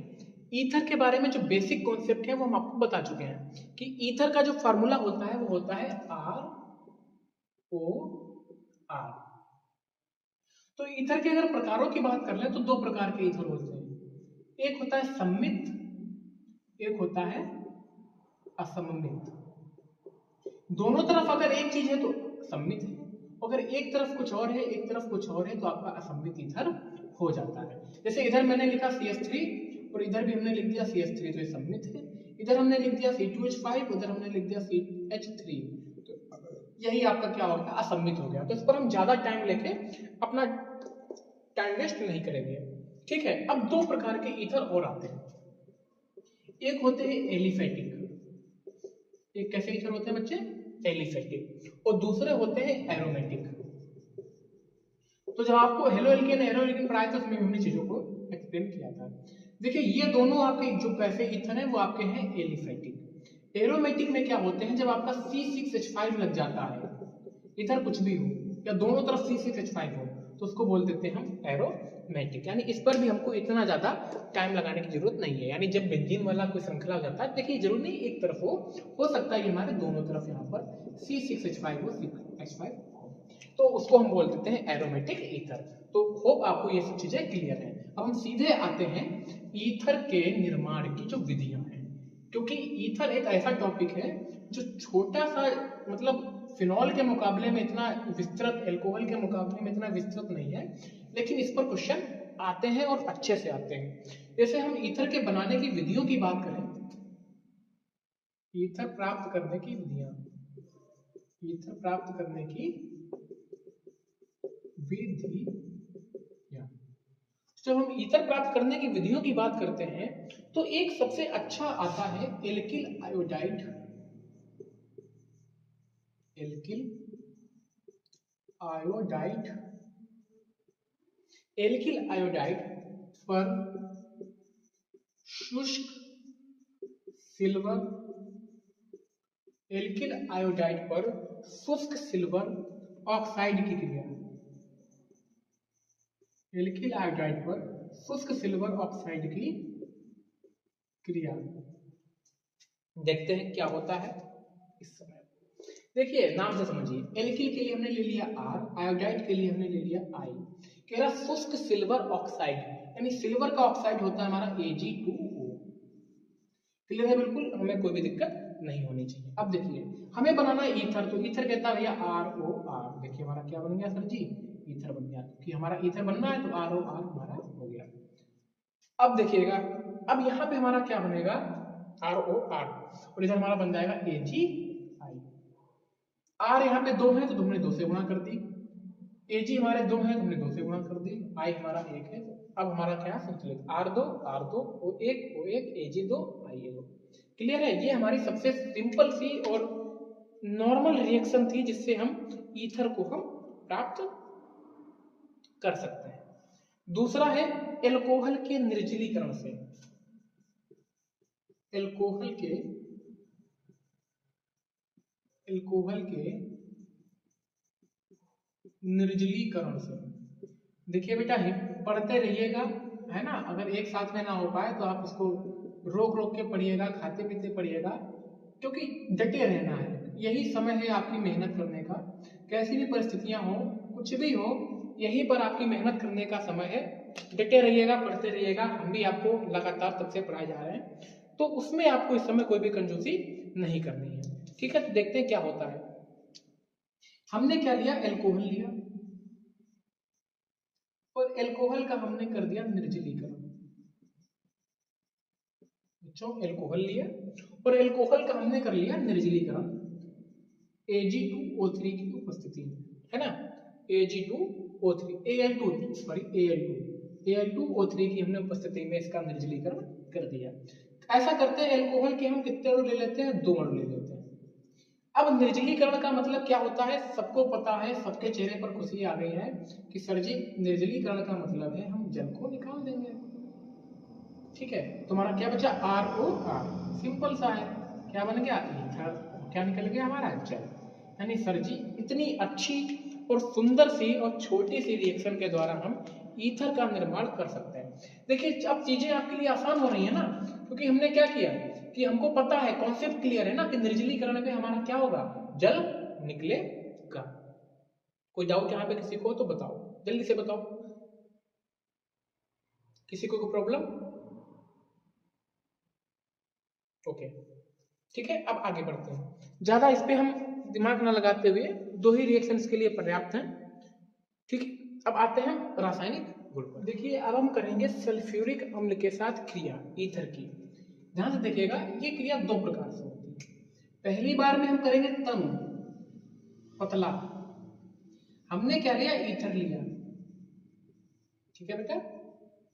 ईथर के बारे में जो बेसिक कॉन्सेप्ट है वो हम आपको बता चुके हैं कि ईथर का जो फार्मूला होता है वो होता है ROR। तो ईथर के अगर प्रकारों की बात कर लें तो दो प्रकार के ईथर होते हैं, एक होता है सम्मित, एक होता है असम्मित। दोनों तरफ अगर एक चीज है तो सम्मित है, अगर एक तरफ कुछ और है एक तरफ कुछ और है तो आपका असम्मित ईथर हो जाता है। जैसे इधर मैंने लिखा CH3 और इधर भी हमने लिख दिया CH3 तो ये सम्मित है। इधर हमने लिख दिया C2H5, उधर हमने लिख दिया CH3, तो यही आपका क्या हो गया, असम्मित हो गया। तो इस पर हम ज्यादा टाइम लेके अपना टाइम वेस्ट नहीं करेंगे, ठीक है। अब दो प्रकार के ईथर और आते हैं, एक होते हैं एलिफेटिक, एक कैसे ईथर होते हैं बच्चे, एलिफेटिक, और दूसरे होते हैं एरोमेटिक। तो जब आपको हेलो एल्केन एरो एल्केन पढ़ाया था उसमें हमने चीजों को एक्सप्लेन किया था। देखिए ये दोनों आपके जो कैसे ईथर हैं वो आपके हैं एलिफेटिक। एरोमेटिक में क्या होते हैं, जब आपका C6H5 लग जाता है, इधर कुछ भी हो या दोनों तरफ C6H5 हो तो उसको बोल देते हैं हम एरोमेटिक। यानी इस पर भी हमको इतना ज्यादा टाइम लगाने की जरूरत नहीं है। यानी जब बेंजीन वाला कोई श्रृंखला हो जाता है, देखिए जरूर नहीं एक तरफ हो सकता है हमारे दोनों तरफ यहाँ पर C6H5 हो, C6H5 हो, तो उसको हम बोल देते हैं एरोमेटिक ईथर। तो होप आपको ये सब चीजें क्लियर है। अब हम सीधे आते हैं ईथर के निर्माण की जो विधियां हैं, क्योंकि ईथर एक ऐसा टॉपिक है जो छोटा सा, मतलब फिनॉल के मुकाबले में इतना विस्तृत, एल्कोहल के मुकाबले में इतना विस्तृत नहीं है, लेकिन इस पर क्वेश्चन आते हैं और अच्छे से आते हैं। जैसे हम ईथर के बनाने की विधियों की बात करें, ईथर प्राप्त करने की विधियां, ईथर प्राप्त करने की विधि, जब हम ईथर प्राप्त करने की विधियों की बात करते हैं तो एक सबसे अच्छा आता है alkyl iodide, alkyl iodide. Alkyl iodide पर शुष्क सिल्वर, एल्किल आयोडाइड पर शुष्क सिल्वर ऑक्साइड की क्रिया, एल्किल आयोडाइड पर शुष्क सिल्वर ऑक्साइड की क्रिया, देखते हैं क्या होता है इस समय। देखिए नाम से समझिए, एल्किल के लिए हमने ले लिया R, आयोडाइड के लिए हमने ले लिया I। कह रहा शुष्क सिल्वर ऑक्साइड, यानी सिल्वर का ऑक्साइड होता है हमारा Ag2O। क्लियर है बिल्कुल, हमें कोई भी दिक्कत नहीं होनी चाहिए। अब देखिए हमें बनाना है ईथर, तो ईथर कहता है भैया ROR। देखिए हमारा क्या बन गया सर जी, ईथर बन गया, क्योंकि हमारा ईथर बनना है तो ROR हमारा हो गया। अब देखिएगा, अब यहाँ पे हमारा क्या बनेगा, ROR, और इधर हमारा बन जाएगा AgI। R यहाँ पे 2 है तो तुमने 2 से गुणा कर दी, Ag हमारे 2 है तुमने 2 से गुणा कर दी, I हमारा 1 है। अब हमारा क्या संतुलित, R2 O1 O1, Ag2 I2। Clear है, ये हमारी सबसे सिंपल सी और नॉर्मल रिएक्शन थी जिससे हम ईथर को हम प्राप्त कर सकते हैं। दूसरा है एल्कोहल के निर्जलीकरण से, एल्कोहल के निर्जलीकरण से, एल्कोहल के निर्जलीकरण से। देखिए बेटा, पढ़ते रहिएगा, है ना। अगर एक साथ में ना हो पाए तो आप इसको रोक रोक के पढ़िएगा, खाते पीते पढ़िएगा, क्योंकि डटे रहना है। यही समय है आपकी मेहनत करने का। कैसी भी परिस्थितियां हो, कुछ भी हो, यहीं पर आपकी मेहनत करने का समय है। डटे रहिएगा, पढ़ते रहिएगा। हम भी आपको लगातार तब से पढ़ाए जा रहे हैं, तो उसमें आपको इस समय कोई भी कंजूसी नहीं करनी है। ठीक है, तो देखते हैं क्या होता है। हमने क्या लिया, एल्कोहल लिया, और एल्कोहल का हमने कर दिया निर्जलीकरण। बच्चों, एल्कोहल लिया और एल्कोहल का हमने कर लिया निर्जलीकरण Ag2O3 की उपस्थिति में, है ना। Ag2O3 Al2 सॉरी Al2O3 की हमने उपस्थिति में इसका निर्जलीकरण कर दिया। ऐसा करते हैं, एल्कोहल के हम कितने अणु ले लेते हैं, 2 अणु ले लेते हैं। अब निर्जलीकरण का मतलब क्या होता है, सबको पता है, सबके चेहरे पर खुशी आ गई है कि सर जी, निर्जलीकरण का मतलब है हम जल को निकाल देंगे। ठीक है, तुम्हारा क्या बचा, ROR, सिंपल सा है। क्या बन गया, ईथर। क्या निकल गया हमारा, जल। यानी सर जी, इतनी अच्छी और सुंदर सी और छोटी सी रिएक्शन के द्वारा हम ईथर का निर्माण कर सकते हैं। देखिए, अब चीजें आपके लिए आसान हो रही है ना, क्योंकि हमने क्या किया कि हमको पता है, कॉन्सेप्ट क्लियर है ना, कि निर्जलीकरण में हमारा क्या होगा, जल निकलेगा। कोई डाउट यहाँ पे किसी को तो बताओ, जल्दी से बताओ, किसी को प्रॉब्लम। ओके, ठीक है, अब आगे बढ़ते हैं। ज्यादा इस पे हम दिमाग ना लगाते हुए, 2 ही रिएक्शंस के लिए पर्याप्त हैं। ठीक है, अब आते हैं रासायनिक गुण पर। देखिए, अब हम करेंगे सल्फ्यूरिक अम्ल के साथ क्रिया ईथर की। ध्यान से देखिएगा, ये क्रिया 2 प्रकार से होती है। पहली बार में हम करेंगे तनु, पतला। हमने क्या लिया, ईथर लिया। ठीक है बेटा,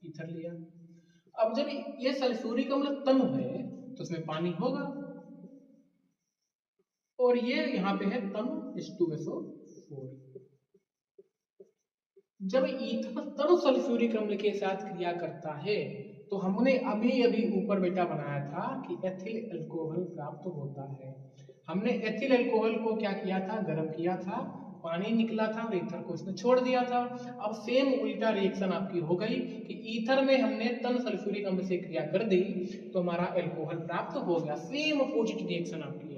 ईथर लिया। अब जब ये सल्फ्यूरिक अम्ल तनु है तो उसमें पानी होगा, और ये यहाँ पे है तनु H2SO4। जब ईथर तनु सल्फ्यूरिक अम्ल के साथ क्रिया करता है तो हमने अभी अभी ऊपर बेटा बनाया था कि एथिल अल्कोहल प्राप्त होता है। हमने एथिल अल्कोहल को क्या किया था, गर्म किया था, पानी निकला था और ईथर को इसने छोड़ दिया था। अब सेम उल्टा रिएक्शन आपकी हो गई कि ईथर में हमने तन सल्फ्यूरिक अम्ल से क्रिया कर दी तो हमारा अल्कोहल प्राप्त हो गया। सेम अपोजिट रिएक्शन आपकी है,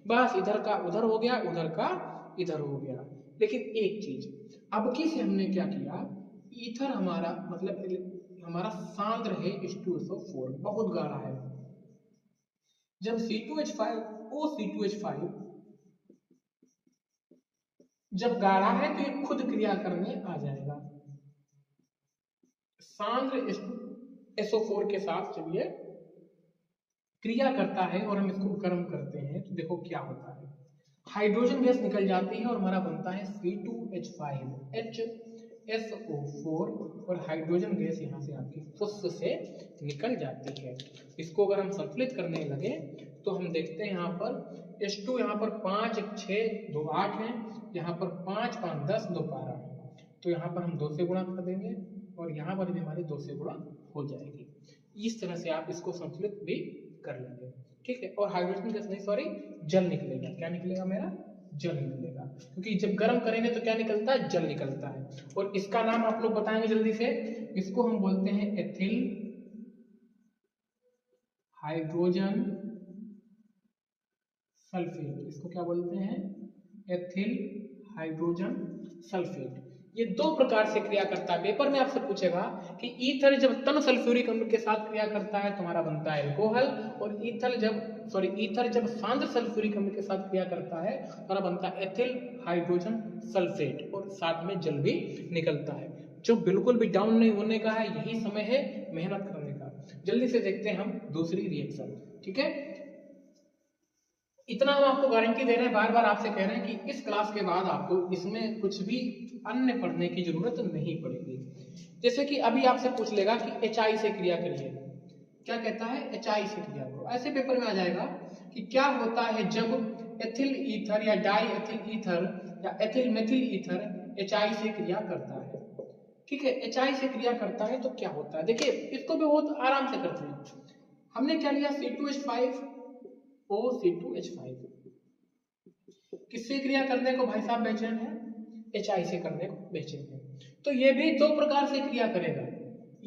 बस इधर का उधर हो गया, उधर का इधर हो गया। लेकिन एक चीज, अब की से हमने क्या किया, ईथर हमारा मतलब हमारा सांद्र है H2SO4, बहुत गाढ़ा है। जब C2H5 O C2H5 जब गाढ़ा है तो ये खुद क्रिया करने आ जाएगा सांद्र SO4 के साथ। जब ये क्रिया करता है और हम इसको गर्म करते हैं तो देखो क्या होता है, हाइड्रोजन गैस निकल जाती है और हमारा बनता है C2H5HSO4, और हाइड्रोजन गैस यहाँ से आपकी फुस्स से निकल जाती है। इसको अगर हम संतुलित करने लगे तो हम देखते हैं यहाँ पर H2 यहाँ पर 5 1 6 2 8 है, यहाँ पर 5 5 10 2 12 है, तो यहाँ पर हम 2 से गुणा कर देंगे और यहाँ पर भी हमारी 2 से गुणा हो जाएगी। इस तरह से आप इसको संतुलित भी कर लेंगे। ठीक है, और हाइड्रोजन गैस नहीं, सॉरी, जल निकलेगा। क्या निकलेगा मेरा, जल निकलेगा, क्योंकि जब गर्म करेंगे तो क्या निकलता है, जल निकलता है। और इसका नाम आप लोग बताएंगे जल्दी से, इसको हम बोलते हैं एथिल हाइड्रोजन सल्फेट। इसको क्या बोलते हैं, एथिल हाइड्रोजन सल्फेट। ये 2 प्रकार से क्रिया करता है। पेपर में आपसे पूछेगा कि ईथर जब तन सल्फ्यूरिक अम्ल के साथ क्रिया करता है तो हमारा बनता है अल्कोहल, और ईथर जब सांद्र सल्फ्यूरिक अम्ल के साथ क्रिया करता है तो हमारा बनता है एथिल हाइड्रोजन सल्फेट, और साथ में जल भी निकलता है। जो बिल्कुल भी डाउन नहीं होने का है, यही समय है मेहनत करने का। जल्दी से देखते हैं हम दूसरी रिएक्शन। ठीक है, इतना हम आपको गारंटी दे रहे हैं, बार बार आपसे कह रहे हैं कि इस क्लास के बाद आपको इसमें कुछ भी अन्य पढ़ने की जरूरत नहीं पड़ेगी। जैसे कि अभी आपसे पूछ लेगा कि HI से क्रिया करिए, क्या कहता है, HI से क्रिया करो। ऐसे पेपर में आ जाएगा कि क्या होता है जब एथिल ईथर या डाई एथिल ईथर या एथिल मेथिल ईथर HI से क्रिया करता है। ठीक है, HI से क्रिया करता है तो क्या होता है, देखिए इसको भी बहुत आराम से करते हैं। हमने क्या लिया, C2H5 OC2H5, किससे क्रिया करने को भाई साहब बेचैन है? HI से करने को बेचैन है। तो ये भी दो प्रकार से क्रिया करेगा।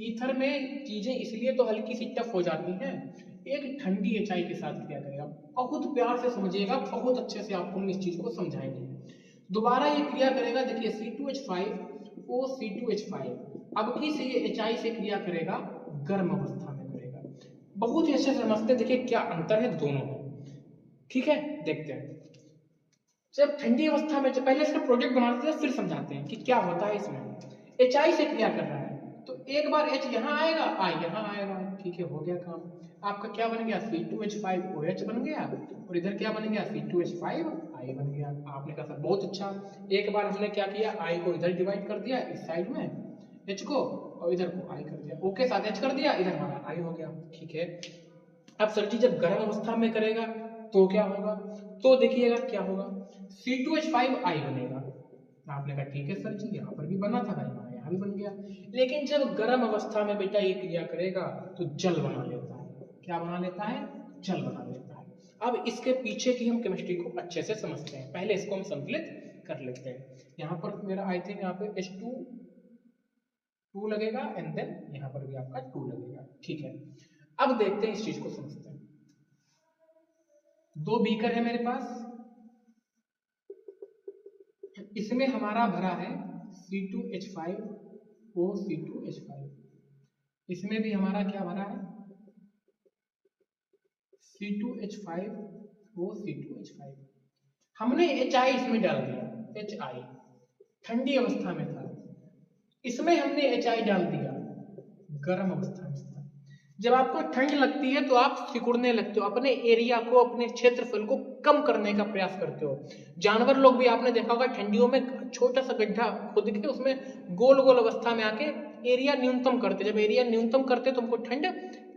ईथर में चीजें इसलिए तो हल्की सी टफ हो जाती हैं, एक ठंडी HI के साथ क्रिया करेगा। बहुत प्यार से समझिएगा, बहुत अच्छे से आपको हम इस चीज को समझाएंगे। दोबारा ये क्रिया करेगा, देखिए C2H5 O C2H5, अब की से ये HI से क्रिया करेगा, गर्म अवस्था में करेगा। बहुत ही अच्छे से समझते हैं, देखिए क्या अंतर है दोनों में। ठीक है, देखते हैं। जब ठंडी अवस्था में, पहले इसका प्रोजेक्ट बनाते हैं फिर समझाते हैं कि क्या होता है इसमें। HI से क्रिया कर रहा है तो एक बार H यहाँ आएगा, I यहाँ आएगा। ठीक है, हो गया काम। आपका क्या बन गया? C2H5OH बन गया, और इधर क्या बन गया? C2H5I बन गया। आपने कहा सर बहुत अच्छा, एक बार हमने क्या किया, I को इधर डिवाइड कर दिया इस साइड में H को, और इधर को I कर दिया, O के साथ H कर दिया, इधर हमारा I हो गया। ठीक है, अब सर जी जब गर्म अवस्था में करेगा तो क्या होगा? तो देखिएगा क्या होगा, C2H5I बनेगा। आपने कहा ठीक है सर जी, यहाँ पर भी बना था भाई, यहाँ भी बन गया। लेकिन जब गर्म अवस्था में बेटा ये क्रिया करेगा तो जल बना लेता है। क्या बना लेता है? जल बना लेता है। अब इसके पीछे की हम केमिस्ट्री को अच्छे से समझते हैं, पहले इसको हम संतुलित कर लेते हैं। यहाँ पर मेरा आई थिंक यहाँ पे H2 लगेगा, एंड देन यहाँ पर भी आपका 2 लगेगा। ठीक है, अब देखते हैं इस चीज को समझते हैं। दो बीकर है मेरे पास, इसमें हमारा भरा है C2H5O C2H5, इसमें भी हमारा क्या भरा है? C2H5O C2H5। हमने HI इसमें डाल दिया, HI ठंडी अवस्था में था, इसमें हमने HI डाल दिया गर्म अवस्था में था। जब आपको ठंड लगती है तो आप सिकुड़ने लगते हो, अपने एरिया को, अपने क्षेत्रफल को कम करने का प्रयास करते हो। जानवर लोग भी आपने देखा होगा ठंडियों में छोटा सा गड्ढा खोद के उसमें गोल गोल अवस्था में आके एरिया न्यूनतम करते। जब एरिया न्यूनतम करते तो हमको ठंड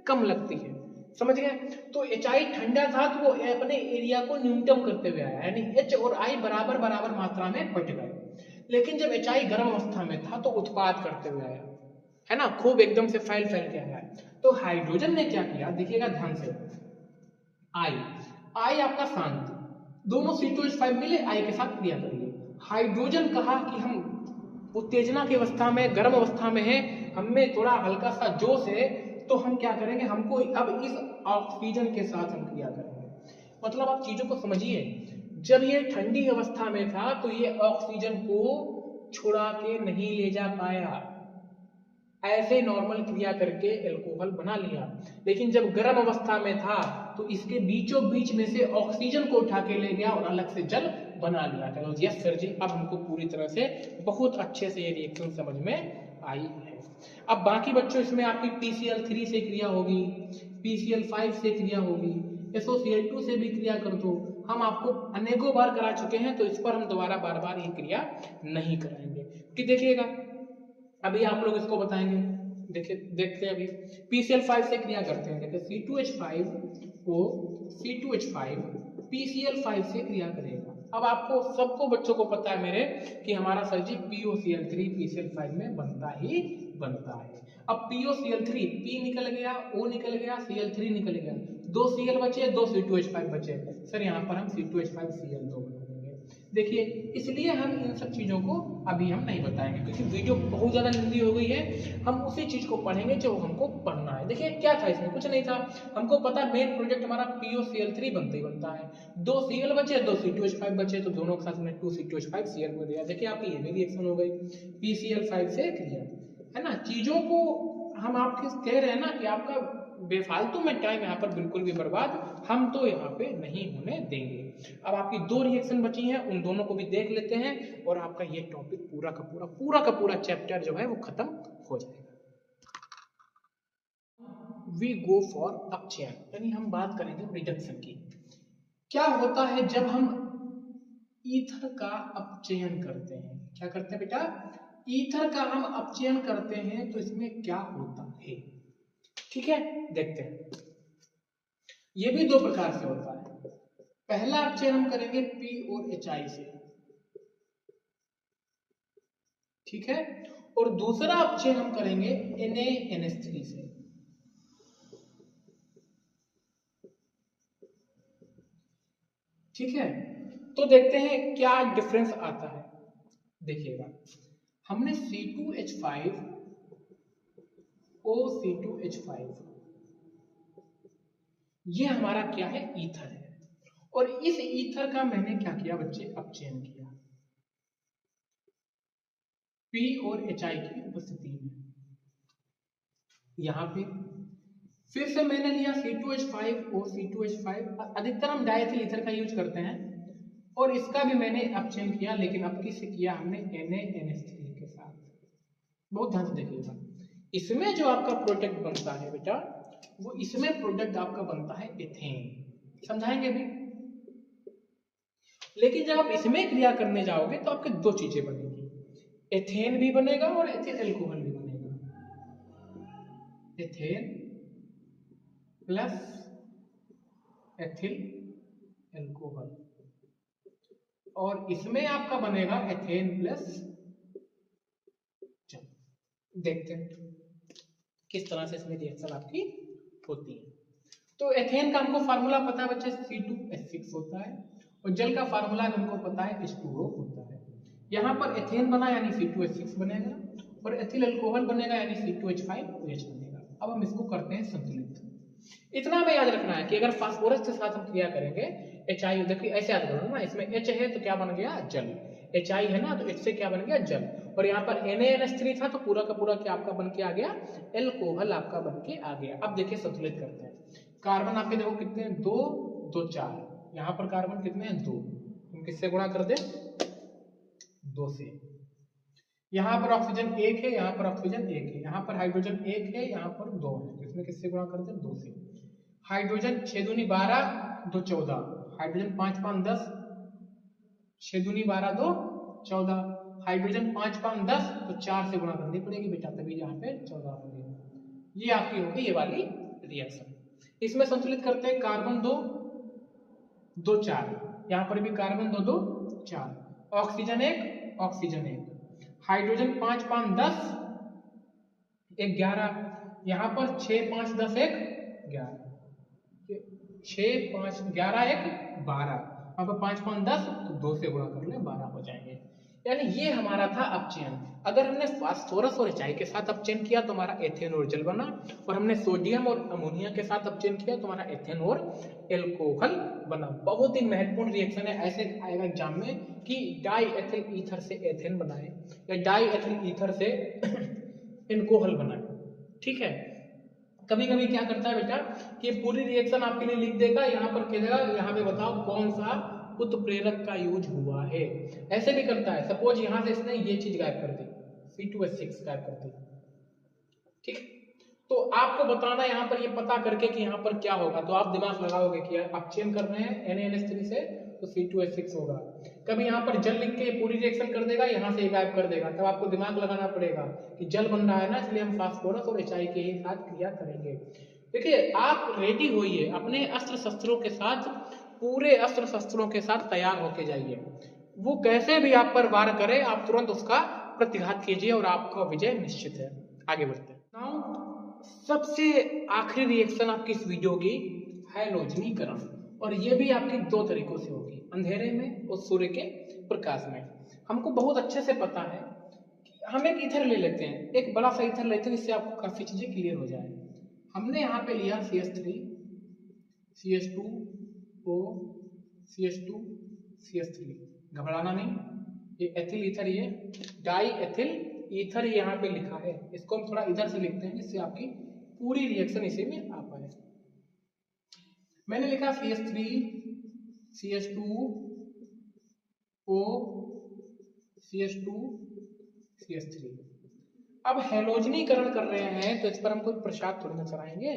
कम लगती है, समझ गए? तो HI ठंडा था तो वो अपने एरिया को न्यूनतम करते हुए आया, यानी H और I बराबर बराबर मात्रा में बट गए। लेकिन जब HI गर्म अवस्था में था तो उत्पाद करते हुए आया, है ना, खूब एकदम से फैल फैल के आया है। तो हाइड्रोजन ने क्या किया, देखिएगा ध्यान से, आई आपका शांत, दोनों C2H5 मिले I के साथ क्रिया करिए। हाइड्रोजन कहा कि हम उत्तेजना की अवस्था में, गर्म अवस्था में है, हमें थोड़ा हल्का सा जोश है, तो हम क्या करेंगे, हमको अब इस ऑक्सीजन के साथ हम क्रिया करेंगे। मतलब आप चीजों को समझिए, जब ये ठंडी अवस्था में था तो ये ऑक्सीजन को छुड़ा के नहीं ले जा पाया, ऐसे नॉर्मल क्रिया करके एल्कोहल बना लिया। लेकिन जब गर्म अवस्था में था तो इसके बीचों बीच में से ऑक्सीजन को उठा के ले गया और अलग से जल बना लिया। चलो यस सर जी, अब हमको पूरी तरह से बहुत अच्छे से ये रिएक्शन समझ में आई है। अब बाकी बच्चों इसमें आपकी PCl3 से क्रिया होगी, PCl5 से क्रिया होगी, SOCl2 से भी क्रिया कर दो। हम आपको अनेकों बार करा चुके हैं, तो इस पर हम दोबारा बार बार ये क्रिया नहीं कराएंगे। कि देखिएगा अभी आप लोग इसको बताएंगे, देखिए देखते हैं अभी PCl5 से क्रिया करते हैं। देखिए C2H5O C2H5 PCl5 से क्रिया करेगा। अब आपको सबको बच्चों को पता है मेरे कि हमारा सर जी POCl3 PCl5 में बनता ही बनता है। अब POCl3 P निकल गया, O निकल गया, Cl3 निकल गया, दो Cl बचे, दो C2H5 बचे। सर यहाँ पर हम C2H5Cl2 बना देंगे। देखिए इसलिए हम इन सब चीजों को अभी हम नहीं बताएंगे, क्योंकि वीडियो बहुत ज्यादा लंबी हो गई है। हम उसी चीज को पढ़ेंगे जो हमको पढ़ना है। देखिए क्या था इसमें, कुछ नहीं था, हमको पता मेन प्रोजेक्ट हमारा POCl3 बनता ही बनता है। दो Cl बचे, दो C2H5 बचे, तो दोनों के साथ में 2C2H5Cl को दिया। देखिए आपकी ये भी रिएक्शन हो गई PCl5 से क्रिया, है ना। चीजों को हम आपके कह रहे हैं ना कि आपका बेफालतू में टाइम यहाँ पर बिल्कुल भी बर्बाद हम तो यहाँ पे नहीं होने देंगे। अब आपकी दो रिएक्शन बची हैं, उन दोनों को भी देख लेते हैं और आपका ये टॉपिक पूरा का पूरा चैप्टर जो है वो खत्म हो जाएगा। वी गो फॉर अपचयन, यानी हम बात करेंगे रिडक्शन की। क्या होता है जब हम ईथर का अपचयन करते हैं? क्या करते हैं बेटा? ईथर का हम अपचयन करते हैं तो इसमें क्या होता है? ठीक है, देखते हैं। ये भी दो प्रकार से होता है। पहला अपचयन हम करेंगे P और HI से, ठीक है, और दूसरा अपचयन हम करेंगे NaNH3 से। ठीक है, तो देखते हैं क्या डिफरेंस आता है। देखिएगा, हमने C2H5O, ये हमारा क्या है, ईथर है। और इस ईथर का मैंने क्या किया बच्चे, अपचयन किया P और HI की उपस्थिति में। यहां पे फिर से मैंने लिया C2H5O, अधिकतर हम डायथिल ईथर का यूज करते हैं, और इसका भी मैंने अपचयन किया, लेकिन अब किससे किया हमने, NaNH3 के साथ। बहुत ध्यान से देखिएगा, इसमें जो आपका प्रोडक्ट बनता है बेटा, वो इसमें प्रोडक्ट आपका बनता है एथेन, समझाएंगे अभी। लेकिन जब आप इसमें क्रिया करने जाओगे तो आपके दो चीजें बनेगी, एथेन भी बनेगा और एथिल एल्कोहल भी बनेगा, एथेन प्लस एथिल एल्कोहल, और इसमें आपका बनेगा एथेन प्लस। देखते हैं किस तरह से इसमें रिएक्शन आपकी होती है। तो एथेन का हमको फार्मूला पता है बच्चे, C2H6 होता है, और जल का फार्मूला हमको पता है H2O होता है। यहाँ पर एथेन बना यानी C2H6 बनेगा, और एथिल अल्कोहल बनेगा यानी C2H5OH बनेगा। अब हम इसको करते हैं संतुलित। इतना हमें याद रखना है कि अगर फास्फोरस के साथ हम क्रिया करेंगे, HI, देखिए ऐसे याद करो ना, इसमें H है तो क्या बन गया, जल, HI है ना तो H से क्या बन गया, जल, और यहाँ पर NaNH3 था तो पूरा का पूरा क्या आपका बन के आ गया, एल्कोहल आपका बन के आ गया। अब देखिए संतुलित करते हैं। कार्बन आपके देखो कितने हैं, 2 2 4, यहाँ पर कार्बन कितने हैं, 2, हम किससे गुणा कर दे, 2 से। यहाँ पर ऑक्सीजन 1 है, यहाँ पर ऑक्सीजन 1 है, यहाँ पर हाइड्रोजन 1 है, यहाँ पर 2 है, इसमें किससे गुणा करते हैं, 2 से। हाइड्रोजन 6 दूनी 12, 2 14, हाइड्रोजन 5 5 10, 6 दूनी 12 2 14, हाइड्रोजन 5 5 10, तो 4 से गुणा करनी पड़ेगी बेटा, तभी यहाँ पे 14 होगी। ये आपकी होगी ये वाली रिएक्शन। इसमें संतुलित करते हैं, कार्बन 2 2 4, यहाँ पर भी कार्बन 2 2 4, ऑक्सीजन 1 ऑक्सीजन 1, हाइड्रोजन 5 5 10 11, यहाँ पर 6 5 10 1 11, 6 5 11 1 12, यहाँ पर 5 5 10, तो 2 से गुणा कर ले 12 हो जाएंगे। यानी ये हमारा था अपचयन। अगर हमने फास्फोरस और HI के साथ अपचयन किया तो हमारा एथेन और जल बना, और हमने सोडियम और अमोनिया के साथ अपचयन किया तो हमारा एथेन और एल्कोहल बना। बहुत ही महत्वपूर्ण रिएक्शन है, ऐसे आएगा एग्जाम में कि डाई एथिल ईथर से एथेन बनाए या डाई एथिल ईथर से एल्कोहल बनाए, ठीक है। कभी कभी क्या करता है बेटा कि पूरी रिएक्शन आपके लिए लिख देगा, यहाँ पर कहेगा यहाँ पे बताओ कौन सा उत्प्रेरक का यूज हुआ है, ऐसे भी करता है। सपोज यहाँ से इसने ये चीज गायब कर दी, C2H6 गायब कर दी, ठीक। तो आपको बताना यहाँ पर ये पता करके कि यहाँ पर क्या होगा, तो आप दिमाग लगाओगे कि अपचयन कर रहे हैं NaNH3 से तो C2H6 होगा। कभी यहाँ पर जल लिख के पूरी रिएक्शन कर देगा, यहाँ से गायब कर देगा, तब आपको दिमाग लगाना पड़ेगा कि जल बन रहा है ना, इसलिए हम फास्फोरस और HI के ही साथ क्रिया करेंगे। देखिए आप रेडी होइए अपने अस्त्र शस्त्रों के साथ, पूरे अस्त्र शस्त्रों के साथ तैयार होके जाइए। वो कैसे भी आप पर वार करे, आप तुरंत उसका प्रतिघात कीजिए और आपका विजय निश्चित है। आगे बढ़ते हैं। सबसे आखिरी रिएक्शन आपकी इस वीडियो की, हैलोजनीकरण, और ये भी आपकी दो तरीकों से होगी, अंधेरे में और सूर्य के प्रकाश में। हमको बहुत अच्छे से पता है कि हम एक ईथर ले लेते हैं, एक बड़ा सा ईथर लेते हैं जिससे आपको काफी चीजें क्लियर हो जाए। हमने यहाँ पे लिया CH3 CH2O CH2 CH3, घबराना नहीं, ये एथिल ईथर, ये डाई एथिल ईथर यहाँ पे लिखा है, इसको हम थोड़ा इधर से लिखते हैं जिससे आपकी पूरी रिएक्शन इसी में आ पाए। मैंने लिखा CH3 CH2O CH2 CH3। अब हैलोजनीकरण कर रहे हैं तो इस पर हम कोई प्रसाद थोड़ी ना चढ़ाएंगे।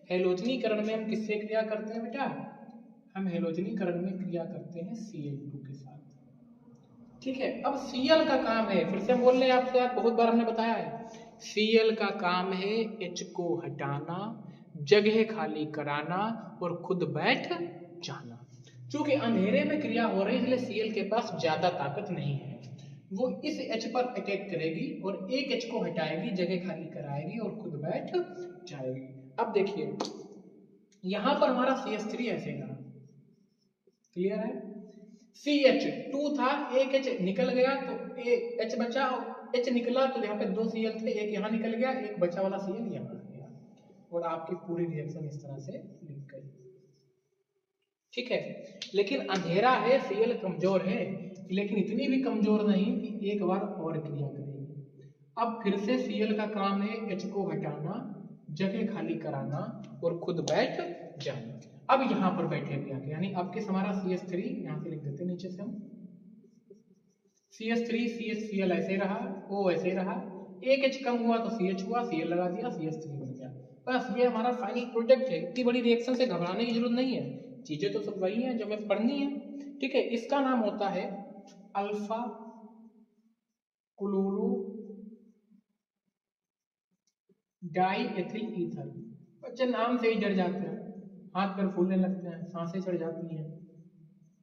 हैलोजनीकरण में हम किससे क्रिया करते हैं बेटा, हम हैलोजनीकरण में क्रिया करते हैं Cl2 के साथ, ठीक है। अब Cl का काम है, फिर से हम बोल रहे हैं आपसे, बहुत बार हमने बताया है, Cl का काम है H को हटाना, जगह खाली कराना और खुद बैठ जाना। क्योंकि अंधेरे में क्रिया हो रही है इसलिए Cl के पास ज्यादा ताकत नहीं है, वो इस H पर अटैक करेगी और एक H को हटाएगी, जगह खाली कराएगी और खुद बैठ जाएगी। अब देखिए यहां पर हमारा CH3 ऐसे रहा, क्लियर है। CH2 था, एक H निकल गया तो H बचा, H निकला तो यहाँ पे 2 Cl थे, एक यहाँ निकल गया, एक बचा वाला Cl यहाँ आ गया, और आपकी पूरी रिएक्शन इस तरह से लिख गई। ठीक है, लेकिन अंधेरा है, Cl कमजोर है, लेकिन इतनी भी कमजोर नहीं कि एक बार और क्रिया करेगी। अब फिर से Cl का काम है H को हटाना, जगह खाली कराना और खुद बैठ जाना। अब यहाँ पर बैठे भी आके, यानी अब किस हमारा CH3 यहाँ से लिख देते नीचे से हम, CH3 CHCl ऐसे रहा, O ऐसे रहा, एक H कम हुआ तो CH हुआ, Cl लगा दिया, CH3 बन गया। बस ये हमारा फाइनल प्रोडक्ट है। इतनी बड़ी रिएक्शन से घबराने की जरूरत नहीं है, चीजें तो सब वही हैं जो हमें पढ़नी है। ठीक है, इसका नाम होता है alpha chloro die ethyl ether. बच्चे नाम से ही डर जाते हैं, हाथ पैर फूलने लगते हैं, सांसें चढ़ जाती हैं।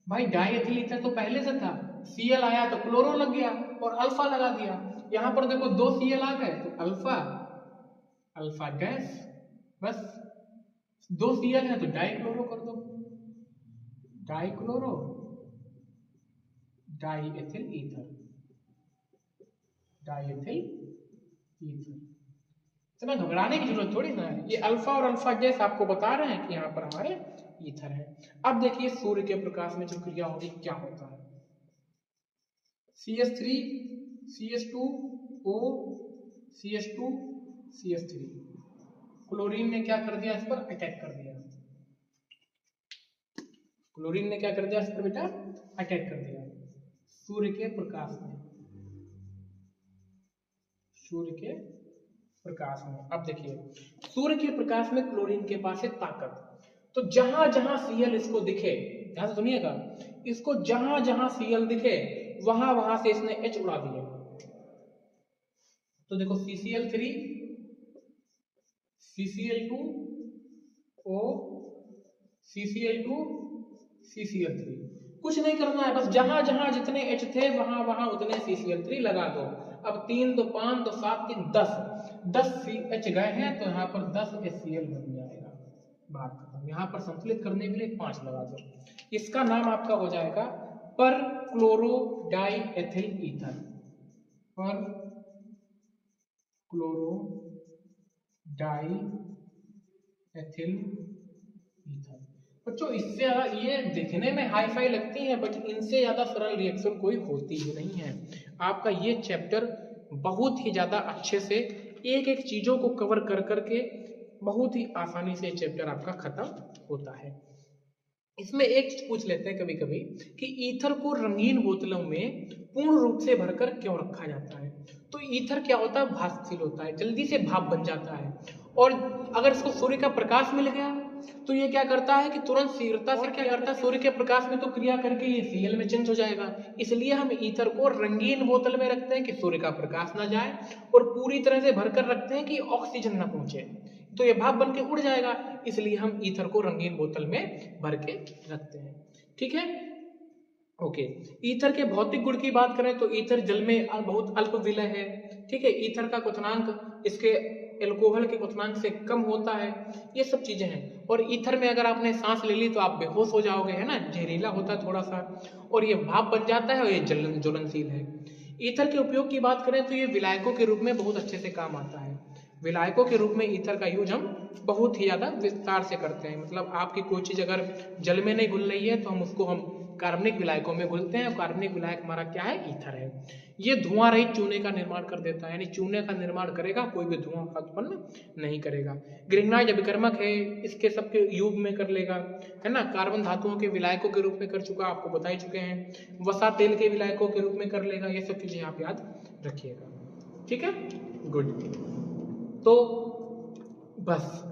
भाई डाई एथिल ईथर तो पहले से था, Cl आया तो क्लोरो लग गया और अल्फा लगा दिया। यहां पर देखो 2 Cl आ गए तो अल्फा, अल्फा गैस, बस 2 Cl है तो डाई क्लोरो कर दो, die chloro die ethyl ether, die ethyl ether. इतना घबराने की जरूरत थोड़ी ना है, ये अल्फा और अल्फा गैस आपको बता रहे हैं कि यहाँ पर हमारे ईथर है। अब देखिए सूर्य के प्रकाश में जो क्रिया होगी क्या होता है, CH3 CH2 O CH2 CH3, chlorine ने क्या कर दिया, इस पर अटैक कर दिया, क्लोरीन ने क्या कर दिया, इस पर बेटा अटैक कर दिया। सूर्य के प्रकाश में, सूर्य के प्रकाश में, अब देखिए सूर्य के प्रकाश में क्लोरीन के पास है ताकत, तो जहां जहां Cl इसको दिखे, ध्यान से सुनिएगा, इसको जहां जहां Cl दिखे वहां वहां से इसने H उड़ा दिया। तो देखो CCl3 CCl2 O CCl2 CCl3, कुछ नहीं करना है, बस जहां जहां जितने H थे वहां वहां उतने CCl3 लगा दो। अब 3 तो 5 तो 7 3 10 H गए हैं तो यहाँ पर 10 HCl बन जाएगा, बात खत्म। यहाँ पर संतुलित करने के लिए 5 लगा दो, इसका नाम आपका हो जाएगा पर क्लोरो डाई एथिल ईथर, पर क्लोरो डाई एथिल ईथर। बच्चों इससे ज्यादा ये दिखने में हाई फाई लगती है, बट इनसे ज्यादा सरल रिएक्शन कोई होती ही नहीं है। आपका ये चैप्टर बहुत ही ज्यादा अच्छे से एक एक चीजों को कवर कर करके बहुत ही आसानी से चैप्टर आपका खत्म होता है। इसमें एक चीज पूछ लेते हैं कभी कभी कि ईथर को रंगीन बोतलों में पूर्ण रूप से भरकर क्यों रखा जाता है। तो ईथर क्या होता है, भापशील होता है, जल्दी से भाप बन जाता है, और अगर इसको सूर्य का प्रकाश मिल गया तो ये क्या करता है कि तुरंत शीघ्रता से क्या करता है, सूर्य के प्रकाश में तो क्रिया करके ये Cl में चेंज हो जाएगा। इसलिए हम ईथर को रंगीन बोतल में रखते हैं कि सूर्य का प्रकाश ना जाए, और पूरी तरह से भरकर रखते हैं कि ऑक्सीजन ना पहुंचे, तो ये भाप बन के उड़ जाएगा। इसलिए हम ईथर को रंगीन बोतल में भर के रखते हैं। ठीक है, ओके। ईथर के भौतिक गुण की बात करें तो ईथर जल में बहुत अल्प विलय है। ठीक है, ईथर का क्वथनांक इसके एल्कोहल के क्वथनांक से कम होता है, ये सब चीजें हैं। और ईथर में अगर आपने सांस ले ली तो आप बेहोश हो जाओगे, है ना, जहरीला होता है थोड़ा सा, और ये भाप बन जाता है और ये ज्वलनशील है। ईथर के उपयोग की बात करें तो ये विलायकों के रूप में बहुत अच्छे से काम आता है। विलायकों के रूप में ईथर का यूज हम बहुत ही ज्यादा विस्तार से करते हैं। मतलब आपकी कोई चीज अगर जल में नहीं घुल रही है तो हम उसको कार्बनिक विलायकों में घुलते हैं, और कार्बनिक विलायक हमारा क्या है, ईथर है। ये धुआं रहित चूने का निर्माण कर देता है, यानी चूने का निर्माण करेगा, कोई भी धुआं का उत्पन्न नहीं करेगा। ग्रिग्नाइट अभिकर्मक है, इसके सबके युग में कर लेगा, है ना। कार्बन धातुओं के विलायकों के रूप में कर चुका, आपको बता ही चुके हैं। वसा तेल के विलायकों के रूप में कर लेगा, ये सब चीजें आप याद रखिएगा। ठीक है, गुड। तो बस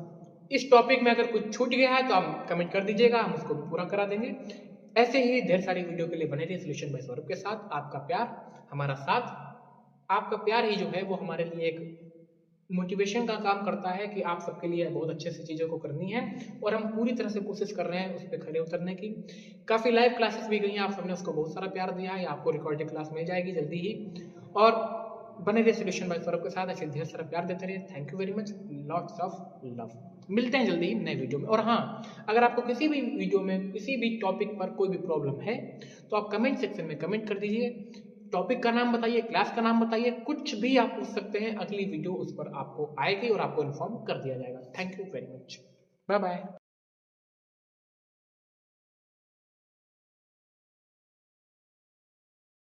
इस टॉपिक में अगर कुछ छूट गया है तो आप कमेंट कर दीजिएगा, हम उसको पूरा करा देंगे। ऐसे ही ढेर सारी वीडियो के लिए बने रहिए सॉल्यूशन बाय सौरभ के साथ। आपका प्यार हमारा साथ, आपका प्यार ही जो है वो हमारे लिए एक मोटिवेशन का काम करता है कि आप सबके लिए बहुत अच्छे से चीज़ों को करनी है, और हम पूरी तरह से कोशिश कर रहे हैं उस पर खड़े उतरने की। काफ़ी लाइव क्लासेस भी गई हैं, आप सबने उसको बहुत सारा प्यार दिया है, आपको रिकॉर्डेड क्लास मिल जाएगी जल्दी ही। और बने रहिए सोल्यूशन बाय सौरभ के साथ, ऐसे ढेर सारा प्यार देते रहिए। Thank you very much, lots of love. मिलते हैं जल्दी ही नए वीडियो में। और हाँ, अगर आपको किसी भी वीडियो में किसी भी टॉपिक पर कोई भी प्रॉब्लम है तो आप कमेंट सेक्शन में कमेंट कर दीजिए, टॉपिक का नाम बताइए, क्लास का नाम बताइए, कुछ भी आप पूछ सकते हैं। अगली वीडियो उस पर आपको आएगी और आपको इन्फॉर्म कर दिया जाएगा। Thank you very much, bye bye.